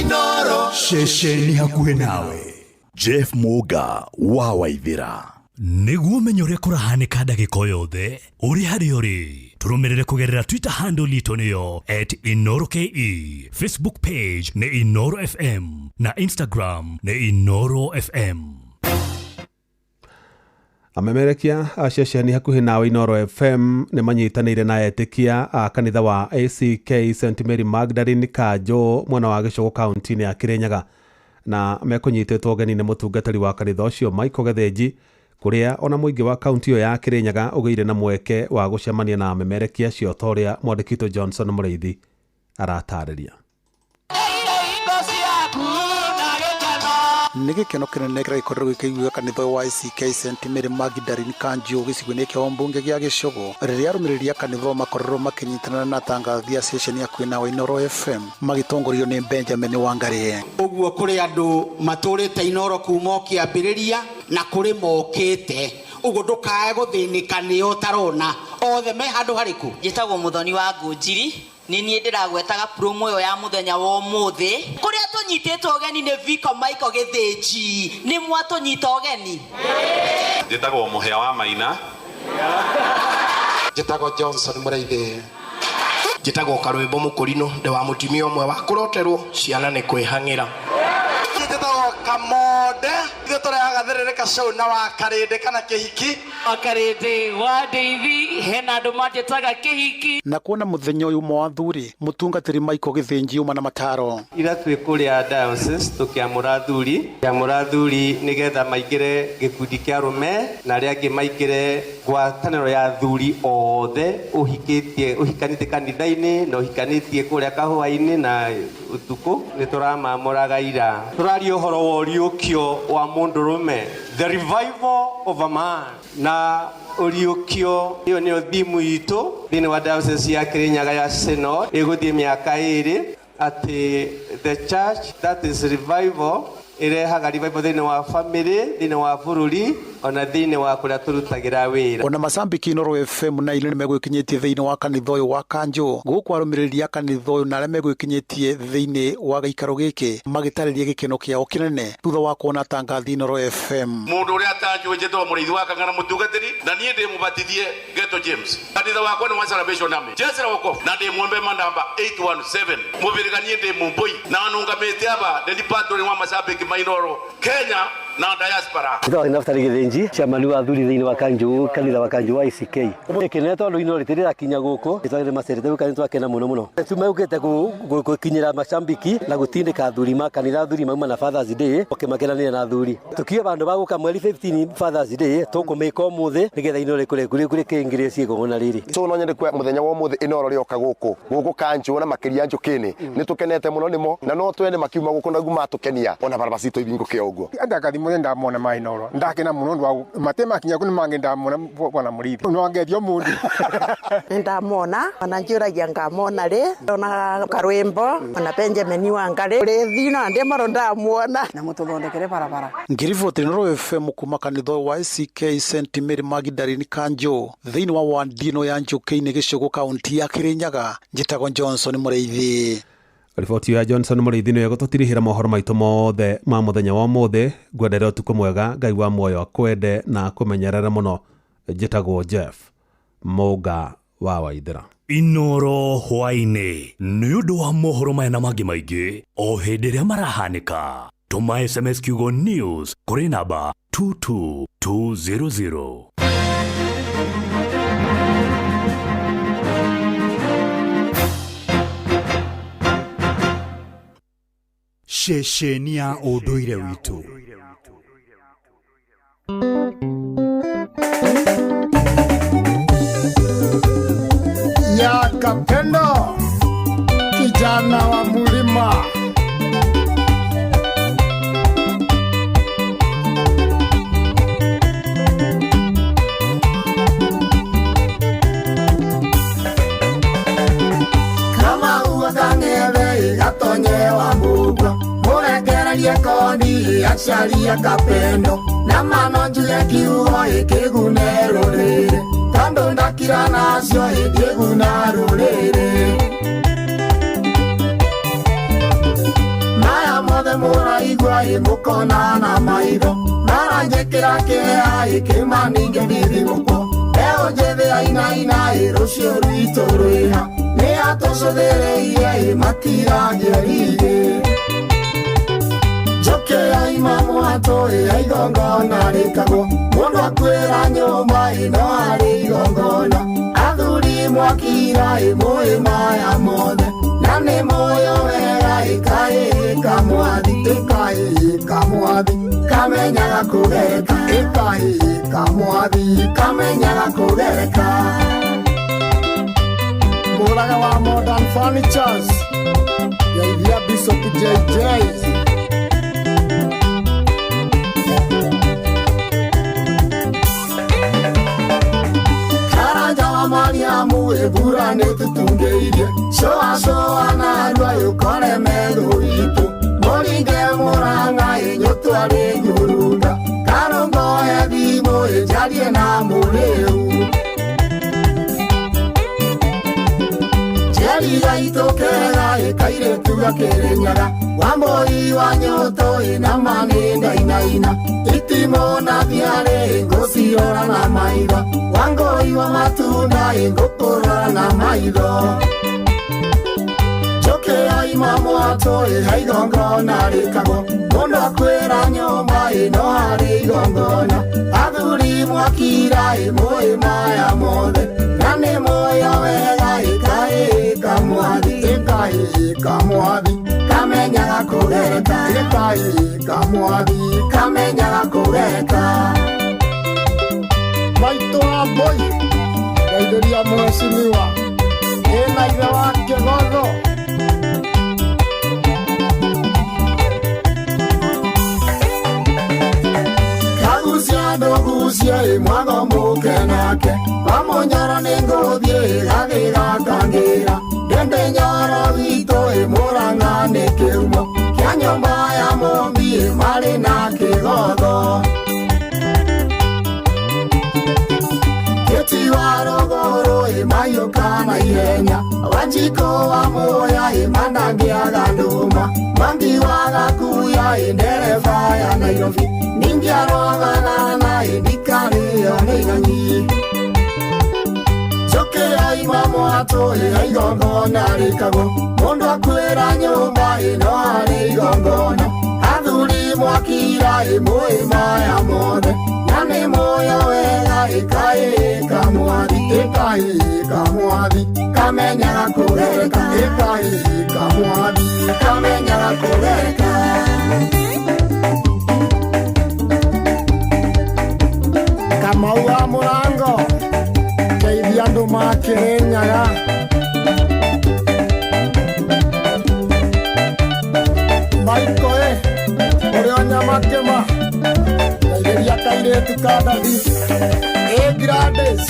Inoro shesheni hakuhe nawe. Jeff Muga wa Waithira. Niguo umenye uria kurahanika ndagika yothe uri hari uri turumirire kugerera Twitter handle itu niyo @InoroKE, Facebook page ni Inoro FM na Instagram ni Inoro FM. Amemerekia ashesheni hakuhi nawe Inoro FM ni manyitanire na etikia kanitha wa ACK St Mary Magdalene Kanjo mwana wa Gicogo kaunti-ini ya Kirinyaga na mekunyitetwo geni ni mutungatari wa kanitha ucio Michael Gethenji kuria ona muingi wa kaunti ya Kirinyaga ugeire na mweke wa gucemania na amemerekia acio toria mwandikito Johnson Mureithi aratariria. Nĩ gĩkeno kĩnene kĩrĩa gĩkoretwo gĩkĩiguĩka kanitha wa ACK St Mary Magdalene Kanjo gĩcigo-inĩ kĩa mbunge gĩa Gicogo rĩrĩa arũmĩrĩri a kanitha makorwo makĩnyitana na tangathi ya station ya kwĩna Inoro FM magitongorio nĩ Benjamin Wangari. Ũguo kũrĩ andũ matũrĩte Inoro kuma kĩambĩrĩria na kũrĩ mokĩte ugo ndukae guthĩnĩka nĩ ũtarona othe me handũ harĩku. Njĩtagwo Muthoni wa Ngũnjiri ni niĩ ndĩragwetaga promo yo ya muthenya wa ũmũthĩ kũrĩa tũnyitĩtwo ũgeni nĩ Vico Michael Gethenji nĩ mwatũnyita ũgeni. Njĩtagwo Mũhĩa wa Maina. Njĩtagwo Johnson Mureithi. Njĩtagwo Karwĩmbo Mũkũrinũ ndĩ wa mũtumia ũmwe wa kũroterwo ciana nĩ kwĩhang'ĩra. Njĩtagwo Kamonde tũrehaga therereka show na wa Karĩndĩ kana kĩhiki. Karĩndĩ wa Ndeithi hena andũ manjĩtaga kĩhiki. Na kuona mũthenya ũyũ mwa athuri mũtungatĩri Michael Gethenji uma na mataro. Ira twĩ kũrĩa diocese tũkĩamũra athuri nĩgetha maingĩre gĩkundi kĩa arũme na arĩa angĩ maingĩre ngwatanĩro ya athuri othe ũhikanĩtie kanitha-inĩ na ũhikanĩtie kũrĩa kahũa-inĩ na ũtukũ nĩ tũramamũraga ira. Tũraria ũhoro wa ũriũkio wa mũndũrũme, the revival of a man. Na ũriũkio ĩyo nĩyo thimu itũ thĩinĩ wa diocese ya Kirinyaga ya Synod ĩgũthiĩ mĩaka 2 atĩ the church that is revival irehaga revival thĩinĩ wa family, thĩinĩ wa bũrũri ona thĩinĩ wa kũrĩa tũrutagĩra wĩra. Ona macambiki Inoro FM na ile megwĩkinyĩtie thĩinĩ wa kanitha ũyũ wa Kanjo gũkũ arũmĩrĩri a kanitha ũyũ na arĩa megwĩkinyĩtie thĩinĩ wa gĩikaro gĩkĩ magĩtarĩria gĩkeno kĩao kĩnene thutha wa kuona tangathi Inoro FM. Mũndũ ũrĩa atanjũĩ njĩtwo Mũreithi wa Kang'ara mũtungatĩri na niĩ ndĩmũbatithie Geto James. Kanitha wakwa nĩ wa Salvation Army. Jezera wokovu na ndĩmuombe namba 817 mũbĩrĩganie ndĩmumbũi na nũngamĩte aba nĩ department wa macambiki ma Inoro Kenya na diaspora. Ito Naftali Gethenji chamani wa athuri thĩinĩ wa Kanjo kanitha wa Kanjo wa ACK. Gĩkeno tondũ Inoro rĩrĩa kinya gũkũ nĩtwagĩrĩire macerete kanitha twakena mũno. Tumegũkĩte gũkinyĩra macambiki na gũtindĩka athuri ma kanitha athuri mauma na Fathers Day makemakenanĩre na athuri. Tukiuga bandũ bagũka mweri 15 Fathers Day tũkũmĩka ũmũthĩ nĩgetha Inoro kũrĩ kĩingĩrĩre ciĩgongona rĩrĩ. So no nyende kwa mũthenya wa ũmũthĩ Inoro rĩoka gũkũ Kanjo na makĩria njũkĩnĩ nĩtũkenete mũno nĩmo na no twende makiuma gũkũ na guma tũkenia ona barabara citũ ibingo kĩa ũguo. Ndakathimwo ndamona ma Inoro ndakena mũno nondu matema kinya kuni mangenda mona bwana murithi no angedio mundu ndamona ananjuragia ngamona ri ona karwimbo ona Benjamin Wangari ri thina ndi maronda muona na mututhondekere barabara ngirivoti Noro FM kuma kanitho wa ICK St Mary Magdalene Kanjo thiini wa wandino ya Njuki-ini Gicugu kaunti ya Kirinyaga njitagwo Johnson Mureithi. Riboti ya Johnson Mureithi niyo gututirihira mohoro maitu mothe ma muthenya wa muthe ngwendere utuko mwega ngai wa moyo akwende na kumenyerera muno njitagwo Jeff Moga wa Waithira. Inoro hwaine ni undu wa mohoro maya na mangi maingi o hindi ria marahanika tuma SMS kiugo news kuri namba 22200. Shesheni ya Unduire Witu. Ya Kapendo, kijana wa mulima. Kama uwakangebe gatonye wa mugwa murekererie kodi aciaria Kapendo na manonju ya kiugo ikigune rurire tondu ndakira nacio ikiguna rurire maya mothe muraigua imukona na maitho maranjikira kea ikimaninge thithimukwo eo njethi ainaina irucio rwito rwiha ni atucuthireirie matiragiarire Joke ya imamu atoi ya igongona rikagwo mundu akwira nyumba ino ari igongona athuri mwakira imwe maya mothe na ni moyo wega ikaika mwathi kamenyaga kugereka ikaika mwathi kamenyaga kugereka Muraga wa Modern Furnitures ya Ithia Bishop JJ Mariamu ebura netutungeirie shoa na rwa yukore melu itu moringe muranga inyotware nyurunda karongo ya bimo ejalie na mureu jeriga itokera ekaire tuga Kirinyaga wamboi wa nyoto ina maninda ina itimo na biare ngosiora na maitho wangoi wa matunda ingokora na maitho Joke ya imamu atoi haigongona rikagwo mundu akwira nyumba ino ari igongona athuri mwakira imwe maya mothe na ni moyo wega ikaika mwathi kamenyaga kugereka ikaika mwathi kamenyaga kugereka Maito wa Mboi gaitheria mheshimiwa ena ithe wa Kĩgotho kagucia ndugucia imwago muke nake wamunyoro ni nguthie gathirakangira ndende nyoro wito imuranga ni kiumo kia nyumba ya mumbi mari na Kĩgotho Keti wa rogoro imayuka na ihenya Wanjiko wa moya imandangia nduma Mangi wa gakuya indereva ya Nairobi Ningia rogana na indikari ya neiganyi Joke ya imamu atoi ya igongona rikagwo mundu akwira nyumba ino ari igongona athuri mwakira imwe maya mothe na ni moyo wega ikaika mwathi kamenyaga kugereka ikaika mwathi kamenyaga kugereka Kamau wa Murango keithia andu ma Kirinyaga Maiko uri o nyama kema gaitheria kaire kairĩtu ka ndathi Grandes.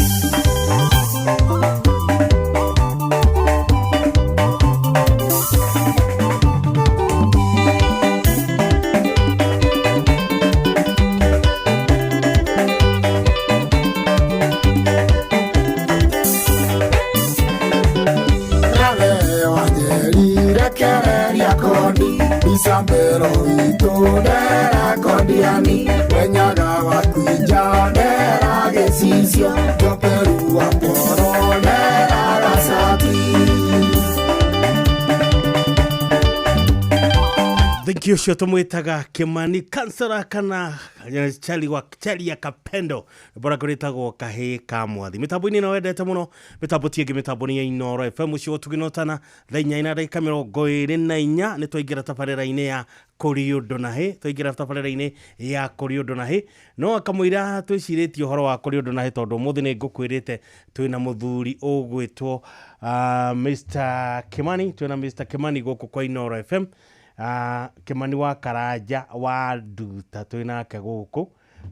Isambero itodera kondiani wenyaga wakuija dera gesisio joperu waporo dera rasati. Thank you shoto mwitaga Kimani kansara kana chali ya kapendo bora kuritagwo kahe ka mwathi mitambo-ini no wendete muno mitambo tienge mitambo-ini ya Inoro FM cio tuginotana thainya ina dakika 24 ni twaingira tabarĩra-inĩ ya Kũriũndũ na hĩ twaingira tabarĩra-inĩ ya Kũriũndũ na hĩ no akamwira twĩcirĩtie ũhoro wa Kũriũndũ na hĩ tondũ mũthĩ nĩ ngũkwĩrĩte twĩna mũthuri ũgwĩtwo Mr. Kimani twĩna Mr. Kimani gũkũ kwa Inoro FM. Kimani wa Karanja wa Nduta twinake gũkũ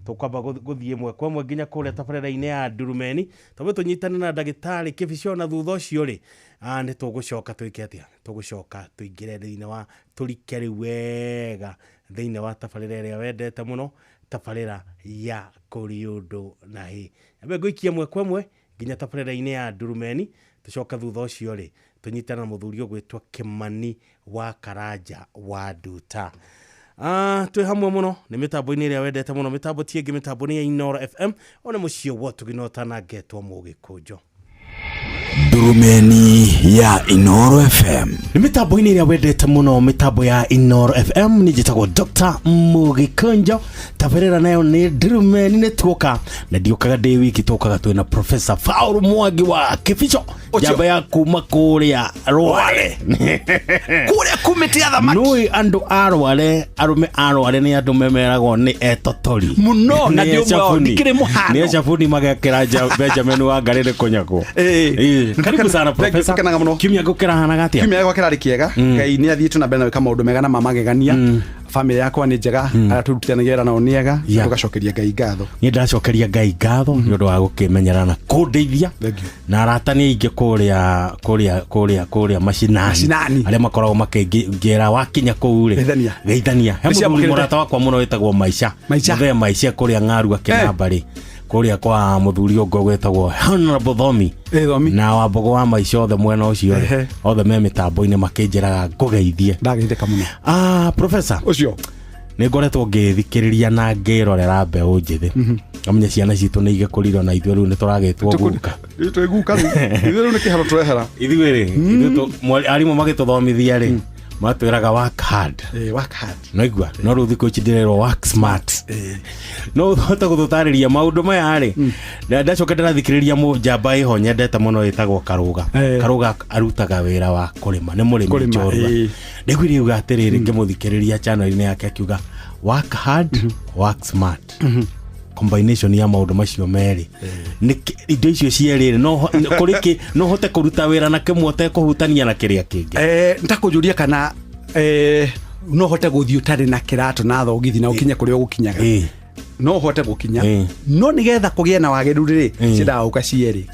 tukwamba guthie mwe kwa mwe nginya kuria tabarĩra-inĩ ya Ndurumeni tondũ tunyitane na ndagĩtarĩ Kĩbico na thutha ũcio rĩ nĩ tũgũcoka twĩke atĩa tũgũcoka tũingĩre thĩinĩ wa tũrike rĩu wega thĩinĩ wa tabarĩra ĩrĩa wendete mũno tabarĩra ya Kũriũndũ na hĩ ambe ngũikia mwe kwa mwe nginya tabarĩra-inĩ ya Ndurumeni tucoka thutha ũcio rĩ tunyitana mũthuri ũgwĩtwo Kimani wa Karanja wa Nduta. Twĩ hamwe mũno nĩ mĩtambo-inĩ ĩrĩa wendete mũno mĩtambo tienge mĩtambo-inĩ ya Inoro FM one mũciĩ wo tuginotana ngetwo Mũgĩkũnjũ. Ndurumeni ya Inoro FM nĩ mĩtambo-inĩ ĩrĩa wendete mũno mĩtambo ya Inoro FM nĩ njĩtagwo Dr. Mũgĩkũnjũ tabarĩra nayo nĩ Ndurumeni nĩ tuoka na ndiokaga ndĩ wiki tuokaga twĩna Professor Paul Mwangi wa Kĩbico jamba ya kuma kũrĩa Rware kũrĩa kumĩtia thamaki nũĩ andũ a Rware arume a Rware nĩ andũ memeragwo nĩ etotori mũno na ndikĩrĩ mũhano nĩ ecabuni magekĩra Benjamin wa Ngarĩre kũnyakwo. Karibu sana Professor. Kiumia gũkĩra hana gatia kiumia gũkĩra kĩega Ngai nĩ athiĩte na mbere na gwĩka maũndũ mega na mamagegania family yakwa nĩ njega aratũrutithanagia nao nĩ ega tugacokeria Ngai ngatho. Nĩ ndacokeria Ngai ngatho nĩ ũndũ wa gũkĩmenyera na kũndeithia na arata nĩ aingĩ kũrĩa macinani arĩa makoragwo makĩngĩra wakinya kũu rĩ geithania he mũrata wakwa mũno wĩtagwo Maisha Maisha kũrĩa Ng'aru akĩnamba rĩ kũrĩa kwa mũthuri ũngĩ gwĩtagwo Honorable Thomi na Wambogo wa Maisha othe mwena ũcio rĩ othe me mĩtambo-inĩ makĩnjĩraga ngũgeithie ndageithĩka mũno. Professor ũcio nĩ ngoretwo ngĩthikĩrĩria na ngĩrorera mbeũ njĩthĩ amenya ciana citũ nĩ igĩkũrirwo na ithuĩ rĩu nĩ tũragĩtwo guka ithuĩ guka ithuĩ nĩ kĩharo tũrehera ithuĩ rĩ arimũ magĩtũthomithia rĩ matwĩraga work hard no igua no rĩu thikũ ici ndĩrerwo work smart no ũhota gũtũtarĩria maũndũ maya rĩ ndacoka ndĩrathikĩrĩria mũjamba ĩho nyendete mũno ĩtagwo Karũga arutaga wĩra wa kũrĩma nĩ mũrĩmi njorua nĩgwĩrĩ uga atĩrĩrĩ ngĩmũthikĩrĩria channel-inĩ yake akiuga work hard work smart combination ya maũndũ macio merĩ indo icio cierĩ no hote kũruta wĩra na kĩmwe ũtekũhutania na kĩrĩa kĩngĩ ntakũjũria kana no hote gũthiĩ ũtarĩ na kĩratũ na thogithi na ũkinye kũrĩa ũgũkinyaga no hote gũkinya no nigetha kũgĩa na wagĩrĩru rĩ cirauka cierĩ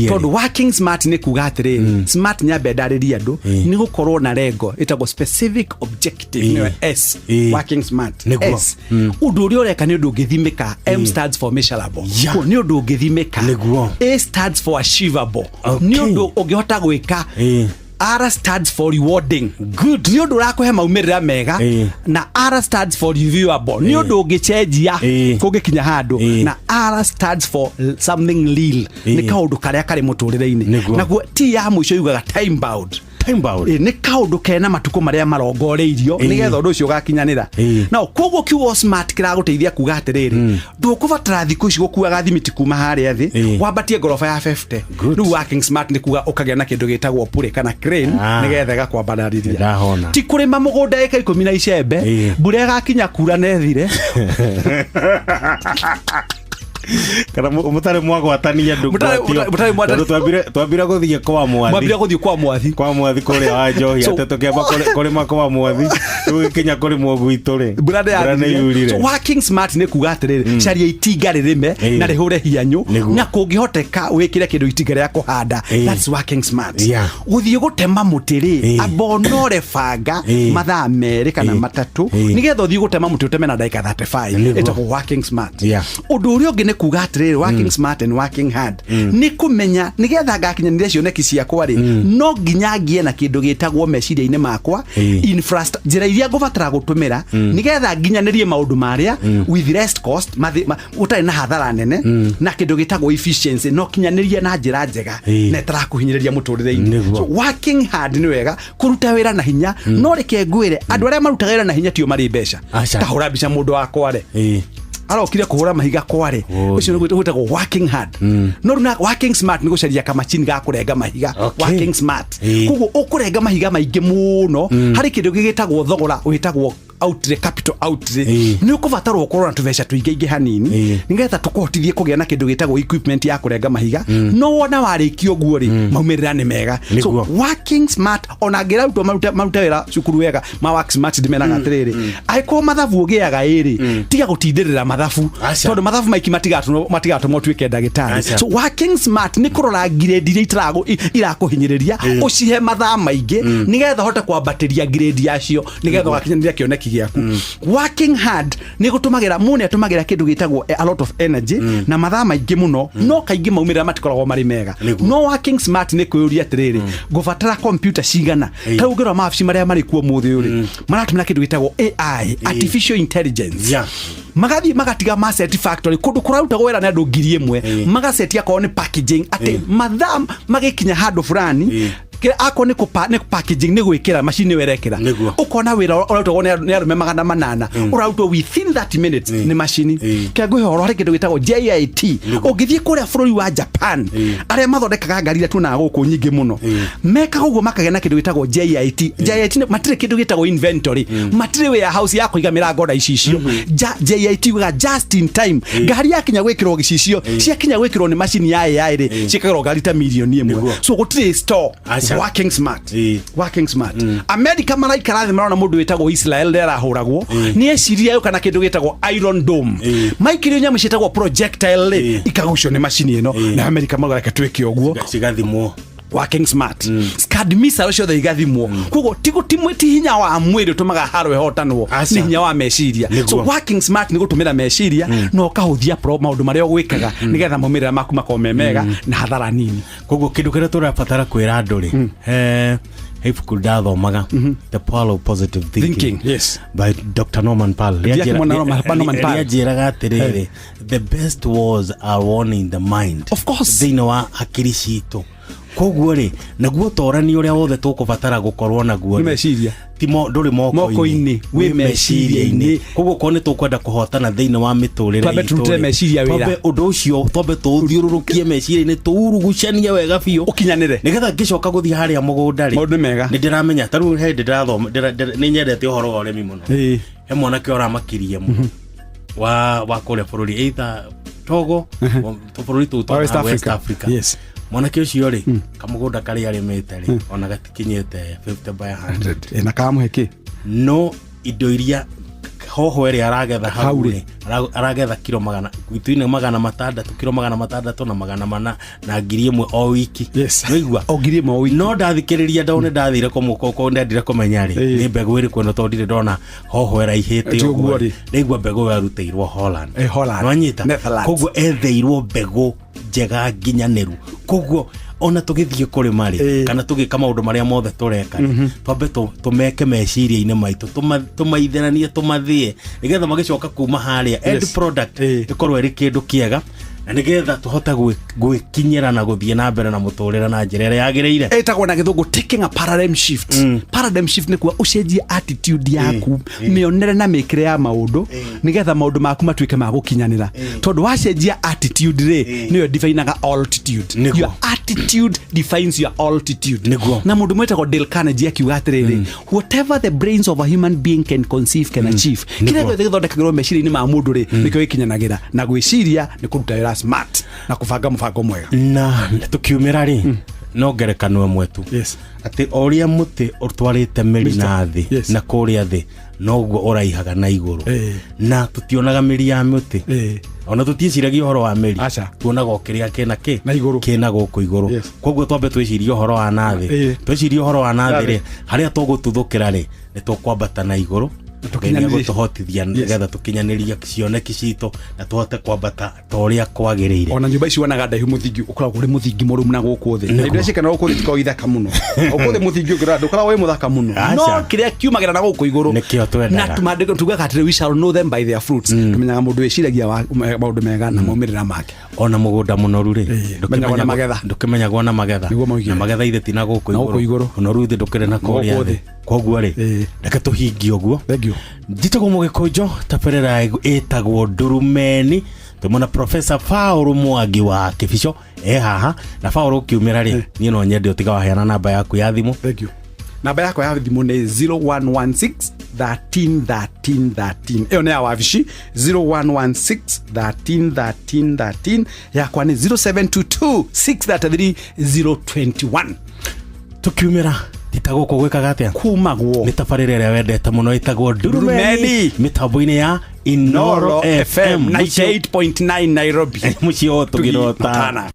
tondũ working smart nĩ kuga atĩrĩ smart nyambe ndarĩria andũ nĩ gũkorwo na lengo ĩtagwo specific objective S working smart S ũndũ ũrĩa ũreka nĩ ũndũ ũngĩthimĩka M stands for measurable nĩ ũndũ ũngĩthimĩka A stands for achievable nĩ ũndũ ũngĩhota gwĩka R stands for rewarding good nĩ ũndũ ũrakũhe maumĩrĩra mega na R stands for reviewable nĩ ũndũ ũngĩcenjia kũngĩkinya handũ na R stands for something real nĩ kaũndũ karĩa karĩ mũtũrĩre-inĩ naguo T ya mũico yugaga time bound nĩ kaũndũ kena matukũ marĩa marongoreirio nĩgetha ũndũ ũcio ũgakinyanĩra na koguo kiugo smart kĩragũteithia kuga atĩrĩrĩ ndũkũbatara thikũ ici gũkuaga thimiti kuma harĩa thĩ wambatie ngoroba ya 50 rĩu working smart nĩ kuga ũkagĩa na kĩndũ gĩtagwo pure kana crane nĩgetha gakwambararĩria ti kũrĩma mũgũnda ĩka 10 na icembe mbura ĩgakinya kura nethire kana mutare mwagwatania ndu twambire guthie kwa mwathi kuria wa njohi ateto kiamba kuri makwa mwathi tugikinya kuri mwogwitu ri brother yurire. So working smart ne kuga atiriri caria itinga ririme na rihure hianyu na kungihoteka wikire kindu itinga ria kuhanda. That's working smart. Guthie gutema mutiri abonore banga mathaa meri kana matatu nigetha uthie gutema muti uteme na dakika 35. It's working smart. Undu uria ungi ne kuga atiriri working smart and working hard ni kumenya nigetha ngakinyanire cioneki ciakwa ri no nginya ngie na kindu gitagwo meciria-ini makwa infrastructure njira iria ngubatara gutumira nigetha nginyanirie maundu maria with less cost utari na hathara nene na kindu gitagwo efficiency no kinyanirie na njira njega na tarakuhinyiriria muturire-ini. So working hard ni wega kuruta wira na hinya no reke ngwire andu aria marutaga wira na hinya tio mari mbeca tahura mbica mundu wakwa ri arokire kuhura mahiga kware ucio ni gwitagwo working hard no runa working smart ni gucaria kamachini ga kurenga mahiga. Working smart kugo ukurenga mahiga maingi muno hari kindu gigitagwo thogora witagwo outlay capital outlay ni ukubatarwo ukorwo na tubeca tuingi hanini nigetha tukuhotithie kugia na kindu gitagwo equipment ya kurenga mahiga no wona warikio guo ri maumirira ni mega. So working smart ona ngira uto maruta wira cukuru wega ma work smart dimenaga atiriri aiko mathabu ugiaga iri tiga gutindirira mathabu tondu mathabu maiki matigatumwo tuike ndagitari. So working smart ni kurora grade iria irakuhinyiriria ucihe mathaa maingi nigetha hote kwambatiria grade yacio nigetha gakinyaniria kioneki giaku. Working hard ni gutumagira mune atumagira kindu gitagwo a lot of energy na mathaa maingi muno no kaingi maumirira matikoragwo mari mega. No working smart ni kuyuria atiriri ngubatara computer cigana taugira maabci maria mari kuo muthi uri maratumira kindu gitagwo AI artificial intelligence magathi magatiga ma set factory kundu kurauta wera na andu 1000 magasetia ko ni packaging ati madam magikinya handu fulani kira ako ni packaging ni gwikira machine werekera ukona wira urauto ni arume 800 urauto within 30 minutes ni machine kegwe horo hari kindu gitagwo JIT ugithie kuria bururi wa Japan aria mathondekaga ngari tu na guku nyingi muno meka uguo makagena na kindu gitagwo JIT matire kindu gitagwo inventory matire warehouse yako iga mirango na icicio JIT wa just in time ngari yakinya gwikirwo gicicio ciakinya gwikirwo ni machine ya AI ri cikagirwo ngari ta milioni 1 so gutire store. Working smart. Working smart. America maraikara thĩ marona mundu witagwo Israel ndera huragwo ni eciria yo kana kindu gitagwo Iron Dome maikirio nyamu citagwo projectile ikagucio ni machine ino na America magareka twike oguo cigathimwo. Working smart scad missile cio thaigathimwo kugo timwiti hinya wa mwiri tumaga harwe hotanwo ni hinya wa meciria. So working smart ni gutumira meciria no kahuthia maundu maria gwikaga nigetha maumirira maku makomemega na hathara nini. Kugo kindu kiria turabatara kwira andu ri ibuku ndathomaga The Power of Positive Thinking by Dr. Norman Powell njiraga atiriri the best wars are won in the mind. Of course thina wa akiri citu koguo ri naguo torani uria wothe tukubatara gukorwo naguo meciria timo nduri moko-ini wi meciria-ini koguo kone tukwenda kuhotana thiini wa miturire itu twabe meciria wira twabe undu ucio twabe tuthiururukie meciria-ini tuurugucania wega biu ukinyanire nigetha ngicoka guthie haria mugunda ri maundu mega ni ndiramenya taru hindi ndathoma ni nyendete uhoro wa urimi muno he mwanake oramakirie muno wa kuria bururi either Togo bururi tu West Africa yes mwanake ucio ri kamugunda kari arimete ri ona gatikinyete 50 by 100 na kamuheki no indo iria hoho eri aragetha haure aragetha kilo 100 gwituine 600 kilo 600 na 400 na ngiri 1 o wiki noigwa o ngiri 1 o wiki no ndathikiriria ndone ndathire ko ndendire komenya ri ni mbegu iri kwenda tondire ndona hoho era ihite uguo nigwa mbegu yaruteirwo Holland wanyita koguo etheirwo mbegu njega nginyaniru koguo ona tugithie kuri mari kana tugika maundu maria mothe tureka twambe tumeke meciria-ini maitu tumaitheranie tumathie nigetha magicoka kuma haria end product ikorwo iri kindu kiega na nigetha tuhote gwikinyira na guthie na mbere na muturira na njira ĩrĩa yagĩrĩire. Etagwo na gĩthũngũ taking a paradigm shift. Paradigm shift nĩ kuwa ũcenjie attitude yaku, mĩonere na mĩkĩre ya maũndũ nĩgetha maũndũ maku matuĩke ma gũkinyanĩra. Tondũ wacenjia attitude rĩ nĩyo definaga altitude. Your attitude defines your altitude. Na mũndũ mwĩtagwo Dale Carnegie akiuga atĩrĩrĩ, whatever the brains of a human being can conceive can achieve. Kĩrĩa gĩothe gĩthondekagĩrwo meciria-inĩ ma mũndũ rĩ nĩkĩo gĩkinyanagĩra, na gwĩciria nĩ kũruta wĩra smart na kũbanga mũbango mwega. Na tukiumĩra rĩ no ngerekano ĩmwe tu atĩ ũrĩa mũtĩ ũtwarĩte mĩri na thĩ na kũrĩa thĩ noguo ũraihaga na igũrũ, na tũtionaga mĩri ya mũtĩ ona tũtieciragia ũhoro wa mĩri, tuonaga kĩrĩa kĩna gũkũ igũrũ. Koguo twambe twĩcirie ũhoro wa nathĩ, twĩcirie ũhoro wa nathĩ rĩ harĩa tũgũtuthũkĩra rĩ nĩ tũkwambata na igũrũ tũhotithia nĩgetha tũkinyanĩria cioneki citũ na tũhote kwambata ta ũrĩa kwagĩrĩire. Ona nyũmba ici wonaga ndaihu mũthingi ũkoragwo ũrĩ mũthingi mũrũmu na gũkũ thĩ. Na indo ciakana gũkũ thĩ tiko ithaka mũno. Gũkũ thĩ mũthingi ũngĩrora ndũkoragwo wĩ mũthaka mũno. No kĩrĩa kiumagĩra na gũkũ igũrũ nĩkĩo twendaga. Na tũmandĩko tugaga atĩrĩ we shall know them by their fruits. Tũmenyaga mũndũ wĩciragia maũndũ mega na maumĩrĩra make. Ona mũgũnda mũnoru rĩ ndũkĩmenyagwo na magetha. Na magetha ithe ti na gũkũ igũrũ. Ũnoru thĩ ndũkĩrĩ na kũrĩa thĩ. Koguo rĩ reke tũhingie ũguo. Njĩtagwo Mũgĩkũnjũ, tabarĩra ĩtagwo Ndurumeni. Tũmona Professor Paul Mwangi wa Kĩbico haha, na Paul ũkiumĩra rĩ niĩ no nyende ũtiga waheana namba yaku ya thimũ. Namba yakwa ya thimũ nĩ 0116 13 13 13. Ĩyo nĩ ya wabici 0116 13 13 13. Yakwa nĩ 0722 633 021. Tukiumĩra titagwo gwĩkaga atĩa kumagwo nĩ tabarĩra ĩrĩa wendete mũno ĩtagwo Ndurumeni mĩtambo-inĩ ya Inoro FM 98.9 Nairobi mũciĩ o tũgĩrota.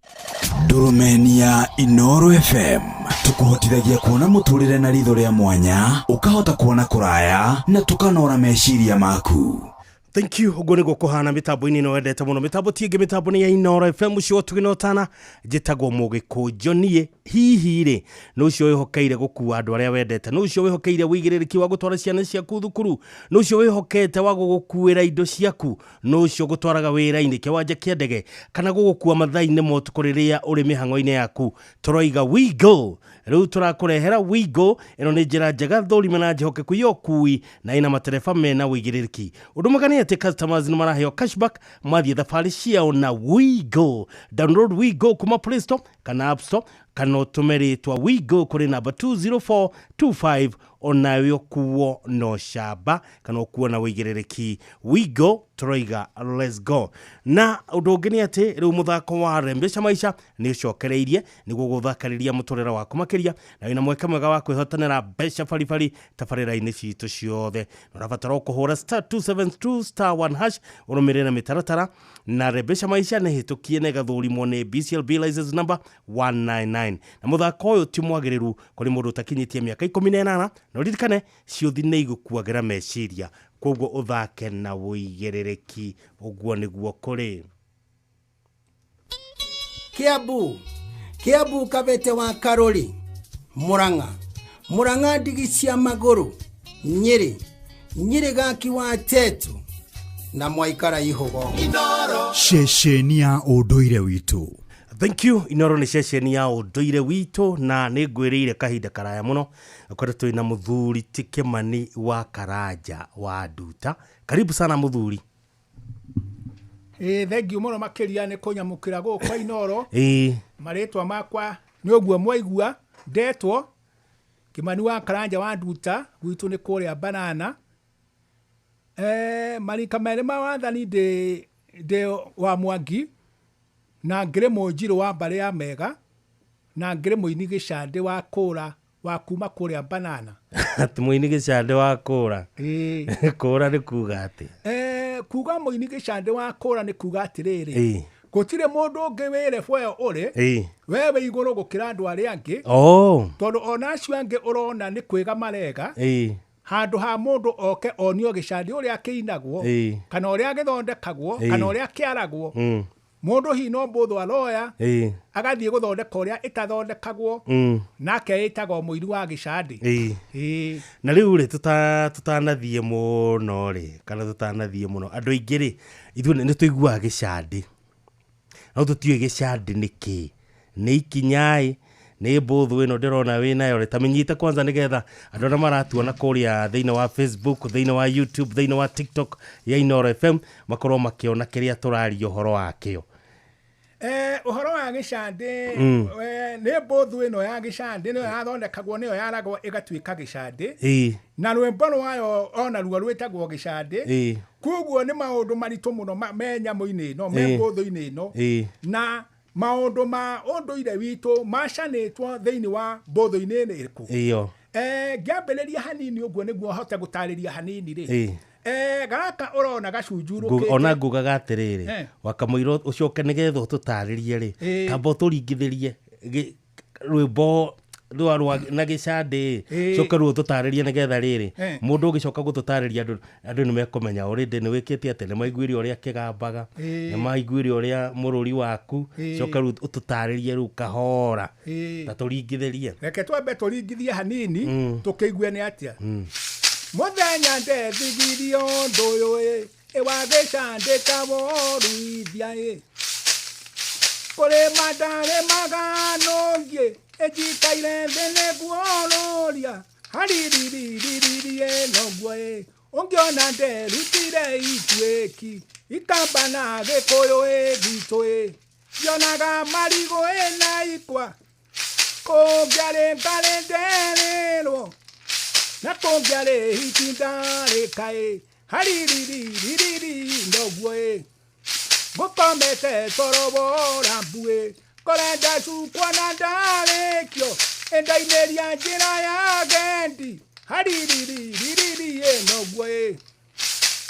Ndurumeni ya Inoro FM tukuhotithagia kuona mũtũrĩre na ritho rĩa mwanya, ukahota kuona kũraya na tukanora meciria maku. Thank you. Ugo nĩguo kũhana mĩtambo-inĩ ĩno wendete mũno. Mĩtambo ti ĩngĩ mĩtambo-inĩ ya Inoro FM mũciĩ o tũgĩrotana. Njĩtagwo Mũgĩkũnjũ niĩ. Hihi rĩ no ũcio wĩhokeire gũkua andũ arĩa wendete, no ũcio wĩhokeire wĩigĩrĩrĩki wa gũtwara ciana ciaku thukuru, no ũcio wĩhokete wa gũgũkuĩra indo ciaku, no ũcio gũtwaraga wĩra-inĩ kĩwanja kĩa ndege kana gũgũkua mathaa-inĩ ma ũtukũ rĩrĩa ũrĩ mĩhang'o-inĩ yaku. Tũroiga we go. Rĩu tũrakũrehera we go. Ĩno nĩ njĩra njega thũrima na njĩhokeku ya ũkui na ina matereba mena wĩigĩrĩrĩki. Ũndũ mũgeni atĩ customers nĩ maraheo cashback mathiĩ thabarĩ ciao na we go. Download we go kuma Play Store kana App Store kana ũtũme rĩtwa we go kũrĩ namba 20425 onawe ũkuo no camba kana ũkuo na wĩigĩrĩrĩki. We go tũroiga let's go. Na ũndũ ũngĩ nĩ atĩ rĩu mũthako wa Rembesha Maisha nĩ ũcokereirie nĩguo gũthakarĩria mũtũrĩre waku makĩria na wĩna mweke mwega wa kwĩhotanĩra mbeca baribari tabarĩra-inĩ citũ ciothe. Ũrabatara kũhũra *272*1# ũrũmĩrĩre mĩtaratara na Rembesha Maisha nĩ hĩtũkie na ĩgathũrimwo nĩ BCLB license number 199. Na mũthako ũyũ ti mwagĩrĩru kũrĩ mũndũ ũtakinyĩtie mĩaka 18 na ũririkane ciũthi nĩ igũkuagĩra meciria, koguo ũthake na wĩigĩrĩrĩki. Ũguo nĩguo kũrĩ Kiambu Kabete wa Karũri, Murang'a ndigi cia magũrũ, Nyĩrĩ gaki wa Tetu na Mwaikara Ihogo. Ceceni ya ũndũire witũ. Thank you. Inoro nĩ ceceni ya ũndũire witũ na nĩ ngwĩrĩire kahinda karaya mũno akoretwo ina Mũthuri ti Kĩmani wa Karanja wa Nduta. Karibu sana Mũthuri. Thengiũ mũno makĩria nĩ kũnyamũkĩra gũkũ Inoro. Marĩtwa makwa nĩ ũguo mwaigua ndetwo Kĩmani wa Karanja wa Nduta, gwitũ nĩ kũrĩa Banana. Marika merĩ ma wathani ndĩ wa Mwangi na ngĩrĩ Mũnjirũ wa Mbarĩ ya Mega na ngĩrĩ Mũini Gĩcande wa Kũra wa kuma kũrĩa Banana. Atĩ Mũini Gĩcande wa Kũra. Kũra nĩ kuga atĩ? Kuga Mũini Gĩcande wa Kũra nĩ kuga atĩrĩrĩ. Gũtirĩ mũndũ ũngĩ wĩre bũyo ũrĩ wewe igũrũ gũkĩra andũ arĩa angĩ. Tondũ ona acio angĩ ũrona nĩ kwĩga marega. Handũ ha mũndũ oke onio Gĩcande ũrĩa kĩinagwo kana ũrĩa gĩthondekagwo kana ũrĩa kĩaragwo. Mũndũ hi no mbũthũ aloya agathiĩ gũthondeka ũrĩa ĩtathondekagwo nake ĩtagwo Mũini wa Gĩcande. Na rĩu rĩ tutanathiĩ mũno rĩ kana tutanathiĩ mũno andũ aingĩ rĩ ithuĩ nĩ tũiguaga Gĩcande no tutiwe gicandi niki ni ikinyai ni mbuthu ino ndirona wina yo tamenyite kwanza nigetha andu na maratuona kuria thiini wa Facebook thiini wa YouTube thiini wa TikTok ya Inooro FM makorwo makiona kiria turaria uhoro wakio. Uhoro wa gicandi ni mbuthu ino ya gicandi no yathondekagwo niyo yaragwo igatuika gicandi na rwimbo rwayo ona ruo rwitagwo gicandi kuguo ni maundu maritu muno me nyamu-ini ino me mbuthu-ini ino na maundu ma unduire witu macanitwo thiini wa mbuthu-ini iriku iyo ngiambiriria hanini uguo niguo hote gutariria hanini ri gaka urona gacunjurukite ona nguga gatiriri wakamuiro ucoke nigetho tutaririe ri kamba turingithirie rwimbo rwa na gicandi coka ruo tutaririe nigetha riri mundu ugicoka gututariria andu ni mekumenya already ni wikite ate ni maiguire uria kigambaga ni maiguire uria mururi waku coka ruo ututaririe ru kahora ta turingithirie reke twambe turingithie hanini tukiigue ni atia muthenya ndethigirio nduyu wa gicandi kaboruithia kuri mandare maganongie ejikaire thene guororia haririririe nogue ungiona nderutire itweki ikambana gikuyu gitu yonaga marigo na ikwa kongiare ngalenderero na kongiare hitindare kai haririririe nogue gukomete torobora mbue korenda cukwa na ndarekio endaineria njira ya gendi haririririe nogue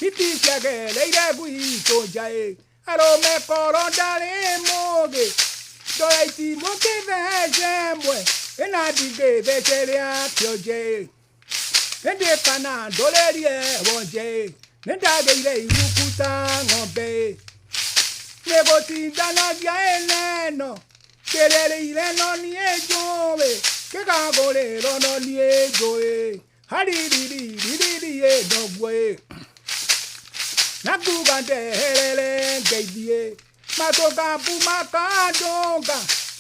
hiti ciagereire gwitũ njaĩ arũme koro ndarĩ mũgĩ ndoraiti mũkĩthece mwe ĩna ndingĩthece rĩakĩo njĩ ĩndĩ kana ndũrĩrie wonjĩ nĩndagĩire iruku ta ng'ombe negotindanagia eneno kerere no nie jowe kegagorero no nie jowe haririririe dogwe nakugande herere ngeithie matoka pumakandonga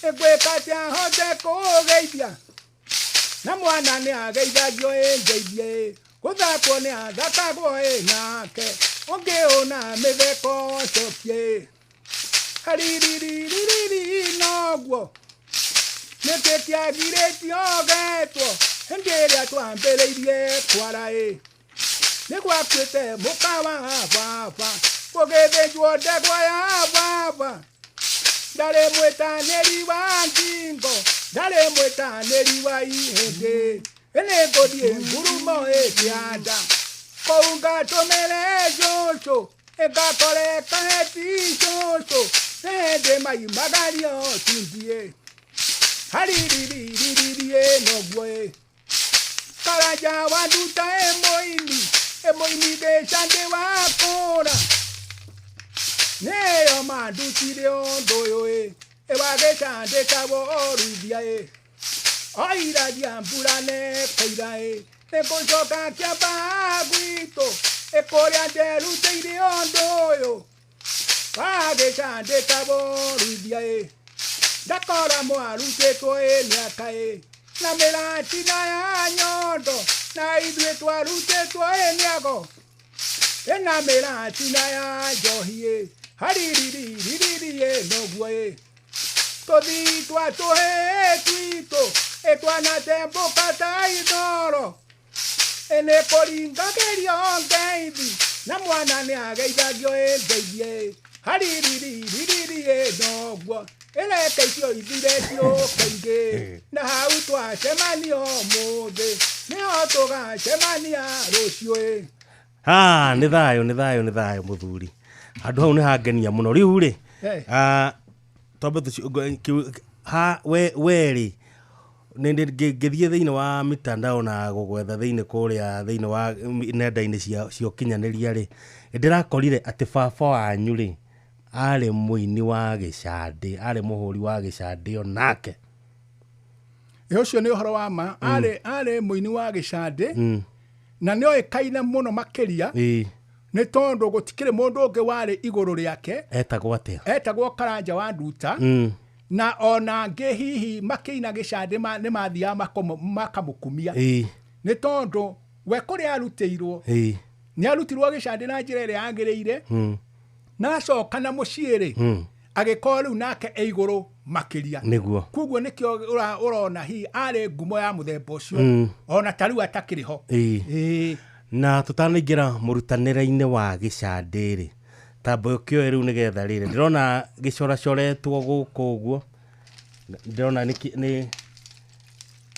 ekwekatia hote kogeithia na mwana ni ageithagio ngeithie kuthakwo ni athakagwo nake ungiona mitheko cokie hariririririri noguo nĩtĩkĩagirĩtio getwo hĩndĩ ĩrĩa twambĩrĩirie kwara nĩ gwakuĩte mũka wa baba gũgĩthĩnjwo ndegwa ya baba ndarĩ mwĩtanĩri wa ngingo ndarĩ mwĩtanĩri wa ihĩndĩ nĩ ngũthiĩ ngurumo ĩkĩanda kũu ngatũmĩre cũcũ ĩngakore kaheti cũcũ nende maimagario tindie haririririe nogue karaja wanduta emoini gicandi wakura neyo mandutire ondoyo ewa gicandi kaboruithia oiragia mbura nekoira nĩngũcoka kĩamba gwitũ ĩkũrĩa nderutĩire ondoyo wagĩcandĩka boruithia ndakora mwarutĩtwo mĩaka na mĩratina ya nyondo na ithuĩ twarutĩtwo mĩago na mĩratina ya njohi haririririe noguo tũthi twatũhĩ twitũ twanatembũka ta ithoro nĩ kũringagĩrio ngeithi na mwana nĩ ageithagio ngeithie haririririe noguo ĩrekeitio ithiretio kaingĩ na hau twacemanio mũthĩ nĩho tũgacemania rũciũ nĩ thayũ mũthuri handũ hau nĩ hangenia mũno rĩu rĩ twambe werĩ ngĩthiĩ thĩinĩ wa mitandao na gũgwetha thĩinĩ wa nenda-inĩ cia ũkinyanĩria rĩ ndĩrakorire atĩ baba wanyu rĩ arĩ mũini wa gĩcandi arĩ mũhũri wa gĩcandi onake ũcio nĩ ũhoro wa ma arĩ mũini wa gĩcandi na nĩ oĩkaine mũno makĩria nĩ tondũ gũtikĩrĩ mũndũ ũngĩ warĩ igũrũ rĩake etagwo atĩa etagwo Karanja wa Nduta na ona angĩ hihi makĩina gĩcandĩ nĩ mathiaga makamũkumia nĩ tondũ we kũrĩa arutĩirwo nĩ arutirwo gĩcandĩ na njĩra ĩrĩa yagĩrĩire na acoka na mũciĩ-rĩ agĩkorwo rĩu nake igũrũ makĩria nĩguo koguo nĩkĩo ũrona hihi arĩ ngumo ya mũthemba ũcio ona tarĩu atakĩrĩ ho na tũtanaingĩra mũrutanĩre-inĩ wa gĩcandĩ-rĩ tambo kĩoe rĩu nĩgetha rĩrĩ ndĩrona gĩcoracoretwo gũkũ ũguo ndĩrona nĩ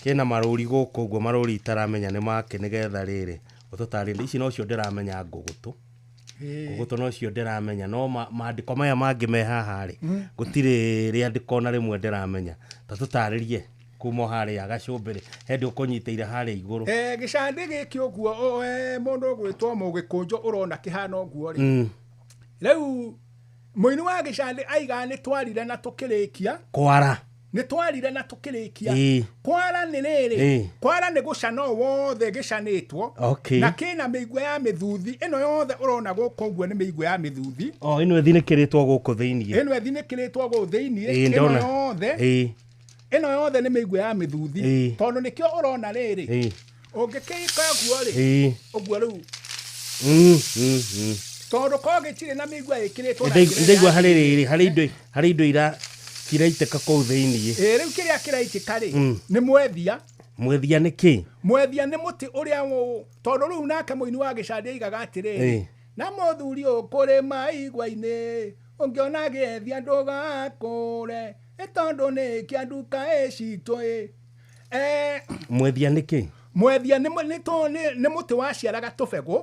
kĩna marũri gũkũ ũguo marũri itaramenya nĩ make nĩgetha rĩrĩ ũtũtarĩrie ici nocio ndĩramenya ngũgũtũ nocio ndĩramenya no maandĩko maya mangĩ me haha-rĩ gũtirĩ rĩandĩko na rĩmwe ndĩramenya tũtarĩrie kuma harĩa gacũmbĩrĩ hĩndĩ ũkũnyitĩire harĩa igũrũ gĩcandĩ gĩkĩ ũguo mũndũ ũgwĩtwo Mũgĩkũnjũ ũrona kĩhana ũguo-rĩ rĩu mũini wa gĩcandĩ aiga nĩ twarire na tũkĩrĩkia kwara nĩ twarire na tũkĩrĩkia kwara nĩ rĩrĩ kwara nĩ gũcana wothe gĩcanĩtwo na kĩna mĩigua ya mĩthuthi ĩno yothe ũrona gũkũ ũguo nĩ mĩigua ya mĩthuthi ĩno ĩthinĩkĩrĩtwo gũkũ thĩiniĩ ĩno yothe nĩ mĩigua ya mĩthuthi tondũ nĩkĩo ũrona rĩrĩ ũngĩkĩika ũguo-rĩ ũguo rĩu tondũ ko gĩtirĩ na mĩigua ĩkĩrĩtwo ndaigua harĩ indo kiraitĩka kũu thĩiniĩ rĩu kĩrĩa kĩraitĩka-rĩ nĩ mwethia nĩ kĩ mwethia nĩ mũtĩ ũrĩa tondũ rĩu nake mũini wa gĩcandĩ aigaga atĩrĩrĩ na mũthuri ũkũrĩma igwa-inĩ ũngĩona gĩethia ndũgakũre tondũ nĩ kĩanduka citũ mwethia nĩ kĩ mwethia nĩ mũtĩ waciaraga tũbegũ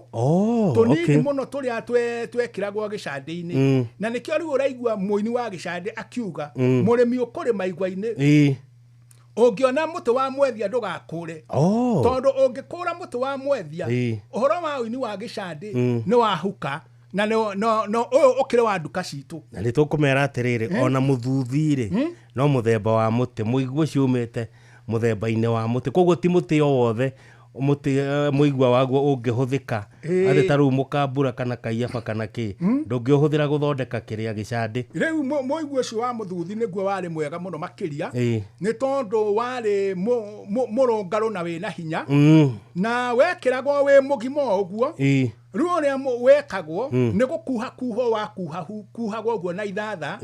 tũnini mũno tũrĩa twekĩragwo gĩcandĩ-inĩ na nĩkĩo rĩu ũraigua mũini wa gĩcandĩ akiuga mũrĩmi ũkũrĩma igwa-inĩ ũngĩona mũtĩ wa mwethia ndũgakũre tondũ ũngĩkũra mũtĩ wa mwethia ũhoro wa ũini wa gĩcandĩ nĩ wahuka na ũyũ ũkĩrĩ wa nduka citũ na nĩ tũkũmera atĩrĩrĩ ona mũthuthi-rĩ no mũthemba wa mũtĩ mũigua ciumĩte mũthemba-inĩ wa mũtĩ koguo ti mũtĩ o wothe mũigua waguo ũngĩhũthĩka atĩ ta rĩu mũkambura kana kaiyaba kana kĩ ndũngĩũhũthĩra gũthondeka kĩrĩa gĩcandĩ rĩu mũigua ũcio wa mũthuthi nĩguo warĩ mwega mũno makĩria nĩ tondũ warĩ mũrũngarũ na wĩna hinya na wekĩragwo wĩ mũgima ũguo rĩu ũrĩa wekagwo nĩ gũkuhakuhwo wakuhagwo ũguo na ithatha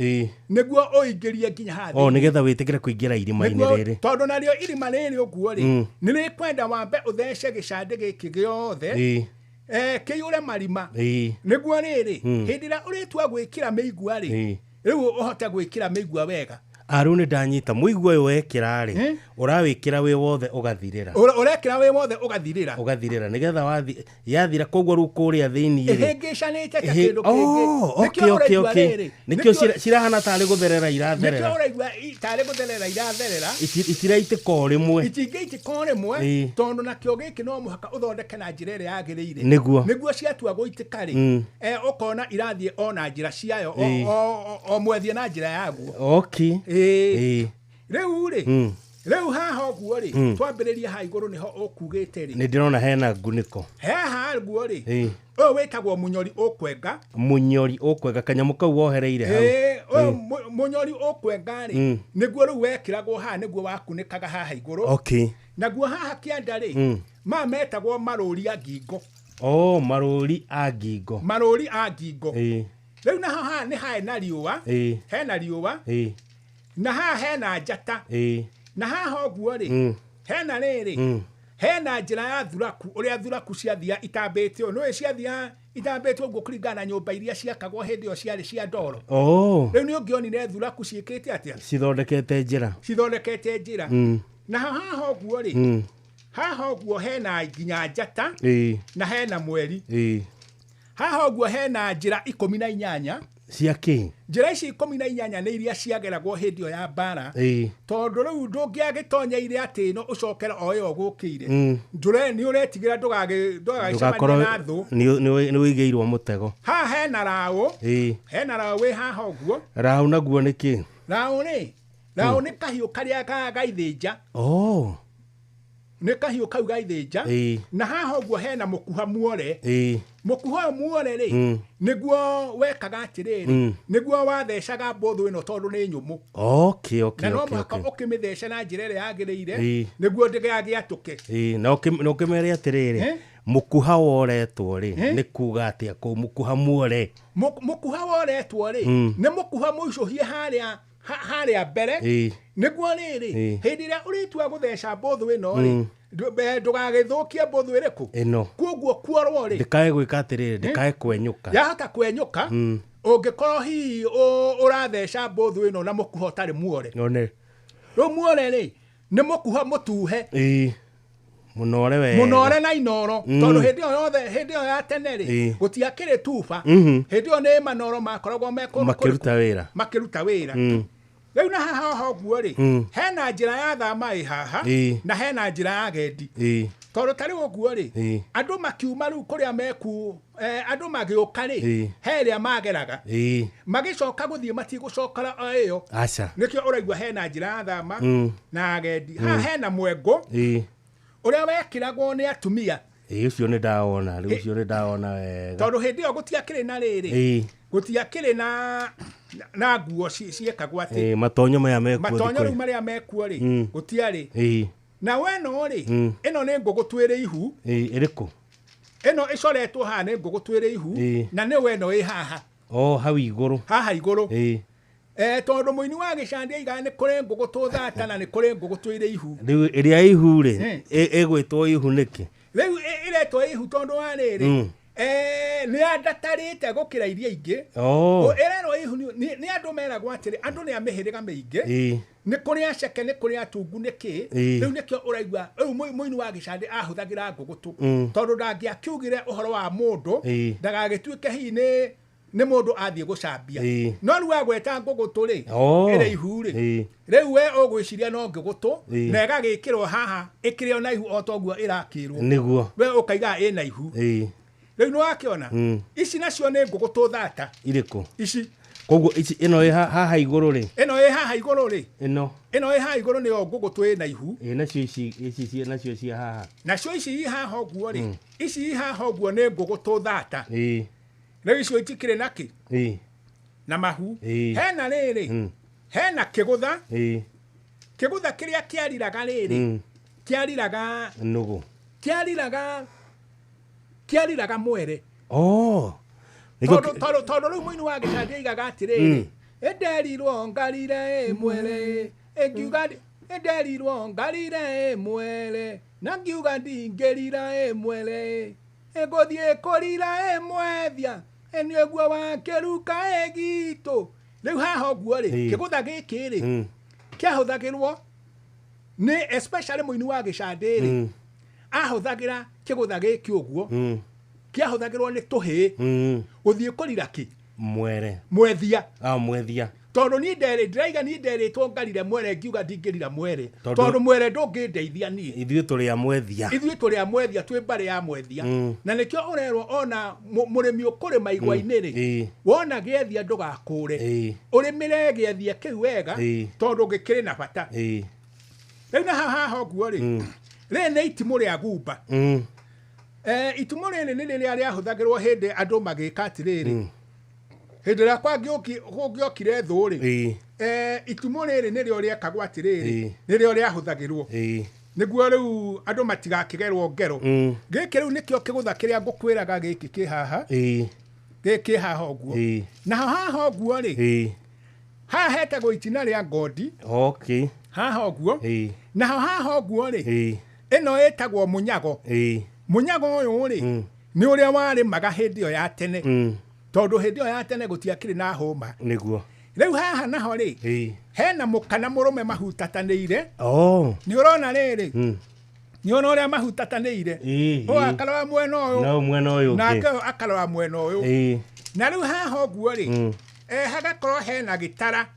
nĩguo ũingĩrie nginya hathĩ nĩgetha wĩtĩkĩre kũingĩra irima-inĩ rĩrĩ tondũ narĩo irima rĩrĩ ũguo-rĩ nĩ rĩkwenda wambe ũthece gĩcandĩ gĩkĩ gĩothe kĩiyũre marima nĩguo rĩrĩ hĩndĩ ĩrĩa ũrĩtua gwĩkĩra mĩigua-rĩ rĩu ũhote gwĩkĩra mĩigua wega rĩu nĩ ndanyita mũigua ũyũ wekĩra-rĩ ũrawĩkĩra wĩ wothe ũgathirĩra ũrekĩra wĩ wothe ũgathirĩra nĩgetha yathira koguo rĩu kũrĩa thĩiniĩ ĩhĩngĩcanĩte ta kĩndũ kĩngĩ nĩkĩo cirahana tarĩ gũtherera iratherera nĩkĩo ũraigua tarĩ gũtherera iratherera itiraitĩka o rĩmwe itingĩitĩka o rĩmwe tondũ nakĩo gĩkĩ no mũhaka ũthondeke na njĩra ĩrĩa yagĩrĩire nĩguo ciatua gũitĩka-rĩ ũkona irathiĩ o na njĩra ciayo o mwethia na njĩra yaguo rĩu haha ũguo-rĩ twambĩrĩria ha igũrũ nĩho ũkugĩte-rĩ nĩ ndĩrona hena ngunĩko haha ũguo-rĩ ũyũ wĩtagwo mũnyori ũkwenga kanyamũ kau wohereire hau mũnyori ũkwenga-rĩ nĩguo rĩu wekĩragwo haha nĩguo wakunĩkaga haha igũrũ naguo haha kĩanda-rĩ maya metagwo marũri a ngingo marũri a ngingo rĩu naho haha nĩ hena riũa na haha hena njata na haha ũguo-rĩ hena rĩrĩ hena njĩra ya thuraku ũrĩa thuraku ciathia itambĩte ũũ nĩwe ciathia itambĩte ũguo kũringana na nyũmba iria ciakagwo hĩndĩ ĩyo ciarĩ cia ndoro rĩu nĩ ũngĩonire thuraku ciĩkĩte atĩa cithondekete njĩra na haha ũguo hena nginya njata na hena mweri haha ũguo hena njĩra 18 cia kĩ njĩra ici 18 nĩ iria ciageragwo hĩndĩ ĩyo ya mbara tondũ rĩu ndũngĩagĩtonyeire atĩ no ũcokera o ĩyo gũkĩire nĩ ũretigĩra ndũgagĩcemania na thũ nĩ wĩigĩirwo mũtego haha hena raũ wĩ haha ũguo raũ naguo nĩ kĩ raũ nĩ kahiũ karĩa gagaithĩnja nä kahiå kau gaithä na haha å guo hena må kuha muore må kuha å muore rä nä guo wekaga atä rä rä nä guo wathecaga mbåthå ä no tondå nä nyå må na no mwaka å kä mä theca na njä ra ä rä yagä rä ire nä guo ndä gagä atå ke na å kä mere atä rä rä må kuha woretwo rä nä kuga atä a kå må kuha muore må kuha woretwo rä nä må kuha må icå harä a mbere nä guo rä rä hä ndä ä rä a å rä tua gå theca mbåthå ä no rä ndå gagä thå kie mbåthå ä rä kå koguo kuorwo rä ndäkae gwä ka atä rä rä ndäkae kwenyå ka yahota kwenyå ka å ngä korwo hihi å ratheca mbåthå ä no na må kuha å tarä muore rä u muore rä nä må kuha må tuhe munore na inoro tondu hindi o yothe hindi o ya tene ri gutiakire tuba hindi o ne manoro makoragwo makiruta wira riu na haha ho guo ri hena njira ya thama i haha na hena njira ya gendi tondu tari guo ri andu makiuma riu kuria meku andu magiuka ri heria mageraga magicoka guthie matigucokara o iyo nikio uraigua hena njira ya thama na gendi haha hena mwengo uria wekiragwo ni atumia ucio ni ndawona riu ucio ni ndawona wega tondu hindi o gutiakire na riri gutiakire na nguo ciekagwo ati matonyo maya mekuo matonyo riu maria mekuo ri gutiari na weno ri ino ni ngugu twiri ihu iriku ino icoretwo haha ni ngugu twiri ihu na ni weno i haha hau iguru haha iguru tondu muini wa gicandi aiga ni kuri ngugu tuthata na ni kuri ngugu twire ihu riu iria ihu ri igwitwo ihu niki riu iretwo ihu tondu wa riri ni andatarite gukira iria ingi irerwo ihu ni andu meragwo atiri andu ni amihiriga maingi ni kuri aceke ni kuri atungu niki riu nikio uraigua riu muini wa gicandi ahuthagira ngugu tu tondu ndangiakiugire uhoro wa mundu ndagagituike hihi ni mundu athie gucambia no riu agweta ngugu turi ire ihu ri riu we ugwiciria no ngugu tu na igagikirwo haha ikirio na ihu o toguo irakirwo niguo we ukaiga ina ihu riu no akiona ici nacio ni ngugu tu thata iriku ici koguo ici ino haha iguru ri ino i haha iguru ri ino i haha iguru ni o ngugu tu ina ihu nacio ici nacio cia haha nacio ici i haha guo ri ici i haha guo ni ngugu tu thata riu icio itikire naki na mahu hena riri hena kigutha kigutha kiria kiariraga riri kiariraga nugu kiariraga mwere tondu riu muini wa gicandi aigaga atiriri enderirwo ngarire mwere engiuga enderirwo ngarire mwere na ngiuga ndingirira mwere egothie kurira mwethia eni guo wakiruka egito riu haha guo ri kigutha giki ri kiahuthagirwo ni especially muini wa gicandi ri ahuthagira kigutha giki uguo kiahuthagirwo ni tuhi uthie kurira ki mwethia mwethia tondu ni ndiraiga ni ndiritwo ngarire mwere ngiuga ndingirira mwere tondu mwere ndungindeithia ni ithuĩ tũrĩ a mwethia twi mbari ya mwethia na nikio urerwo ona murimi ukurima igwa-ini ri wona giethia ndugakure urimire giethia kiu wega tondu ngikiri na bata riu na haha guo ri ri ni itimu ria gumba itimu riri ni riria riahuthagirwo hindi andu magika atiriri hindi ria kwangiokire thu ri itumo riri nirio riekagwo atiriri nirio riahuthagirwo niguo riu andu matigakigerwo ngero giki riu nikio kigutha kiria ngukwiraga giki ki haha giki haha uguo na haha uguo ri haha hetagwo itina ria ngodi haha uguo na haha uguo ri ino etagwo munyago munyago uyu ri ni uria warimaga hindi yo ya tene tondu hindi ya tene gutiakiri na homa niguo riu haha naho ri hena mukana murume mahutatanire ni urona riri ni uria mahutatanire o akaloa mwena uyu na akaloa mwena uyu na riu haha guo ri hagakorwo hena gitara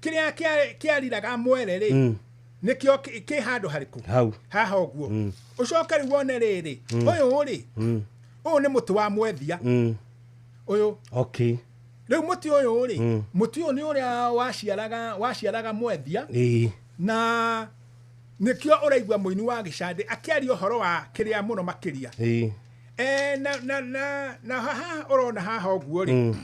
kiria kiariraga mwere ri nikio ki handu hariku haha guo ucoke riu wone riri uyu ri uyu ni muti wa mwethia uyu riu muti uyu ri muti uyu ni uria waciaraga mwethia na nikio uraigwa muini wa gicande akiaria horo wa kiria muno makiria na haha urona haha oguo ri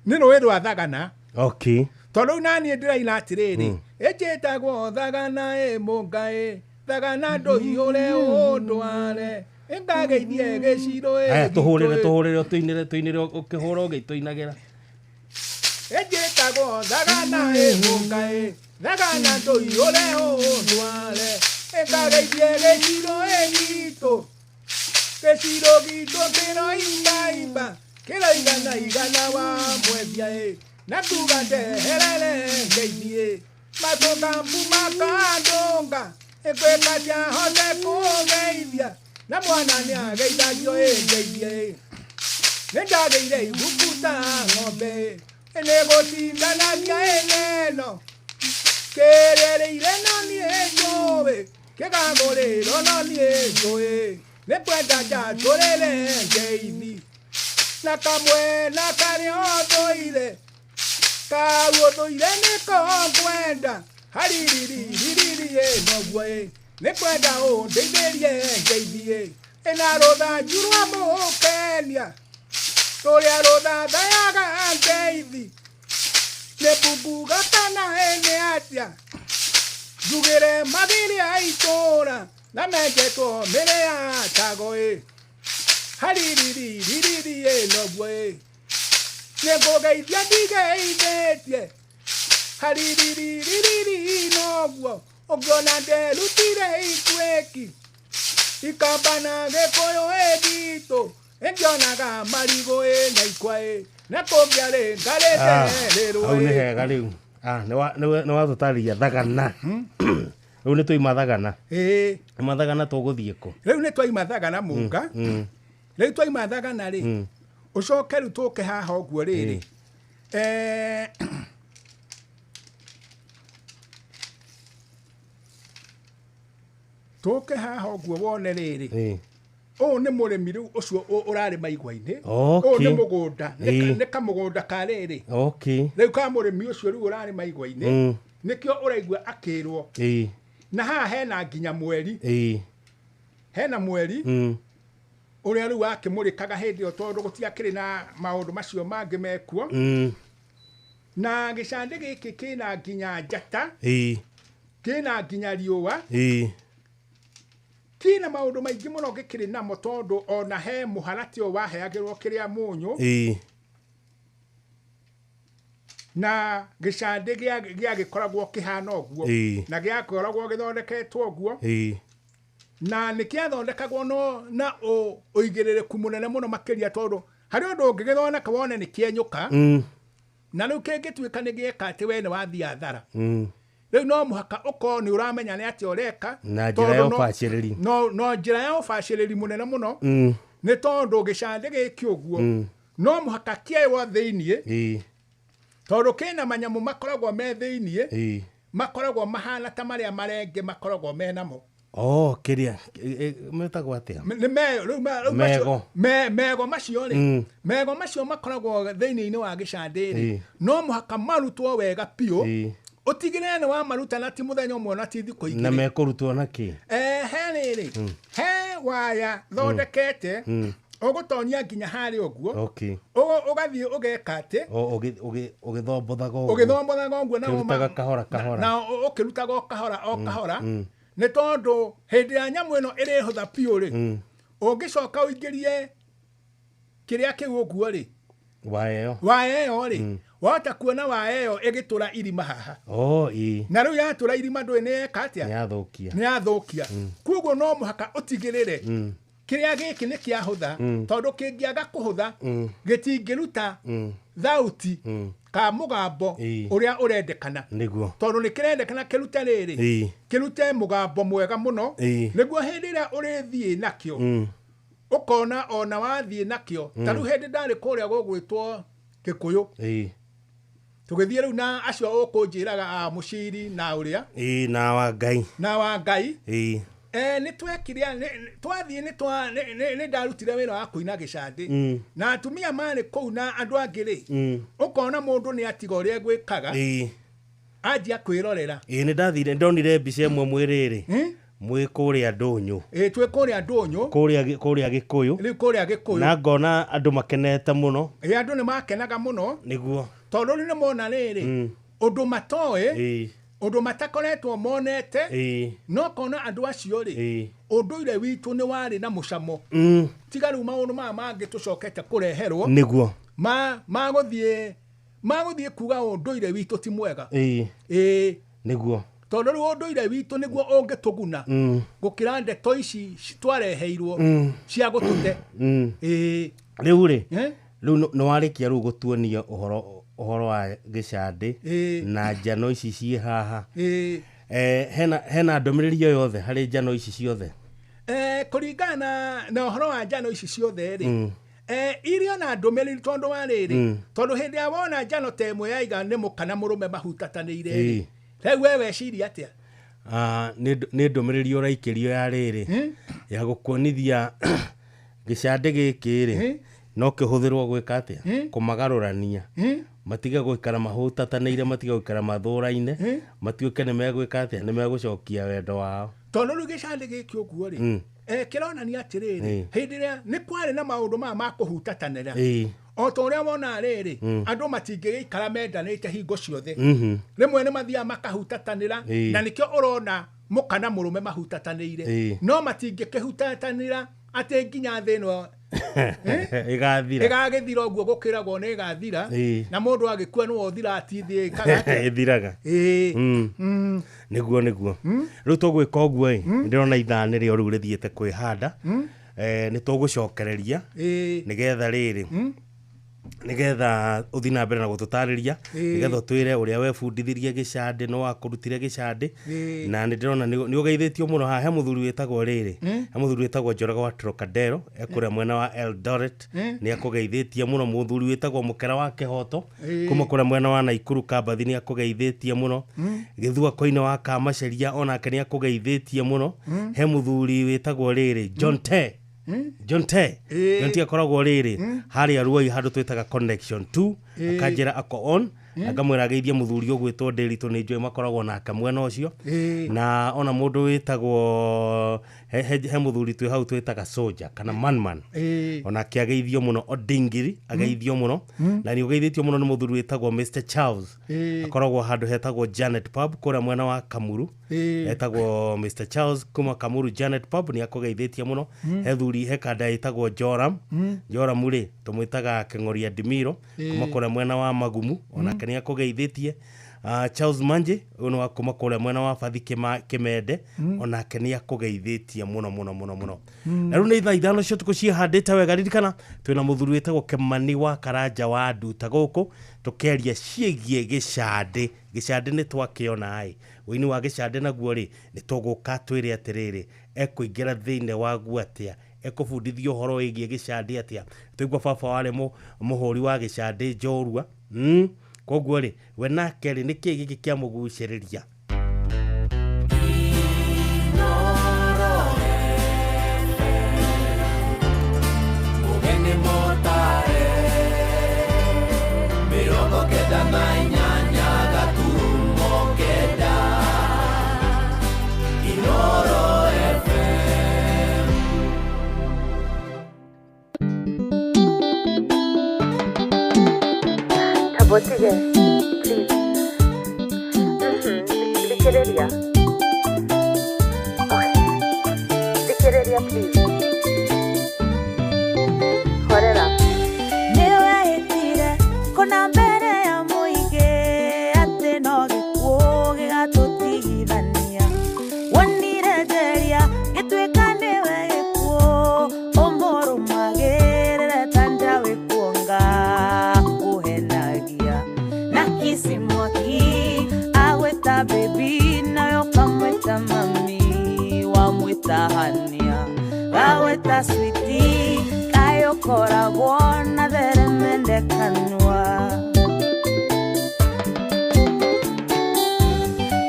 nino wedo athagana okay tondu nani ndiraina atiriri ejetagwo thagana mungae thagana ndoihore undware engageithie giciro tuhurire tuinire ukihura ugituinagira ejetagwo thagana mungae thagana ndoihore undware engageithie giciro gitu kiro imba kila igana wa mwethia na tugande herere ngeithie matokambu makandonga ekwekatia hote kugeithia na mwana ni ageithagio ngeithie nendageire ibukuta ng'ombe enegotindanagia eneno kerereire no nie njowe kegagorero no nie njowe nekwenda njatorere ngeithi na kamwe na kario ndoire kawo ndoire niko kwenda haririririririe nogwe nekwenda undeithĩrie ngeithie ena rotha njurwa mukenia toria rotha thayaga ngeithi nepunguga kana ene atia njugĩre mathiria itũra na menjetwo mĩrĩ ya tago haririririririe nogwe nĩngũgeithia ndigeithĩtie haririririri noguo ũngĩona nderutire ituĩki ikambana gĩkũyũ gitũ ĩngĩonaga marigũ na ikwa na kũngĩarĩ ngarĩte rĩrũ hau nĩ hega rĩu nĩ watũtarĩria thagana rĩu nĩ twaima thagana mathagana tũgũthiĩ kũ rĩu nĩ twaima thagana mũnga rĩu twaima thagana rĩ ucoke rĩu tũke haha ũguo rĩrĩ tũke haha ũguo wone rĩrĩ ũũ nĩ mũrĩmi rĩu ũcio ũrarĩma igwa-inĩ ũũ nĩ mũgũnda nĩ kamũgũnda ka rĩrĩ rĩu ka mũrĩmi ũcio rĩu ũrarĩma igwa-inĩ nĩkĩo ũraigua akĩrwo na haha hena nginya mweri hena mweri ũrĩa rĩu akĩmũrĩkaga hĩndĩ ĩyo tondũ gũtiakĩrĩ na maũndũ macio mangĩ mekuo na gĩcande gĩkĩ kĩna nginya njata kĩna nginya riũa kĩna maũndũ maingĩ mũno gĩkĩrĩ namo tondũ ona he mũharatĩ ũyũ waheagĩrwo kĩrĩa mũnyũ na gĩcande gĩagĩkoragwo kĩhana ũguo na gĩakoragwo gĩthondeketwo ũguo na nĩkĩathondekagwo na ũigĩrĩrĩku mũnene mũno makĩria tondũ harĩ ũndũ ũngĩgĩthondeka wone nĩkĩenyũka na rĩu kĩngĩtuĩka nĩgĩeka atĩ we nĩwathiĩ hathara rĩu no mũhaka ũkorwo nĩ ũramenya nĩ atĩa ũreka na njĩra ya ũbacĩrĩri no njĩra ya ũbacĩrĩri mũnene mũno nĩ tondũ gĩcande gĩkĩ ũguo no mũhaka kĩewa thĩiniĩ tondũ kĩna manyamũ makoragwo me thĩiniĩ makoragwo mahana ta marĩa marenge makoragwo me namo kĩrĩa metagwo atĩa mego macio rĩ mego macio makoragwo thĩinĩ-inĩ wa gĩcande rĩ no mũhaka marutwo wega piũ utigire ni wa maruta na ti muthenya umwe na ti thikũ igĩrĩ na mekurutwo na kĩ he rĩrĩ he waya thondekete ũgũtonia nginya harĩ ũguo ũgathiĩ ũgeka atĩ ũgĩthombothaga ũguo na ũkĩrutaga o kahora nĩ tondũ hĩndĩ ya nyamũ ĩno ĩrĩhũtha piũ rĩ ũngĩcoka ũingĩrie kĩrĩa kĩu ũguo rĩ waya ĩyo rĩ wahota kuona waya ĩyo ĩgĩtũra irima haha na rĩu yatũra irima ndũĩ nĩ yeka atĩa nĩ yathũkia koguo no mũhaka ũtigĩrĩre kĩrĩa gĩkĩ nĩ kĩahũtha tondũ kĩngĩaga kũhũtha gĩtingĩruta thauti ka mũgambo ũrĩa ũrendekana tondũ nĩ kĩrendekana kĩrute rĩrĩ kĩrute mũgambo mwega mũno nĩguo hĩndĩ ĩrĩa ũrĩthiĩ nakĩo ũkona ona wathiĩ nakĩo ta rĩu hĩndĩ ndarĩ kũrĩa gũgwĩtwo Gĩkũyũ tũgĩthiĩ rĩu na acio ũkũnjĩraga mũciri na ũrĩa na Wangai nĩ twekire twathiĩ nĩ ndarutire wĩra wa kũina gĩcande na atumia marĩ kũu na andũ angĩ rĩ ũkona mũndũ nĩ atiga ũrĩa gwĩkaga ajia kwirorera ni ndathire ndonire mbica imwe mwiriri mwi kuria ndunyu twi kuria ndunyu kuria gikuyu riu kuria gikuyu na ngona andu makenete muno andu ni makenaga muno niguo tondu ni mona riri undu matoe undu matakoretwo monete no kona andu acio ri unduire witu ni wari na mucamo tiga riu maundu mangi tucokete kureherwo niguo maguthie kuga unduire witu ti mwega niguo tondu riu unduire witu niguo ungituguna gukira ndeto ici twareheirwo cia gutute riu ri riu no warikia riu gutuonia uhoro wa gicandi na njano ici ci haha hena ndomiriri yothe hari njano ici ciothe kuringana na uhoro wa njano ici ciothe ri irio na ndomiriri tondu wa riri tondu hindi ya wona njano temwe yaiga ni mukana murume mahutatanire ri riu wewe ciria atia ni ndomiriri uraikirio ya riri ya gukuonithia gicandi giki ri no kihuthirwo gwika atia kumagarurania matige guikara mahutatanire matige guikara mathuraine matuike ni megwika atia ni megucokia wendo wao tondu riu gicandi giki uguo ri kironania atiriri hindi ria ni kwari na maundu ma kuhutatanira o to uria wona riri andu matingiikara mendanite hingo ciothe rimwe ni mathia makahutatanira na nikio urona mukana murume mahutatanire no matingikihutatanira ati nginya thino igagithira uguo gukiragwo ni igathira na mundu agikua no othira atithi kaga ithiraga niguo riu tugwika uguo ndirona ithani rio riu rithiete kwihanda ni tugucokereria nigetha riri nigetha uthi na mbere na gututariria nigetha twire uria webundithirie gicandi no wakurutire gicandi na ndirona ni ugeithitio muno ha he muthuri wetagwo riri he muthuri wetagwo Njoroge wa Trocadero ekuria mwena wa Eldoret ni akugeithitie muno muthuri wetagwo Mukera wa Kihoto kuma kuria mwena wa Naikuru Kambathi ni akugeithitie muno Githua Koine wa Kamaceria onake ni akugeithitie muno he muthuri wetagwo riri John T akoragwo riri hari aruai handu twitaga connection 2 akanjira ako on akamwira ageithia muthuri ogwitwo Nderitu ni njoi makoragwo nake mwena ucio na ona mundu witagwo he muthuri twi hau twitaga Soldier kana Manman ona kiageithio muno Odingiri ageithio muno na ni ugeithitio muno ni muthuri witagwo Mr Charles akoragwo handu hetagwo Janet Pub kuria mwena wa Kamuru hetagwo Mr Charles kuma Kamuru Janet Pub ni akugeithitio muno he thuri he kada hetagwo Joram ri tumwitaga Kengoria Dimiro kuma kuria mwena wa Magumu ona ni akugeithĩtie Charles Manje uno akuma kuria mwena wa Bathi Kimende ona ni akugeithĩtie muno na riu ni thaa ithano cio tukucihandĩte wega ririkana twina muthuri wetagwo Kimani wa Karanja wa Nduta guku tukeria ciegie gicandi ni twakiona wini wa gicandi naguo ri ni tuguka twire atiriri ekuingira thiine wa guatia ekubundithio horo wigie gicandi atia tuigwa baba wale muhuri wa gicandi Njorua koguo ri we nake ri niki giki kia muguciriria Botige, please. Dikereria. Okay. Dikereria, please. Horera. Niwe hitire, kuna mbere ya muige, ate no gikuo gigatutigithania. Wanire jeria, gituika niwe gikuo, omoro magerere tanja wikuonga. Aweta baby na yo kamweta mami wamweta hania aweta sweetie kayo koragwo na dere mende kanwa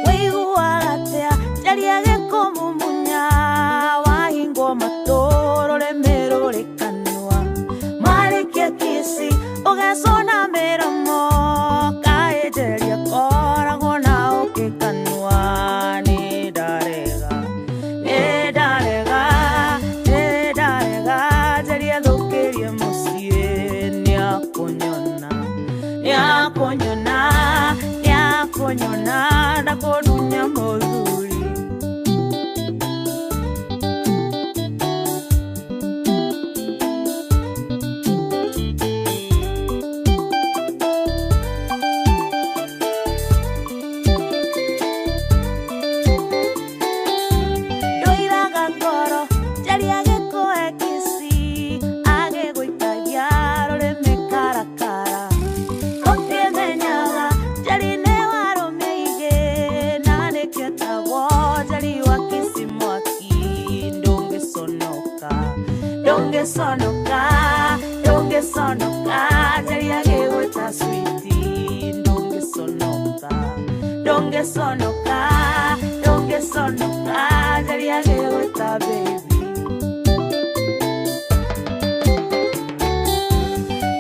weiguatea jariage komumunya wahingo matoro remero rekanwa marikia kisi ugesona meromo kaejeria koragwo na ndakudunya muthuri Dongesonoka, jaria geweta sweetie. Dongesonoka, jaria geweta baby.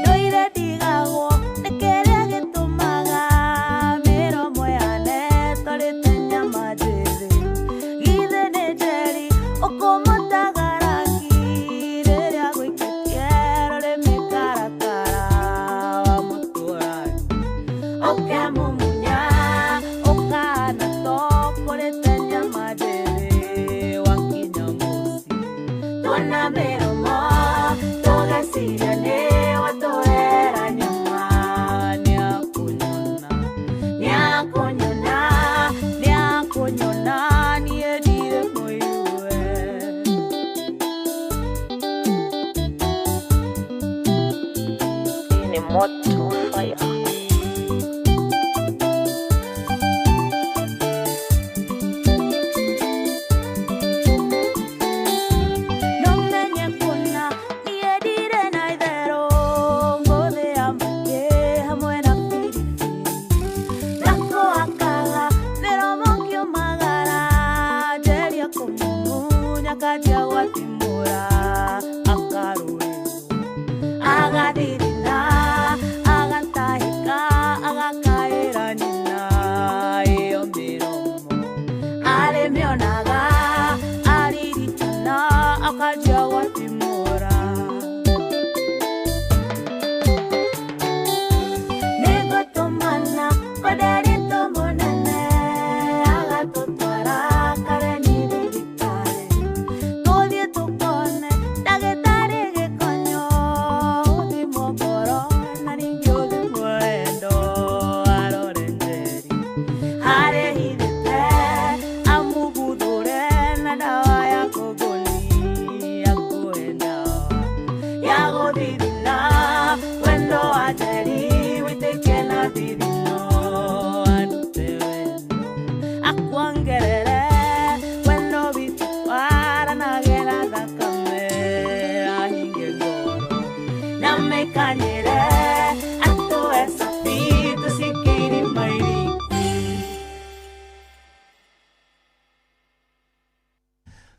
Doire digago, nekeria getumaga, miromo yane, torete nyama jere. Gide ne jeri, okomota garaki, reria goikekiero re mekarakara, wamuturani. Oke mumunya, okana toko rete nyama jere, wakinyamusi. Tuna miromo, toga siriane, watoera nyama, niakunyona, niedire moyue. Ini moto fire.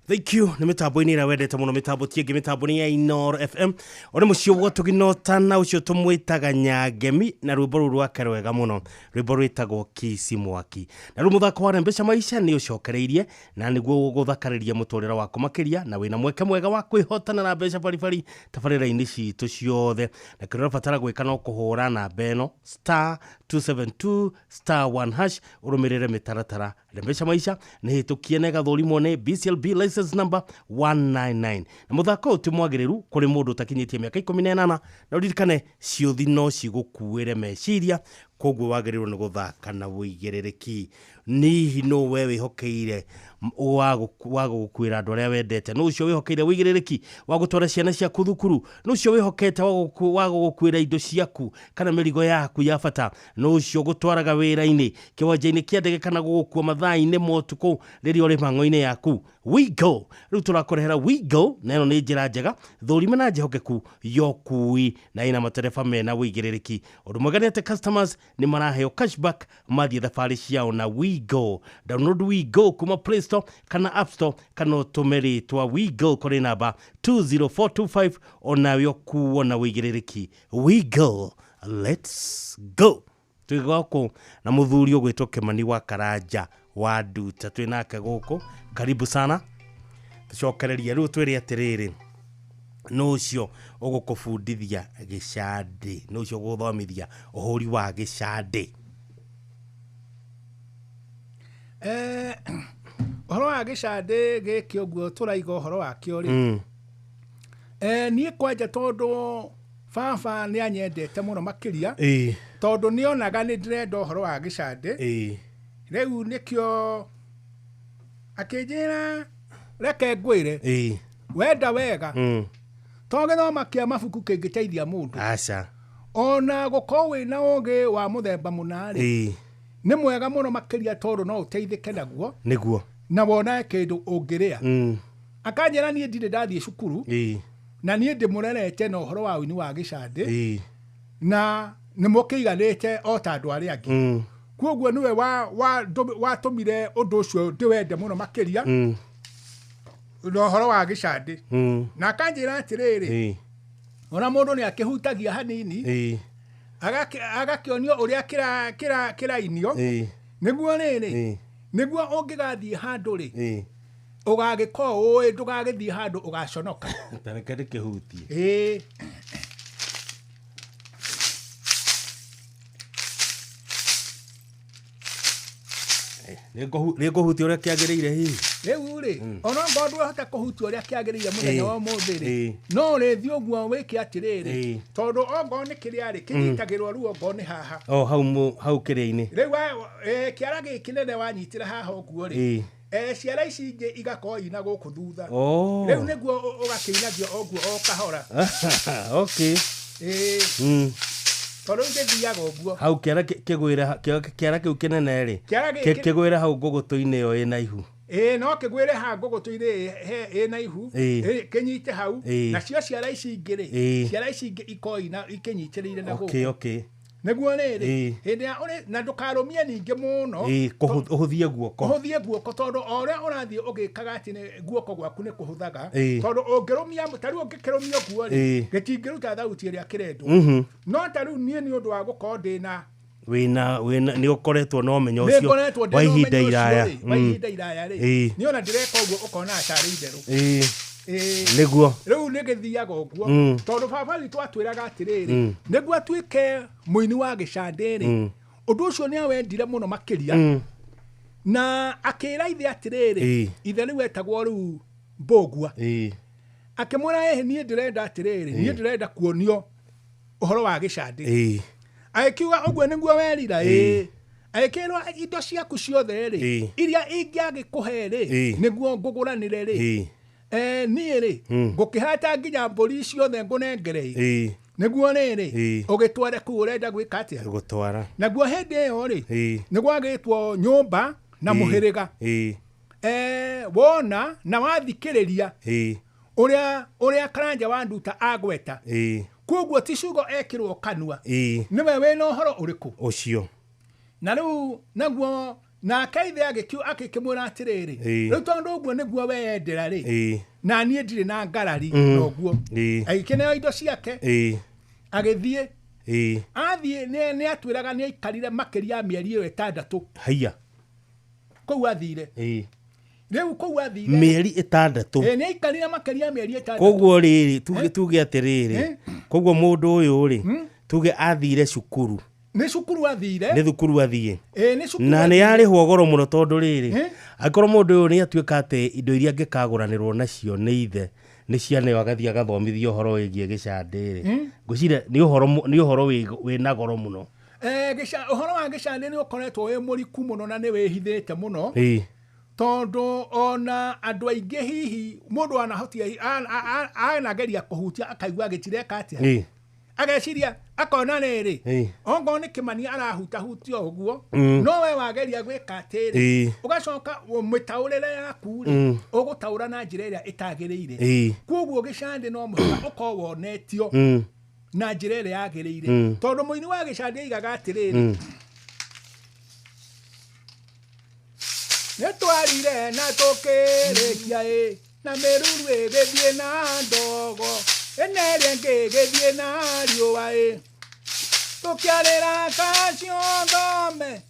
Thank you. Nä mä tambo inä ä rä a wendete må no mä tambo tiä ngä mä tambo nä ya Inoro FM o nä må cio guo tå ginotana å cio tå mwä taga Nyangemi na rwä mbo rå rwake rwega må no rwä mbo rwä tagwo Kisi Mwaki na rä må thako wa Rembesha Maisha nä å cokereirie na nä guo gå thakarä ria må tå rä ra waku makä ria na wä na mweke mwega wa kwä hotana na mbeca baribari tabarä ra-inä citå ciothe na kä rä ra batara gwä ka no kå hå ra namba ä no *272*1# å rå mä rä re mä taratara Rembesha Maisha nä hä tå kie na gathorimwo nä BCLB license number 199 na må thako å tä mwagä rä ru kå rä må ndå å takinyä tie mä aka 18 na å ririkane ciåthi no cigå kuä re meciria koguo wagä rä rwo nä gå thaka na wå igä rä rä ki nihi no we wä hokeire wago gå kwä ra andå arä a wendete no å cio wä hokeire wå igä rä rä ki wa gå twara ciana ciaku thukuru no å cio wä hokete wago gå kwä ra indo ciaku kana mä rigo yaku ya bata no å cio gå twaraga wä ra-inä kä wanja-inä kä ndege kana gå gå kua mathaa-inä motukå rä rä a å rä mang'o-inä yaku Wigo rä u tå rakårehera Wigo na ä no nä njä ra njega thårima na njehokeku yokui na ina matereba mena wå igä rä rä ki å ndå mwega nä atä customers nä maraheo cashback mathiä thabarä ciao na Wigo download Wigo kuma Play Store kana App Store kana å tå mä rä twa Wigo kå rä namba 20425 onawe å kuo na wå igä rä rä ki Wigo let's go twä gako na må thuri å gwä two Kĩmani wa Karanja wa Nduta twä nake gũkũ karibu sana tũcokereria rĩu twĩre atĩrĩrĩ no ũcio ũgũkũbundithia gĩcandĩ no ũcio ũgũthomithia ũhũri wa gĩcandĩ Horo wa gicande giki uguo turaiga horo wa kio ri. Ni kwanja tondu baba ni anyendete muno makiria. Tondu ni onaga ni ndirenda horo wa gicande. Riu nikio akijira reke ngwire. Wenda wega. Toge no makia mabuku kingiteithia mundu. Aca. Ona gukorwo wina ugi wa muthemba munari. Ni mwega muno makiria tondu no uteithike naguo. Niguo. Na wona kindu ungiria. Akanjira nie ndire ndathie cukuru. Na nie ndimurerete no horo wa wini wa gicande. Na nimukiiganite o ta andu aria angi. Kuoguo niwe wa tumire undu ucio ndiwende muno makiria. No horo wa gicande. Na akanjira atiriri. Ona mundu ni akihutagia hanini. Agakionio uria kira inio. Niguo riri. Niguo ungigathie handu ri. Ugagiko oi ndugagithie handu ugaconoka. Tarekere kihutie. Niko huti uria kiagirire hihi. Riu ri ona ngondu hota kuhutia uria kiagirire muthenya wa muthi ri. No rethi uguo wiki atiriri. Tondu ongo ni kiria ri kinyitagirwo ruo ongo ni haha. Hau kiria-ini. Riu kiara giki nene wanyitira haha uguo ri. Ciara ici ingi igakorwo ina guku thutha. Riu niguo ugakiinagio oguo o kahora. Okay. Tondu ngithiaga uguo. Hau kiara kiu kinene ri. Kigwira hau ngugutu-ini yo ina ihu. No kigwire ha ngugutu-ini ina ihu. Kinyite hau. Na cio ciara ici ingi ri. Ciara ici ingi ikoina ikinyitiriire na guku. Okay. Niguo riri hindi ya uri na ndukarumie ningi muno uhuthie guoko tondu oria urathie ugikaga ati ni guoko gwaku ni kuhuthaga tondu ungirumia tariu ungikirumia guo ri gitingiruta thauti iria kirendwo no tariu nie ni undu wa gukorwo ndina wina ni ukoretwo no menyo ucio wa ihinda iraya ri ni ona ndireka uguo ukona atari nderu niguo riu nigithiaga uguo tondu baba witu atwiraga atiriri niguo atuike muini wa gicande ri undu ucio ni awendire muno makiria na akira ithe atiriri ithe riu etagwo riu Mbogua akimura nie ndirenda atiriri nie ndirenda kuonio uhoro wa gicande aikiuga uguo niguo werira aikirwo indo ciaku ciothe ri iria ingiagikuhe ri niguo nguguranire ri nie ri ngukihata nginya mburi ciothe ngunengerei niguo riri ugitware ku urenda gwika atia gutwara naguo hindi iyo ri niguo agitwo nyumba na muhiriga wona na wathikiriria uria Karanja wa Nduta agweta kuoguo ticugo ekirwo kanua niwe wina uhoro uriku ucio na riu naguo na kaithe agikimura atiriri riu tondu uguo niguo weyendera ri na nie ndiri na ngarari noguo agikeneo indo ciake agithie athie ni atwiraga ni aikarire makiria mieri iyo 6 haiya kou athire riu kou athire mieri 6 ni aikarire makiria mieri 6 koguo riri tuge atiriri koguo mundu uyu ri tuge athire cukuru ni cukuru athire ni thukuru athie ni cukuru na ni yarihwo goro muno tondu riri akorwo mundu uyu ni atuika ati indo iria ngikaguranirwo nacio ni ithe ni ciana wagathia gathomithio horo wigie gicande ri ngucira ni uhoro wina goro muno uhoro wa gicande ni ukoretwo wi muriku muno na ni wihithite muno tondu ona andu aingi hihi mundu anahotia anageria kuhutia akaigua gitireka atia ageciria akona riri ongo ni Kimani arahutahutio uguo no we wageria gwika atiri ugacoka mitaurire yaku ri ugutaura na njira iria itagiriire kuoguo gicande no muhaka uko wonetio na njira iria yagiriire tondu muini wa gicande igaga atiriri netwarire na tukirikia na meruru igithie na ndogo enere ngigithie na riua tukiarira kacio thome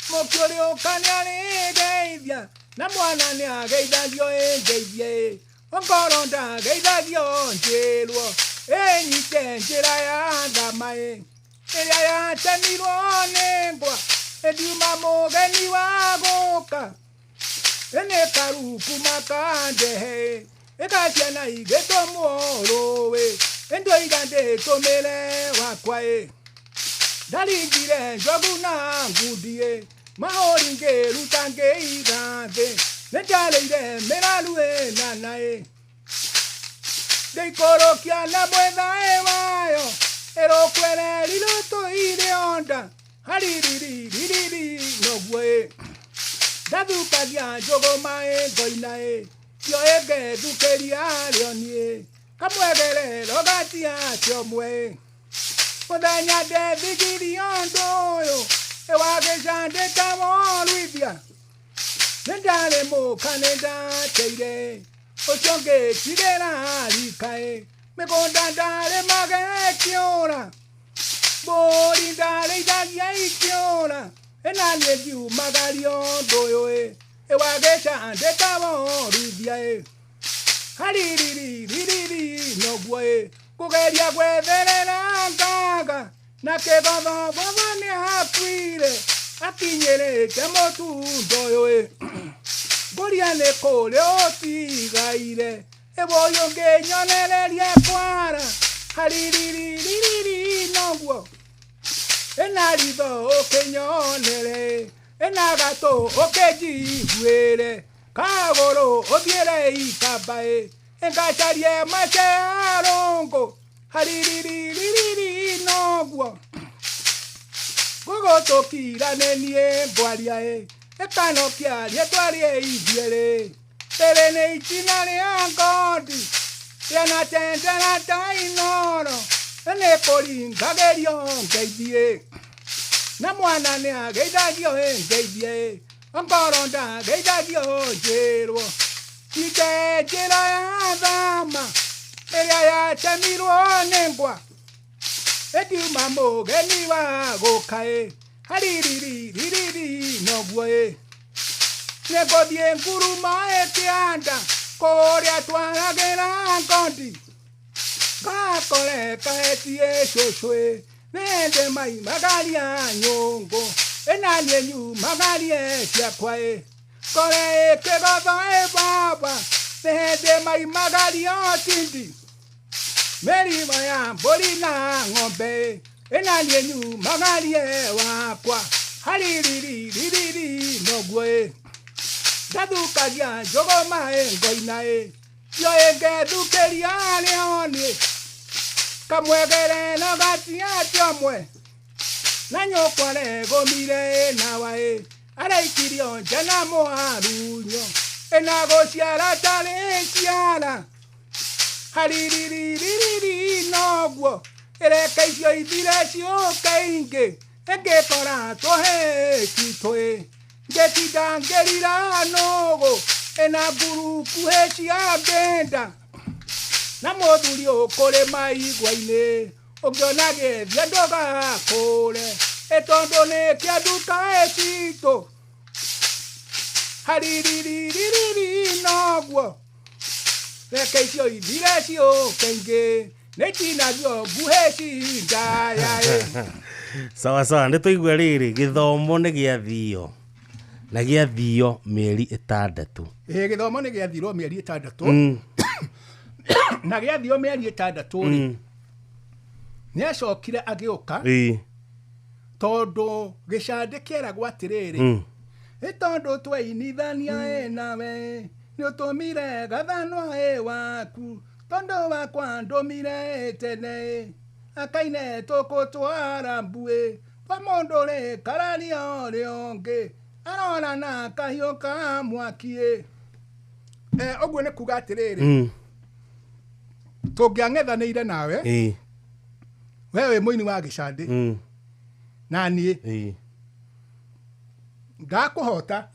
mukiuriukania ni ndeithia na mwana ni ageithagio ndeithie ongoro ndageithagio njirwo enyite njira ya thama iria yatemirwo ni ngwa endiuma mugeni wa guka ene karuku makande he ekasiana igeto morowe endo igande tomele wakwae dalingire njoguna ngudie mahoringe rutange igande nejaleire meralue nanae deikorokia na mwetha ewayo erokwere liloto ile onda haririri nogwe dathukagia njogomae ngoinae yo ege thukeria rionie kamwegere rogatia ciomwe muthenya ndethigiria undu uyu ewagicandika morwithia nindari muka nindateire ucio ngĩtigĩra rikaĩ mĩgũnda ndarĩmage ĩkĩũra mbũri ndarĩithagia ikĩũra ĩna niĩ ngiumagaria ũndũ ũyũ ĩwagĩcandĩka morithia haririririri noguo kũgeria gwetherera ngaga na kĩgothogogo nĩ hakuire akinyĩrĩte mũtunda ũyũ Boria nĩ kũrĩa ũtigaire ĩwoyũ ngĩnyonererie kwara haririririri noguo ĩna ritho ũkĩnyonere ĩna gatũ ũkĩnjiguĩre kagũrũ ũthiĩre ikambaĩ ĩngacarie macerũngũ haririririri noguo gũgũtũkiranĩnie ngwaria ekanokia rĩtwarie ithuerĩ rĩrĩ nĩ itina rĩa ngondi rĩanatendera ta inoro nĩ kũringagĩrio ngeithie na mwana nĩ ageithagio ngeithie ongoro ndageithagio njĩrwo ite njĩra ya thama ĩrĩa yatemirwo nĩ ngwa ĩkiuma mũgeni wa gũka haririririri noguo nĩngũthiĩ nguruma ĩkĩanda kũrĩa twaragĩra ngondi ngakore kahetie cũcũ nĩndĩ maimagaria nyũngũ ĩna niĩ nyumagarie ciakwa kore ĩkĩgotho baba nĩndĩ maimagaria tindi mĩrima ya mbũri na ng'ombe ĩna niĩ nyumagarie wakwa haririririri noguo ndathukagia njũgũma ngoina yo ĩngethukĩria rĩoni kamwegere na gatiatiomwe na nyũkwa regũmire nawa araikirio nja na mũharunyo ĩna gũciara tarĩ ciara haririririri noguo ĩreka icio ithire ciũke ingĩ ĩngĩkora tũhĩki ngĩtinda ngĩrira nũgũ ĩna nguruku cia ngĩnda na mũthuri ũkũrĩma igwa-inĩ ũngĩona gĩthia ndũgakũre tondũ nĩ kĩa nduka citũ haririririri noguo reke icio ithire ciũke ingĩ nĩ tinagio nguhĩ cindaya sawa sawa nĩ tũigua rĩrĩ gĩthomo nĩ gĩathio na gĩathio mĩeri 6 gĩthomo nĩ gĩathirwo mĩeri 6 na gĩathio mĩeri 6 nĩ acokire agĩũka tondũ gĩcandĩ kĩeragwo atĩrĩrĩ tondũ tweinithania nawe nĩ ũtũmire gathanwa waku tondũ wakwa ndũmire tene akaine tũkũtwara mbuĩ twa mũndũ rĩ kararia ũrĩa ũngĩ arora na kahiũ ka mwaki ũguo nĩ kuga atĩrĩrĩ tũngĩang'ethanĩire nawe we wĩ mũini wa gĩcandĩ na niĩ ngakũhota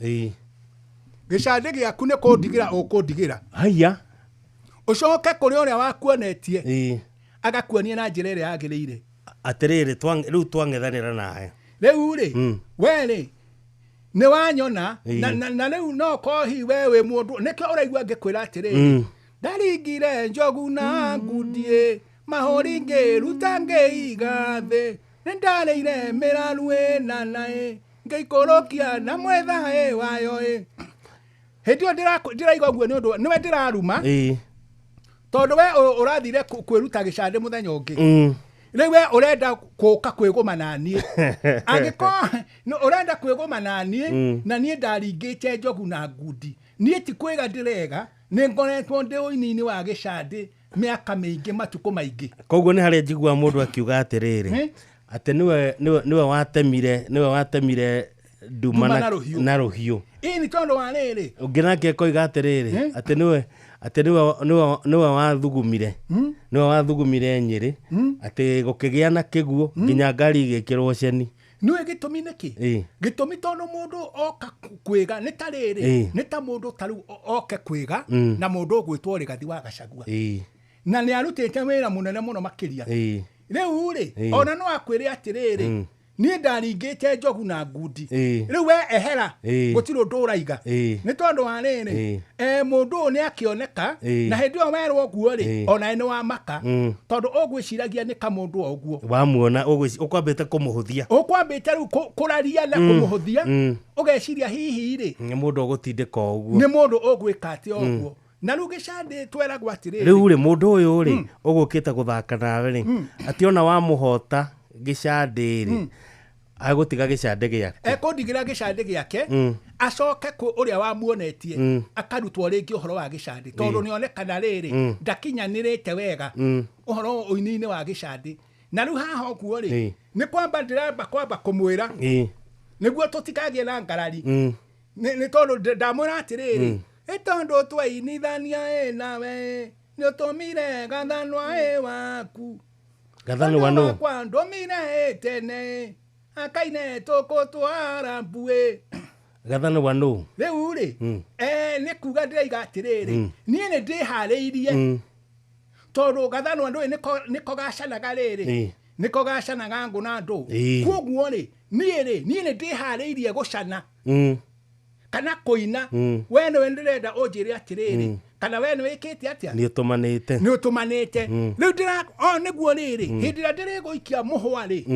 gĩcandĩ gĩaku nĩ kũndigĩra ũkũndigĩra haya ũcoke kũrĩ ũrĩa wakuonetie agakuonia na njĩra ĩrĩa yagĩrĩire atĩrĩrĩ rĩu twang'ethanĩra nawe rĩu rĩ we rĩ nĩ wanyona na rĩu no kohi we wĩ mũndũ nĩkĩo ũraigua ngĩkwĩra atĩrĩrĩ ndaringire njogu na ngundie mahũri ngĩruta ngĩiga thĩ nĩ ndarĩire mĩraru ĩna naĩ ngĩikũrũkia na mwetha wayo Hendio ndiraigwa guo ni undu niwe ndiraruma tondu we urathire kwiruta gicande muthenya ungi riu we urenda kuka kwiguma nanie angiko urenda kwiguma nanie na nie ndaringite njogu na ngundi nie ti kwiga ndirega ni ngoretwo ndi uini-ini wa gicande miaka mingi matuko maingi koguo ni haria njigua mundu akiuga atiriri ati niwe watemire nduma na ruhiu ini tondu wa riri unginake koiga atiriri ati niwe wathugumire Nyeri ati gukigia na kiguo nginya ngari igikirwo ceni niwe gitumi niki gitumi tondu mundu oka kwiga ni ta riri ni ta mundu taru oke kwiga na mundu ogwitwo Rigathi wa Gachagua na ni arutite wira munene muno makiria riu ri ona no akwire atiriri ni ndaringite njogu na ngundi riu we ehera gutiro nduraiga ni tondu wa riri mundu ni akioneka na hindi o werwo guo ri ona ni wa maka tondu ogwiciragia ni ka mundu oguo wamuona ukwambite kumuhuthia riu kuraria na kumuhuthia ugeciria hihi ri ni mundu ogutindika oguo ni mundu ogwika ati oguo na riu gicande tweragwo atiriri riu ri mundu uyu ri ugukite guthaka nawe ri ati ona wamuhota gicande ri agutiga gicande giake ekundigira gicande giake acoke ku uria wamuonetie akarutwo ringi uhoro wa gicande tondu ni onekana riri ndakinyanirite wega uhoro uini-ini wa gicande na riu haha oguo ri ni kwamba ndiramba kumwira niguo tutikagie na ngarari ni tondu ndamwira atiriri tondu twainithania nawe ni utumire gathanwa waku gathanwa no kwa ndomire tene akaine toko twara mbue gathanwa no riu ri ni kuga ndiraiga atiriri nie ni ndihariirie tondu gathanwa ndu niko gacanaga riri niko gacanaga ngu na ndu koguo ri nie ni ndihariirie gucana kana kuina we niwe ndirenda unjire atiriri kana we ni wikite atia ni utumanite riu ndira niguo riri hindi ria ndiriguikia muhwa ri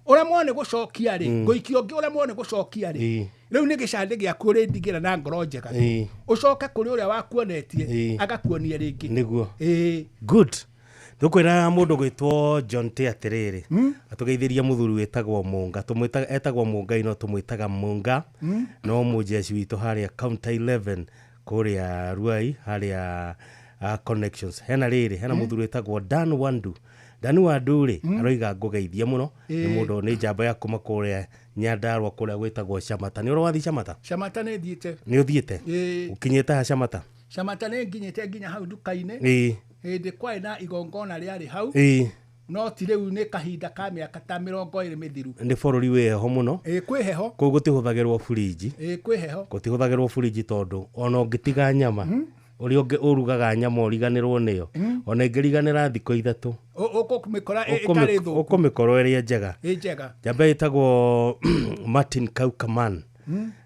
ura mwone gucokia ri nguikia ungi ura mwone gucokia ri riu ni gicande giaku ri ndigira na ngoro njega ucoke kuri uria wakuonetie agakuonia ringi niguo good tukwira mundu gwitwo John T atiriri atugeithiria muthuri wetagwo Munga etagwo Munga ino tumwitaga Munga no mujeci witu haria counter 11 kuria Ruai haria connections hena muthuri wetagwo Dan Wandu ri aroiga ngugeithia muno ni mundu ni njamba ya kuma kuria Nyandarua kuria gwetagwo Shamata ni uro wathi Shamata ni thiite ni uthiite ukinyete ha Shamata ni nginyete nginya hau duka-ini hindi kwai na igongona riari hau no ti riu ni kahinda ka miaka ta 20 mithiru ni bururi weho muno kwiheho ko gutihuthagirwo fridge kwiheho gutihuthagirwo fridge tondu ona ungitiga nyama uri ungi urugaga nyama uriganirwo niyo ona ingiriganira thiko ithatu ukumikora itari thu ukumikoro eri njega njamba itagwo Martin Kaukaman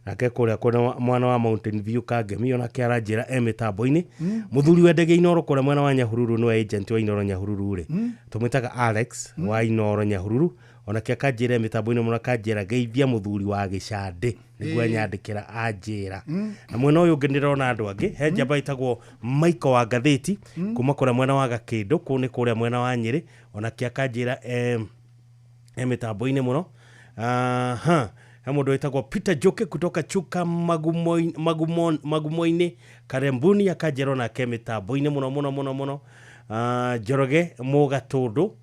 nake kuria kuna mwana wa Mountain View Kangemi ona kiaranjira mitambo-ini muthuri wendege Inoro kuria mwana wa Nyahururu no agent wa Inoro Nyahururu ri tumwitaga Alex wa Inoro Nyahururu ona kiakanjira mitambo-ini muna kanjira geithia muthuri wa gicande niguo nyandikira anjira na mwena uyu ngindirona andu angi he njamba itagwo Michael wa Gatheti kuma kuria mwena wa Gakindu kuni kuria mwena wa Nyeri ona kiakanjira mitambo-ini muno mundu wetagwo Peter Joke kutoka Chuka Magumoini Karembuni akanjero na mitambo-ini muno Njoroge Mugatundu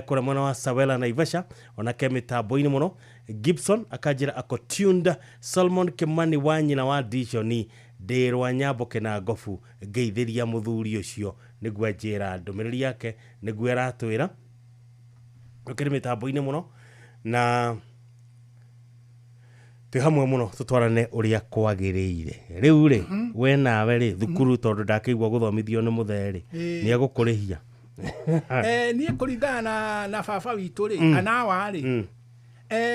kura mwana wa Sawela na Ivasha ona mitambo-ini muno Gibson akanjira ako tuned Solomon Kimani wa nyina wa Dishoni ndirwa Nyamboke na Ngofu ngeithiria muthuri ucio niguo njira ndumiriri yake niguo aratwira ukiri mitambo-ini muno na ti hamwe muno tutwarane uria kwagiriire riu ri we nawe ri thukuru tondu ndakigwa guthomithio ni mutheri ni agukurihia ni kuringana na baba witu ri kana wa ri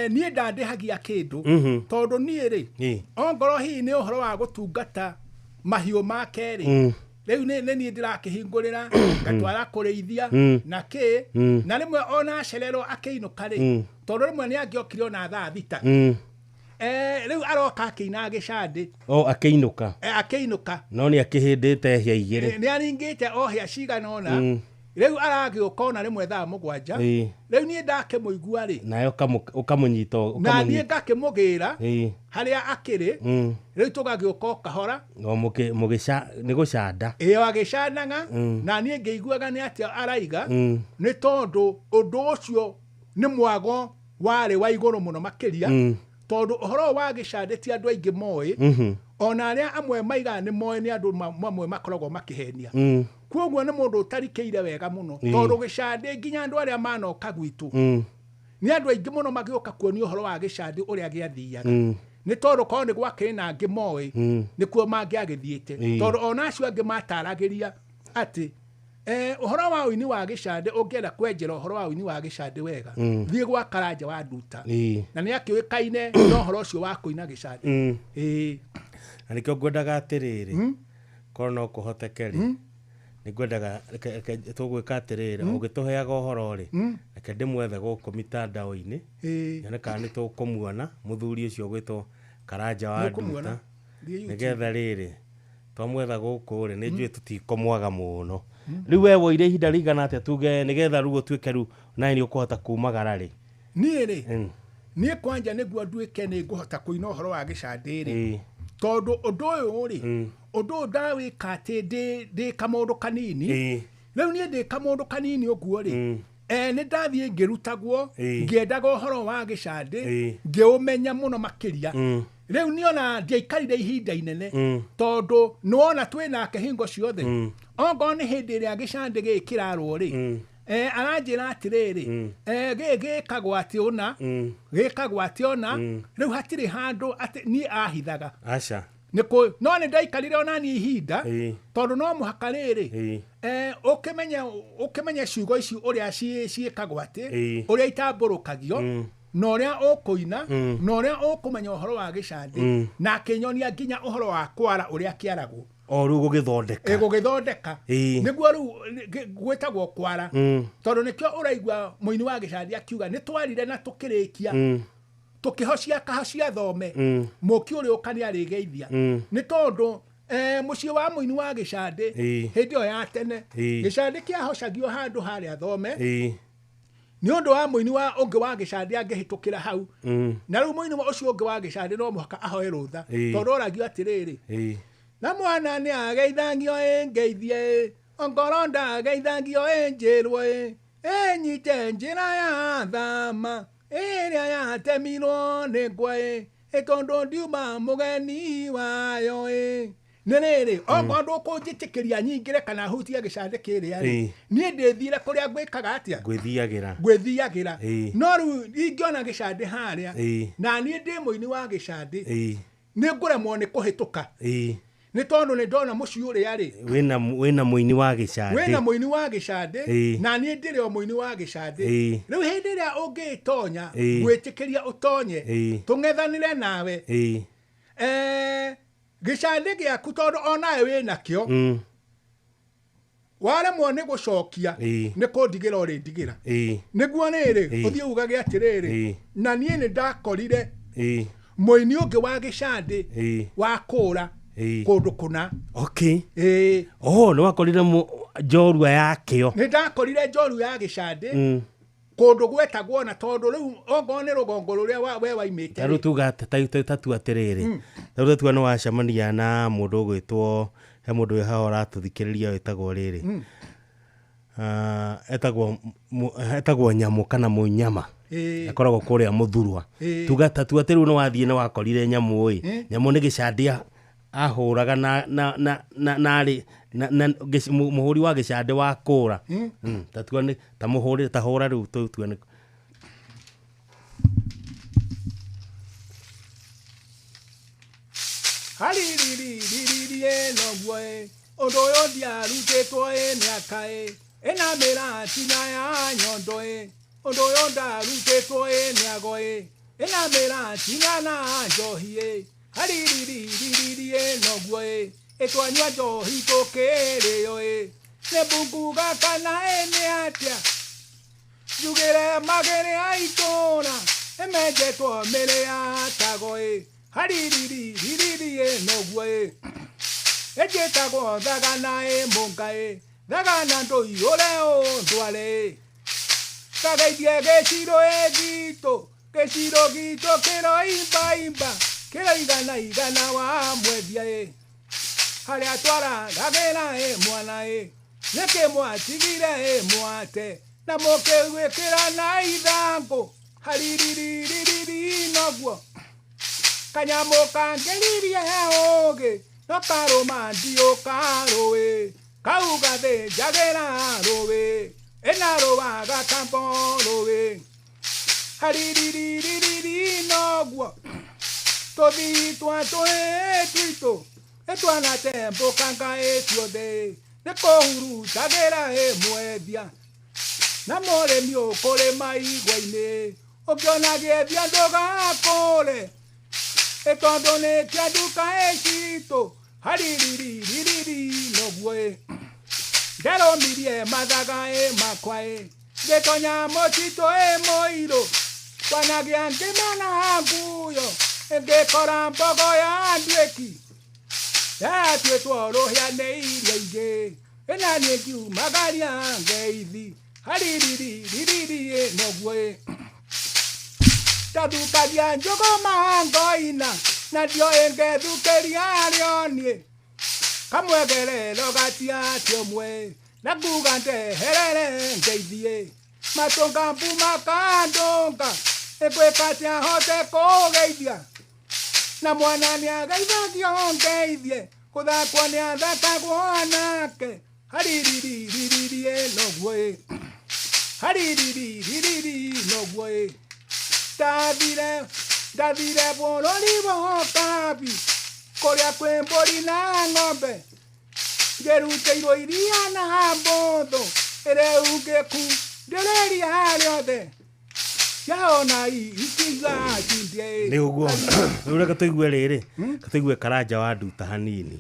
ni ndandihagia kindu tondu ni ri ongoro hi ni uhoro wa gutungata mahiu make ri riu ni ndirakihingurira ngatwara kurithia na ki na rimwe ona cerero akeinuka ri tondu rimwe ni angiokire ona thaa thita Riu aroka akĩina gĩcandĩ. Akĩinũka. Akĩinũka. No nĩ akĩhĩndĩte hĩa igĩrĩ. Nĩ aringĩte o hĩa cigana ũna. Riu aragĩũka ona rĩmwe thaa mũgwanja. Riu niĩ ndakĩmũigua rĩ. Nawe ũkamũnyita. Na niĩ ngakĩmũgĩra harĩa akĩrĩ. Riu tũgagĩũka kahora. Nĩ gũcanda. Agĩcandaga na niĩ ngĩiguaga nĩ atĩa araiga nĩ tondũ ũndũ ũcio nĩ mwago warĩ wa igũrũ mũno makĩria tondũ ũhoro wa gĩcandĩ ti andũ aingĩ moĩ ona arĩa amwe maiga nĩ moĩ nĩ andũ mamwe makoragwo makĩhenia. Kwoguo nĩ mũndũ ũtarikĩire wega mũno tondũ gĩcandĩ nginya andũ arĩa manoka gwitũ nĩ andũ aingĩ mũno magĩũka kuonia ũhoro wa gĩcandĩ ũrĩa gĩathiaga. Nĩ tondũ korwo nĩ gwakĩrĩ na angĩ moĩ nĩkuo mangĩagĩthiĩte tondũ ona acio angĩ mataragĩria atĩ ũhoro wa ũini wa gĩcandĩ ũngĩenda kwenjera ũhoro wa ũini wa gĩcandĩ wega thiĩ gwa Karanja wa Nduta na nĩ akĩũĩkaine na ũhoro ũcio wa kũina gĩcandĩ. Na nĩkĩo ngwendaga atĩrĩrĩ korwo no kũhoteke rĩ nĩ ngwendaga tũgwĩka atĩrĩrĩ ũgĩtũheaga ũhoro rĩ reke ndĩmwethe gũkũ mitandao-inĩ nyone kana nĩ tũkũmuona mũthuri ũcio ũgwĩtwo Karanja wa Nduta nĩgetha rĩrĩ twamwetha gũkũ rĩ nĩ njũĩ tũtikũmwaga mũno. Rĩu we woire ihinda rĩigana atĩa tuge nĩgetha rĩu ũtuĩke rĩu nawe nĩ ũkũhota kumagara rĩ? Niĩ rĩ niĩ kwanja nĩguo nduĩke nĩ ngũhota kũina ũhoro wa gĩcandĩ rĩ tondũ ũndũ ũyũ rĩ ũndũ ũyũ ndawĩka atĩ ndĩ kamũndũ kanini. Rĩu niĩ ndĩ kamũndũ kanini ũguo rĩ nĩ ndathiĩ ngĩrutagwo ngĩendaga ũhoro wa gĩcandĩ ngĩũmenya mũno makĩria. Rĩu niĩ ona ndiaikarire ihinda inene tondũ nĩwona twĩnake hingo ciothe ongo nĩ hĩndĩ ĩrĩa gĩcandĩ gĩkĩ kĩrarwo rĩ aranjĩra atĩrĩrĩ gĩkagwo atĩ ũna gĩkagwo atĩ ũna rĩu hatirĩ handũ atĩ niĩ ahithaga. Aca no nĩ ndaikarire ona niĩ ihinda tondũ no mũhaka rĩrĩ ũkĩmenya ciugo ici ũrĩa ciĩkagwo atĩ ũrĩa itambũrũkagio na ũrĩa ũkũina na ũrĩa ũkũmenya ũhoro wa gĩcandĩ na akĩnyonia nginya ũhoro wa kwara ũrĩa kĩaragwo rĩu gũgĩthondeka nĩguo rĩu gwĩtagwo kwara tondũ nĩkĩo ũraigua mũini wa gĩcandĩ akiuga nĩ twarire na tũkĩrĩkia tũkĩhocia kahocia thome mũki ũrĩa ũkania rĩgeithia nĩ tondũ mũciĩ wa mũini wa gĩcandĩ hĩndĩ ĩyo ya tene gĩcandĩ kĩahocagio handũ harĩa thome nĩ ũndũ wa mũini wa ũngĩ wa gĩcandĩ angĩhĩtũkĩra hau na rĩu mũini ũcio ũngĩ wa gĩcandĩ no mũhaka ahoe rũtha tondũ oragio atĩrĩrĩ na mwana nĩ ageithagio ngeithie ongoro ndageithagio njĩrwo nyite njĩra ya thama ĩrĩa yatemirwo nĩ ngwa tondũ ndiuma mũgeni wayo nĩ rĩrĩ ongo ndũkũnjĩtĩkĩria nyingĩre kana hutie gĩcandĩ kĩrĩa niĩ ndĩthire kũrĩa gwĩkaga atĩa gwĩthiagĩra no rĩu ingĩona gĩcandĩ harĩa na niĩ ndĩ mũini wa gĩcandĩ nĩ ngũremwo nĩ kũhĩtũka nĩ tondũ nĩ ndona mũciĩ ũrĩa rĩ wĩna mũini wa gĩcandĩ na niĩ ndĩrĩ o mũini wa gĩcandĩ rĩu hĩndĩ ĩrĩa ũngĩtonya gwĩtĩkĩria ũtonye tũng'ethanĩre nawe gĩcandĩ gĩaku tondũ onawe wĩnakĩo waremwo nĩ gũcokia nĩ kũndigĩra ũrĩndigĩra nĩguo rĩrĩ ũthiĩ ugage atĩrĩrĩ na niĩ nĩ ndakorire mũini ũngĩ wa gĩcandĩ wa kũũra kũndũ kũna nĩ wakorire njorua yakĩo? Nĩ ndakorire njorua ya gĩcandĩ kũndũ gwetagwo na tondũ rĩu ongo nĩ rũgongo rũrĩa we waimĩte rĩu tuga tatu atĩrĩrĩ rĩu tuga nĩ wacemania na mũndũ ũgwĩtwo he mũndũ wĩ haha ũratũthikĩrĩria wĩtagwo rĩrĩ etagwo Nyamũ kana Mũnyama akoragwo kũrĩa Mũthurwa tuga tatu atĩrĩu nĩ wathiĩ nĩ wakorire Nyamũ Nyamũ nĩ gĩcandĩ ahũraga narĩ mũhũri wa gĩcandĩ wa kũũra ta mũhũri ta hũra rĩu tũtua nĩ hariririe noguo ũndũ ũyũ ndiarutĩtwo mĩaka ĩna mĩratina ya nyondo ũndũ ũyũ ndarutĩtwo mĩago ĩna mĩratina na njohi hariririe noguo ĩtwanyua njohi tũkĩrĩyo nĩ bunguga kana nĩ atĩa njugĩre magere a itũra emejetwo mere atago haririri noguo ejetagwo thagana munga thagana ndoi ureo ndware kageithie gĩciro gĩciro kĩroimba kĩroigana wa mwendia harĩa twaragagĩra mwana nĩkĩ mwatigire mwate na mũkĩgwĩkĩra na ithangũ hariririri noguo kanyamũ kangĩririe ũgĩ no karũma ndiũka rũĩ kau gathĩnjagĩra rũĩ ena rũwaga kambo rũĩ hariririri noguo tũthitwa twĩtwitũ ĩtwanatembũkanga tuothe nĩkũhurutagĩra mwendia na mũrĩmi ũkũrĩma igwa-inĩ ũngĩona gĩethia ndũgakũre tondũ nĩ kĩa nduka citũ hariririri noguo nderũmirie mathaga makwa ngĩtonya mũtitũ mũirũ kwanagĩa ngĩmena nguyo ngĩkora mbogo ya nduĩki yatuĩtwo rũhĩa nĩ iria ingĩ na niĩ ngiumagaria ngeithi hariririri noguo ndathukagia njũgũma ngoina na ndio ĩngĩthukĩria rĩoniĩ kamwegerero gatiatĩ ũmwe na nguga ndeherere ngeithie matũnga mbuma kandũnga ĩngwĩka atĩa hote kũgeithia na mwana nĩageithagio ngeithie gũthakwo nĩathakagwo nake hariririri noguo hariririri noguo ndathire bũrũri bokabi kũrĩa kwĩ mbũri na ng'ombe ngĩrutĩirwo iria na mbũthũ rĩu ngĩku ndĩrĩria rĩothe yaona ikiga cindie nĩ ũguo rĩu reka tũigue rĩrĩ tũigue Karanja wa Nduta hanini.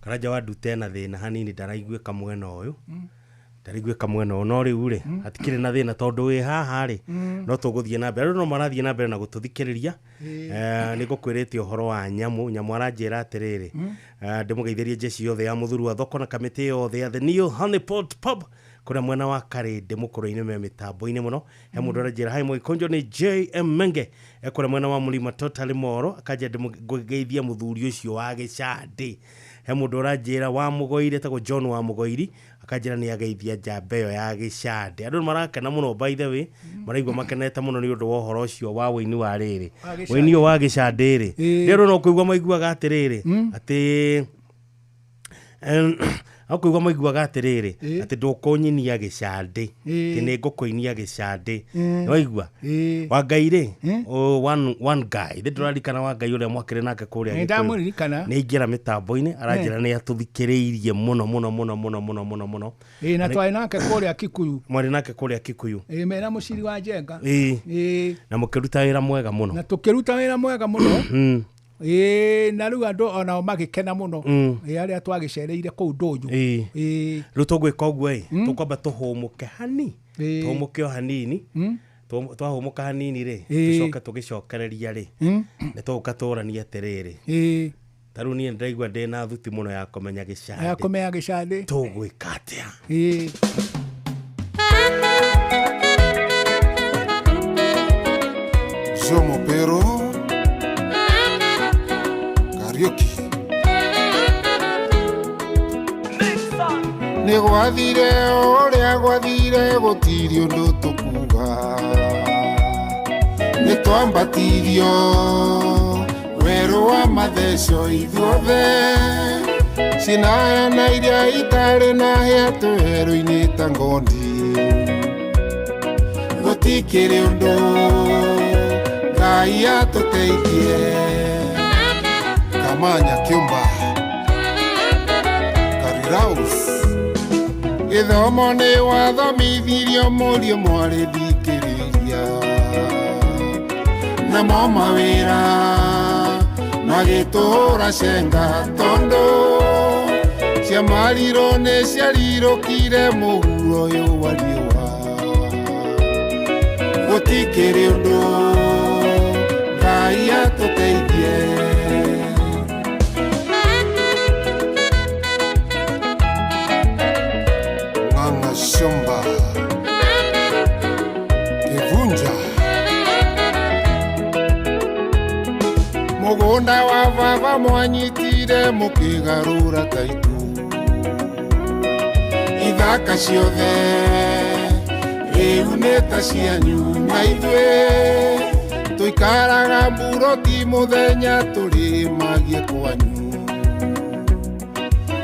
Karanja wa Nduta ena thĩna hanini ndaraiguĩka mwena ũyũ ndaraiguĩka mwena ũyũ no rĩu rĩ hatikĩrĩ na thĩna tondũ wĩ haha rĩ no tũgũthiĩ na mbere no marathiĩ na mbere na gũtũthikĩrĩria nĩ ngũkwĩrĩte ũhoro wa nyamũ aranjĩra atĩrĩrĩ ndĩmũgeithĩrie jeshi yothe ya mũthuru wa thoko na kamĩtĩ yothe ya The New Honeypot Pub kũrĩa mwena wa Karĩndĩ mũkũrũ-inĩ me mĩtambo-inĩ mũno he mũndũ aranjĩra hai mũgĩkonjo nĩ JM Menge kũrĩa mwena wa Mũrima Total Moro akanjĩra ndĩmũgeithie mũthuri ũcio wa Gĩcandĩ he mũndũ aranjĩra wa Mũgoiri etagwo John wa Mũgoiri akanjĩra nĩ ageithia njamba ĩyo ya Gĩcandĩ andũ marakena mũno by the way maraigua makenete mũno nĩ ũndũ wa ũhoro ũcio wa wĩini wa rĩrĩ wĩini ũyũ wa Gĩcandĩ rĩ rĩrĩ no kũigua maiguaga atĩrĩrĩ atĩ akũigua maiguaga atĩrĩrĩ atĩ ndũkũnyinia Gĩcandĩ nĩ ngũkũinia Gĩcandĩ waigua Wangai rĩ one guy ndĩrarikana Wangai ũrĩa mwakĩrĩ nake kũrĩa nĩ ingĩra mĩtambo-inĩ aranjĩra nĩ atũthikĩrĩirie mũno na twarĩ nake kũrĩa Kikuyu mwarĩ nake kũrĩa Kikuyu mena mũciri wa Njenga na mũkĩruta wĩra mwega mũno na tũkĩruta wĩra mwega mũno na rĩu andũ onao magĩkena mũno arĩa twagĩcereire kũu Ndũnyũ rĩu tũgwĩka ũguo tũkwamba tũhũmũke tũhũmũke o hanini twahũmũka hanini rĩ tũcoke tũgĩcokereria rĩ nĩ tũgũka tũranie atĩrĩrĩ tarĩu niĩ ndĩraigua ndĩna thuti mũno ya kũmenya Gĩcandĩ tũgwĩka atĩa Jomo Pero Karaoke nĩ gwathire ũrĩa gwathire gũtirĩ ũndũ tũkuga nĩ twambatirio werũ wa matheco ithuothe cinaya na iria itarĩ na hĩa tũwerũ-inĩ ta ngondi gũtikĩrĩ ũndũ Ngai atũteithie Kamanya Kiumba Kariraus Gĩthomo nĩ wathomithirio mũriũ mwarĩ thikĩrĩria, namo mawĩra magĩtũra cenga tondũ ciamarirwo nĩ ciarirũkire mũhuro ũyũ wa riũa. Gũtikĩrĩ ũndũ Ngai atũteithie. Ng'ang'a Shomba Kĩvunja mũgũnda wa baba mwanyitire mũkĩgarũra taitu, ithaka ciothe rĩu nĩ ta cianyu, na ithuĩ tũikaraga mburoti mũthenya tũrĩmagie kwanyu.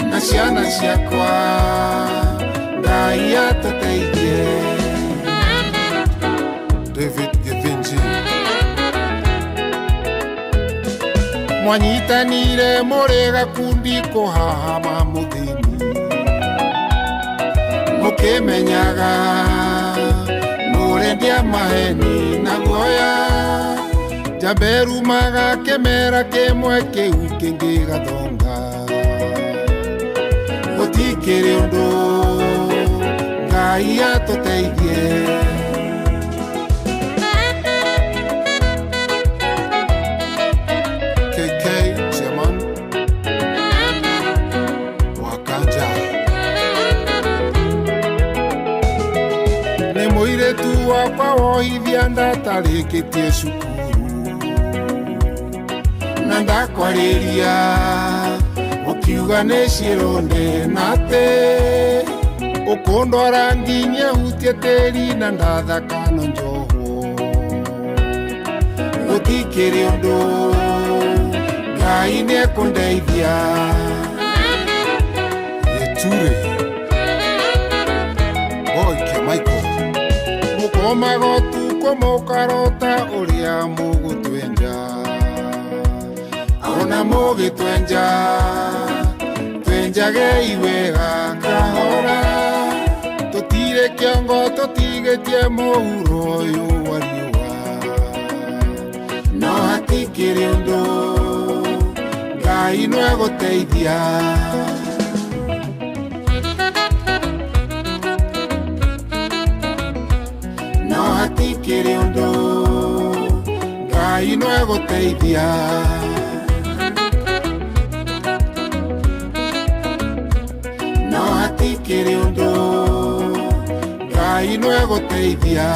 Na ciana ciakwa Ngai atũteithie. David Githinji mwanyitanire mũrĩ gakundi kũhahama mũthĩni, mũkĩmenyaga mũrendia maheni na guoya, njamberumaga kĩmera kĩmwe kĩu kĩngĩ gathonga. Gũtikĩrĩ ũndũ Ngai atũteithie. Mũirĩtu wakwa wohithia ndatarĩkĩtie cukuru, na ndakwarĩria ũkiuga nĩ cironde na atĩ ũkũndwara nginya hutie tĩri na ndathakano njohwo. Gũtikĩrĩ ũndũ Ngai nĩekũndeithia. Gĩture Boyke Michael mũkomaga ũtukũ mũkarota ũrĩa mũgũtwenja, ona mũgĩtwenja twenjage iwega kahora, tũtirĩ kĩongo tũtigĩtie mũhuro ũyũ wa riũa. No hatikĩrĩ ũndũ Ngai nĩegũteithia. Hatikĩrĩ ũndũ Ngai nĩegũteithia. No hatikĩrĩ ũndũ Ngai nĩegũteithia.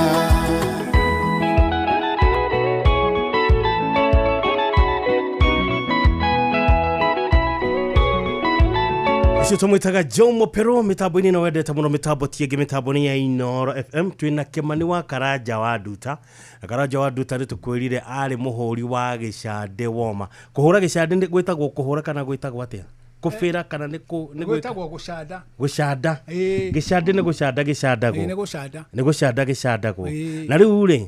Ucio tumwitaga Jomo Pero mitambo-inĩ no wendete mũno mitambo tienge mitambo-inĩ ya Inooro FM. Twina Kĩmani wa Karanja wa Nduta, na Karanja wa Nduta nĩ tũkwĩrire arĩ mũhũri wa gĩcande woma. Kũhũra gĩcande nĩ gwĩtagwo kũhũra kana gwĩtagwo atĩa? Kũbĩra kana nĩ gwĩtagwo gũcanda. Gũcanda. Gĩcande nĩ gũcanda gĩcandagwo. Nĩ gũcanda. Nĩ gũcanda gĩcandagwo. Na rĩu rĩ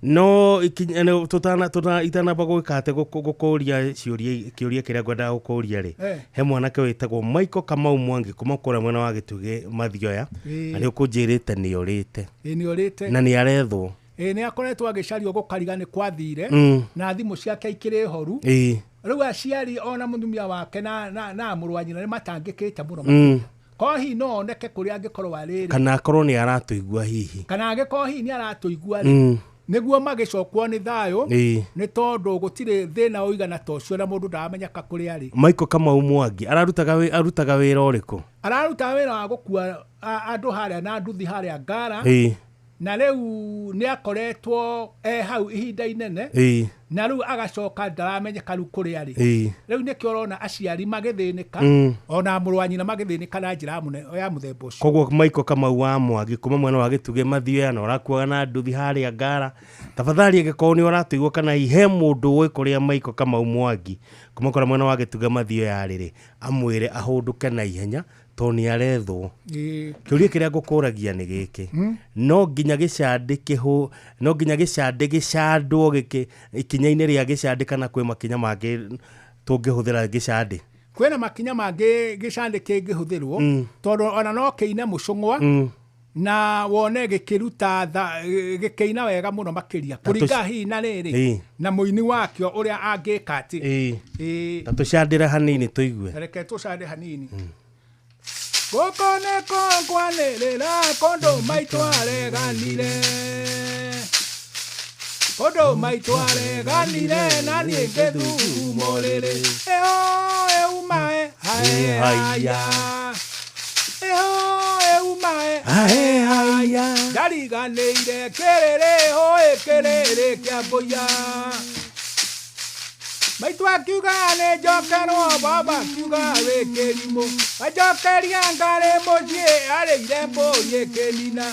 no itanamba gwĩkate gũkũria kĩũria kĩrĩa ngwendaga gũkũria rĩ, he mwanake wĩtagwo Michael Kamau Mwangi kuma kũrĩa mwena wa Gĩtũgĩ Mathioya, na nĩ ũkũnjĩrĩte nĩorĩte na nĩ arethwo. Nĩ akoretwo agĩcario gũkariga nĩ kwathire na thimũ ciake ikĩrĩ horu. Rĩu aciari ona mũtumia wake na mũrũ wa nyina nĩ matangĩkĩte mũno. Kohi no oneke kũrĩa angĩkorwo arĩ, kana akorwo nĩ aratũigua hihi, kana angĩkorwo hihi nĩ aratũigua rĩ, nĩguo magĩcokwo nĩ thayũ, nĩ tondũ gũtirĩ thĩna ũigana ta ũcio na mũndũ ndamenyeka kũrĩa arĩ. Michael Kamau Mwangi arutaga wĩra ũrĩkũ? Ararutaga wĩra wa gũkua andũ harĩa na nduthi harĩa Ngara, na rĩu nĩ akoretwo hau ihinda inene, na rĩu agacoka ndaramenyeka rĩu kũrĩa arĩ. Rĩu nĩkĩo ũrona aciari magĩthĩnĩka, ona mũrũ wa nyina magĩthĩnĩka na njĩra ya mũthemba ũcio. Koguo Michael Kamau wa Mwangi kuma mwena wa Gĩtũgĩ Mathioya na ũrakuaga na nduthi harĩa Ngara, tafadhali angĩkorwo nĩ ũratũigua kana he mũndũ ũĩ kũrĩa Michael Kamau Mwangi kuma kũrĩa mwena wa Gĩtũgĩ Mathioya rĩ, amwĩre ahũndũke na ihenya to nĩ arethwo. Kĩũria kĩrĩa ngũkũragia nĩ gĩkĩ, no nginya gĩcande gĩcandwo ikinya-inĩ rĩa gĩcande kana kwĩ makinya mangĩ tũngĩhũthĩra gĩcande? kwena makinya mangĩ gĩcandĩ kĩngĩhũthĩrwo tondũ ona no kĩine mũcũng'wa na wone gĩkĩruta gĩkĩina wega mũno makĩria kũringa hihi na rĩrĩ na mũini wakĩo ũrĩa angĩka atĩ ta tũcandĩre hanini tũigue reke tũcande hanini gũkũ nĩkũ kwanĩrĩra kũndũ maitũ areganire kũndũ maitũ areganire na niĩ ngĩthumũrĩrĩ ĩho eumae haya ndariganĩire kĩrĩrĩ hũĩ kĩrĩrĩ kĩa mbũya maitũ akiuga nĩ njokerwo baba akiuga wĩ kĩrimũ anjokeria ngarĩ mũciĩ arĩire mbũri ĩkĩnina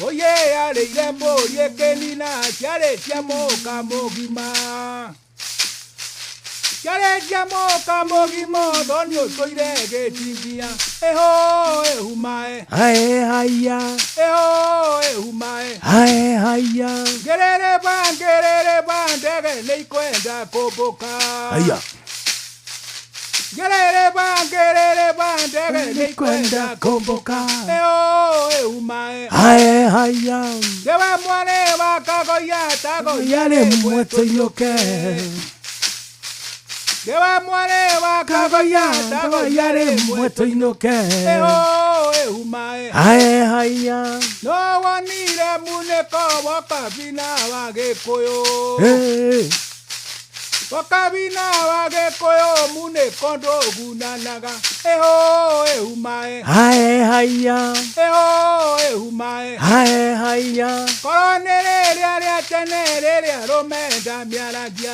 ũyĩ arĩire mbũri ĩkĩnina ciarĩtia mũka mũgima Yareja moka mogimo donyo toire getimbia eho ehumae ae haya eho ehumae ae haya gerere bandege leikwenda koboka aya gerere bandege leikwenda koboka eho ehumae ae haya dewa mwane wakagoya tagoya yale mweto yoke Dewa mwane wakagoya tagoyare mweto inoke eho ehumae ae haya no wanire muneko wakabina wagĩkũyũ wakabina wagĩkũyũ muneko ndogunanaga eho ehumae ae haya eho ehumae ae haya korwo nĩ rĩrĩa rĩa tene rĩrĩa rũmenda mĩaragia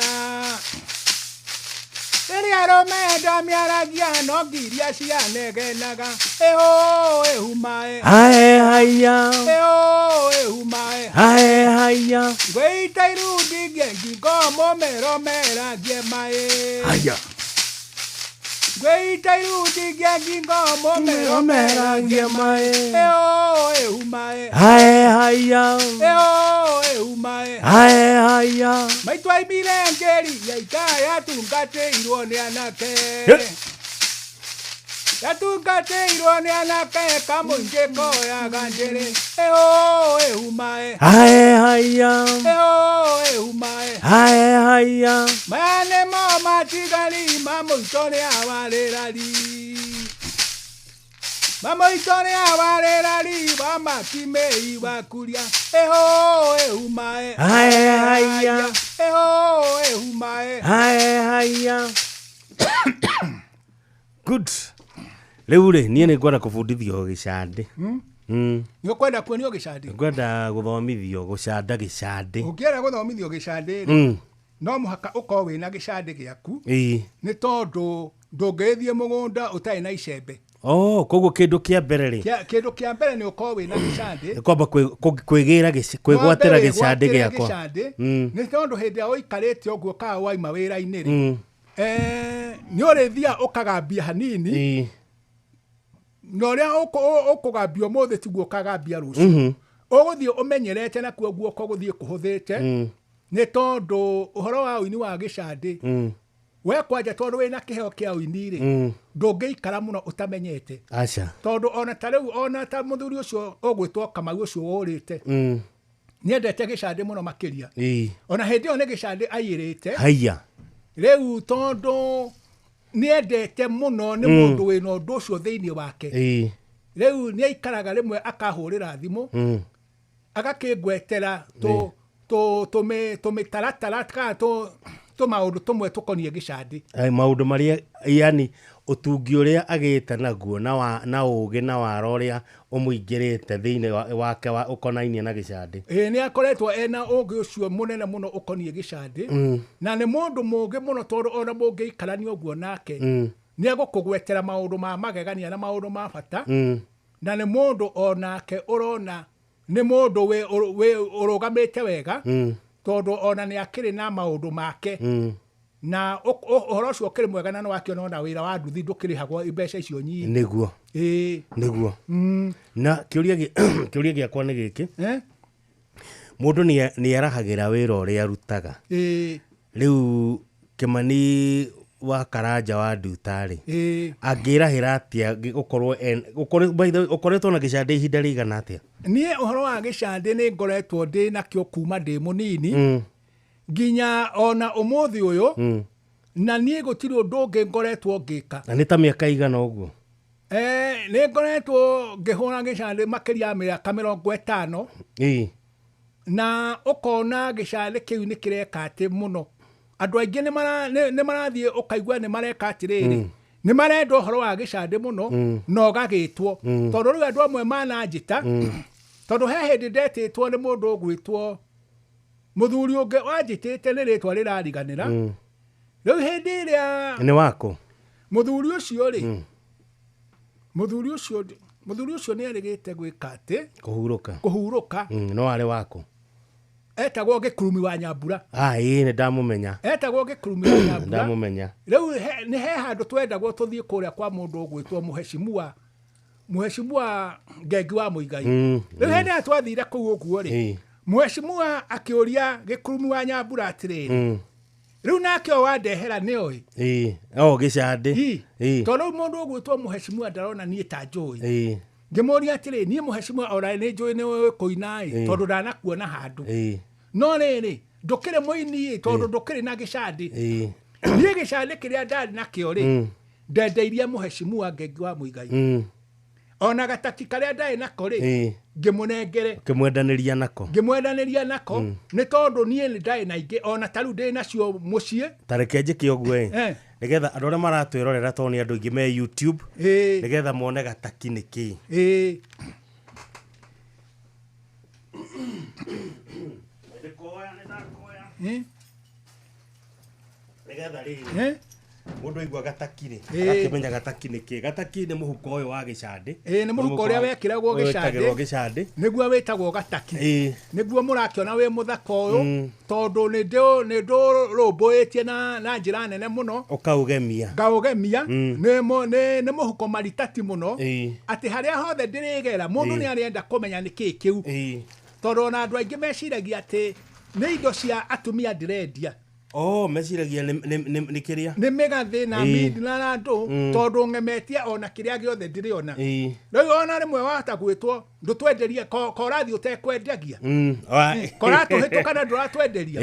Rĩrĩa rũmenda mĩaragia no ngiria cianegenaga eho ehumae ae haya eho ehumae ae haya ngwĩita irundi ngengingo mũmero meragie maĩ haya ngwĩita irundi ngengingo mũmero meragie maĩ eho ehumae ae haya eho ehumae ae haya maitũ aimire ngeri yaika yatungatĩirwo nĩ anake yatungatĩirwo nĩ anake kamũingĩ koyaga njĩrĩ eho ehumae ae haya eho ehumae ae haya maya nĩmo matigari ma mũitũ nĩ awarĩrari mamoitũ nĩ awarĩrari wa makimĩi wakuria eho ehumae ae haya eho ehumae ae haya good rĩu rĩ niĩ nĩ ngwenda kũbundithio gĩcandĩ nĩ ũkwenda kuonio gĩcandĩ ngwenda gũthomithio gũcanda gĩcandĩ ũngĩenda gũthomithio gĩcandĩ no mũhaka ũkorwo wĩna gĩcandĩ gĩaku nĩ tondũ ndũngĩthiĩ mũgũnda ũtarĩ na icembe koguo kĩndũ kĩa mbere rĩ kĩndũ kĩa mbere nĩ ũkorwo wĩna gĩcandĩ kwamba kwĩgwatĩra gĩcandĩ gĩakwa nĩ tondũ hĩndĩ ĩrĩa ũikarĩte ũguo kana waima wĩra-inĩ rĩ nĩ ũrĩthia ũkagambia hanini na ũrĩa ũkũgambia ũmũthĩ tiguo ũkagambia rũciũ ũgũthiĩ ũmenyerete nakuo guoko gũthiĩ kũhũthĩte nĩ tondũ ũhoro wa ũini wa gĩcandĩ we kwanja tondũ wĩna kĩheo kĩa ũini rĩ ndũngĩikara mũno ũtamenyete tondũ ona ta rĩu ona ta mũthuri ũcio ũgwĩtwo Kamau ũcio wũrĩte nĩendete gĩcandĩ mũno makĩria ona hĩndĩ ĩyo nĩ gĩcandĩ aiyĩrĩte rĩu tondũ nĩendete mũno nĩ mũndũ wĩna ũndũ ũcio thĩinĩ wake rĩu nĩaikaraga rĩmwe akahũrĩra thimũ agakĩngwetera tũmĩtaratara kana tũmaũndũ tũmwe tũkoniĩ gĩcandĩ maũndũ marĩa yani ũtungi ũrĩa agĩte naguo na ũgĩ na wara ũrĩa ũmũingĩrĩte thĩinĩ wake ũkonainie na gĩcandĩ nĩ akoretwo ena ũgĩ ũcio mũnene mũno ũkoniĩ gĩcandĩ na nĩ mũndũ mũgĩ mũno tondũ ona mũngĩikarania ũguo nake nĩ egũkũgwetera maũndũ ma magegania na maũndũ ma bata na nĩ mũndũ onake ũrona nĩ mũndũ ũrũgamĩte wega tondũ ona nĩ akĩrĩ na maũndũ make na ũhoro ũcio ũkĩrĩ mwega na nĩwakĩona ona wĩra wa nduthi ndũkĩrĩhagwo mbeca icio nyingi nĩguo na kĩũria gĩakwa nĩ gĩkĩ mũndũ nĩ arahagĩra wĩra ũrĩa arutaga rĩu Kĩmani wa Karanja wa Ndutari angirahira atia ukoretwo na gicande ihinda rigana atia? Nie uhoro wa gicande ni ngoretwo ndi nakio kuma ndi munini nginya ona umuthi uyu na nie gutiri undu ungi ngoretwo ngika. Na ni ta miaka igana uguo? Ni ngoretwo ngihura gicande makiria ya miaka 50 na ukona gicande kiu ni kireka ati muno. Andu aingi ni marathie ukaigua ni mareka atiriri ni marenda uhoro wa gicande muno no gagitwo tondu riu andu amwe mana njita tondu he hindi ndetitwo ni mundu ugwitwo muthuri ungi wanjitite ni ritwa rirariganira riu hindi iria ni wako muthuri ucio ri muthuri ucio ni arigite gwika ati kuhuruka no ari wako etagwo Gikurumi wa Nyambura. Ni ndamumenya. Etagwo Gikurumi wa Nyambura. Ndamumenya. Riu ni he handu twendagwo tuthie kuria kwa mundu ugwitwo muheshimiwa Ngengi wa Muigai. Riu hindi atwathire kuu uguo ri muheshimiwa akiuria Gikurumi wa Nyambura atiriri riu nake wandehera ni oi gicande tondu mundu ugwitwo muheshimiwa ndarona nie ta njui ngimuria atiri nie muheshimiwa ora ni njui ni kuina tondu ndanakuona handu no riri ndukire muini tondu ndukire na gicande nie gicande kiria ndari nakio ri ndendeirie muheshimiwa Ngengi wa Muigai ona gataki karia ndari nako ri ngimunengere ngimwendaniria nako ni tondu nie ndari na ingi ona taru ndi nacio mucie tareke njiki oguo nigetha andu aria maratwirorera tondu ni andu ingi me YouTube nigetha mone gataki niki nigetha riri mundu aigua gatakire akimenya gataki niki gataki ni muhuko uyu wa gicande ni muhuko uria wekiragwo gicande niguo witagwo gataki niguo murakiona wi muthaka uyu tondu ni ndu rumbuitie na njira nene muno ukaugemia ni muhuko maritati muno ati haria hothe ndirigera mundu ni arienda kumenya niki kiu tondu na andu aingi meciragia ati ni indo cia atumia ndirendia meciragia ni kiria ni megathi na mindi na andu tondu ngemetie ona kiria giothe ndiriona riu ona rimwe wahota gwitwo ndutwenderie korathi utekwendagia koratuhitukana nduratwenderia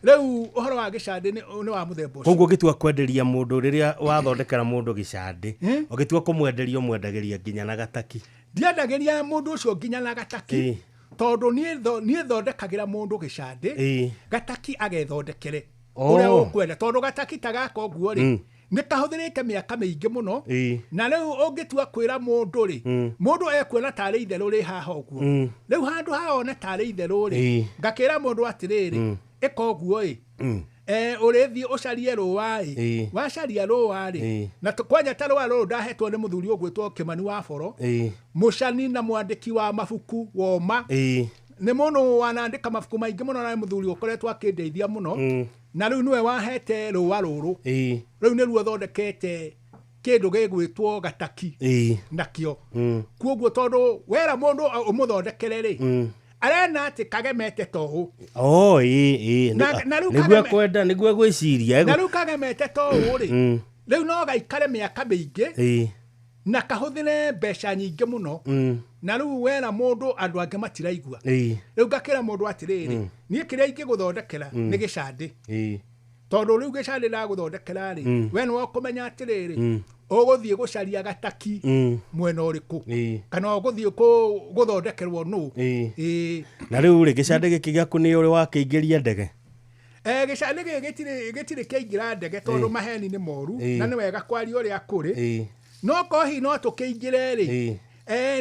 riu uhoro wa gicande ni wa muthemba ucio koguo gitua kwenderia mundu riria wathondekera mundu gicande ugitua kumwenderia umwendagiria nginya na gataki ndiendagiria mundu ucio nginya na gataki tondu nie thondekagira mundu gicande gataki agethondekere uria ukwenda tondu gataki tagako guo ri ni kahuthirite miaka mingi muno na riu ungitua kwira mundu ri mundu ekuona tari itheru ri haha uguo riu handu haona tari itheru ri ngakira mundu atiriri ikoguo urithi ucarie ruwa wacaria ruwa na kwanya ta ruwa ruru ndahetwo ni muthuri ugwitwo Kimani wa Boro mucani na mwandiki wa mabuku woma ni mundu wanandika mabuku maingi muno na muthuri ukoretwo akindeithia muno na riu niwe wahete ruwa ruru riu niruo thondekete kindu gigwitwo gataki nakio kuoguo tondu wera mundu umuthondekere ri arena ati kagemete tohu niguo kwenda niguo gwiciria na riu kagemete tohu ri riu no gaikare miaka mingi na kahuthire mbeca nyingi muno na riu wera mundu andu angi matiraigua riu ngakira mundu atiriri nie kiria ingiguthondekera ni gicande tondu riu gicande na guthondekera ri we no kumenya atiriri uguthie gucaria gataki mwena uriku kana uguthie guthondekerwo nu na riu ri gicande giki giaku ni uri wakiingiria ndege gicande gitiri kiingira ndege tondu maheni ni moru na ni wega kwaria uria kuri no kohi no tukiingire ri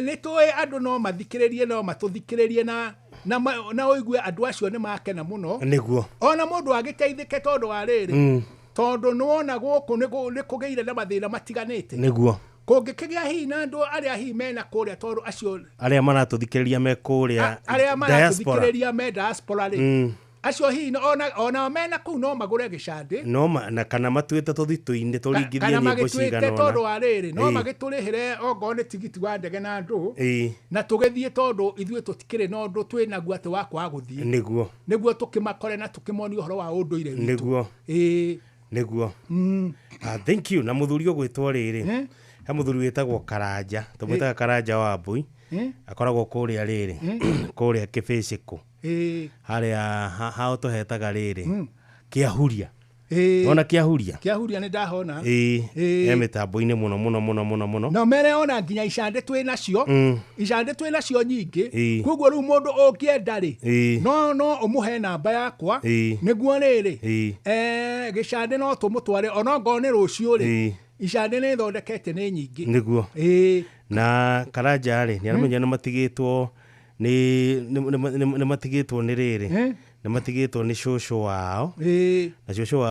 ni tuwe andu no mathikiririe no matuthikiririe na uigue andu acio ni makena muno niguo ona mundu agiteithike tondu wa riri tondu nuona guku ni kugeire na mathina matiganite niguo kungikigia hi na andu aria hi mena kuria tondu acio aria maratuthikiriria me kuria aria maratuthikiriria me diaspora ri acio hi ona mena kuu no magure gicande no na kana matuite tuthitu-ini turingithie nyimbo cigana ona tondu wa riri no magiturihire ongo ni tigiti wa ndege na andu na tugithie tondu ithuĩ tutikire no ndu twinaguo ati wakwa guthie niguo tukimakore na tukimoni uhoro wa unduire niguo niguo thank you na muthuri gwitwo riri he muthuri witagwo Karanja tumwitaga Karanja wa Mbui akoragwo kuria riri kuria Kibiciku haria hao tuhetaga riri Kiahuria ona Kiahuria nĩ ndahona mitambo-inĩ muno no mere ona nginya icande twĩ nacio nyingĩ koguo rĩu mũndũ ũngĩenda rĩ no ũmũhe namba yakwa nĩguo rĩrĩ gĩcande no tũmũtware ona ngorwo nĩ rũciũ rĩ icande nĩ thondekete nĩ nyingĩ nĩguo na Karanja rĩ nĩ aramenya nĩ matigĩtwo nĩ matigĩtwo nĩ rĩrĩ nĩ matigĩtwo nĩ cũcũ wao na cũcũ wao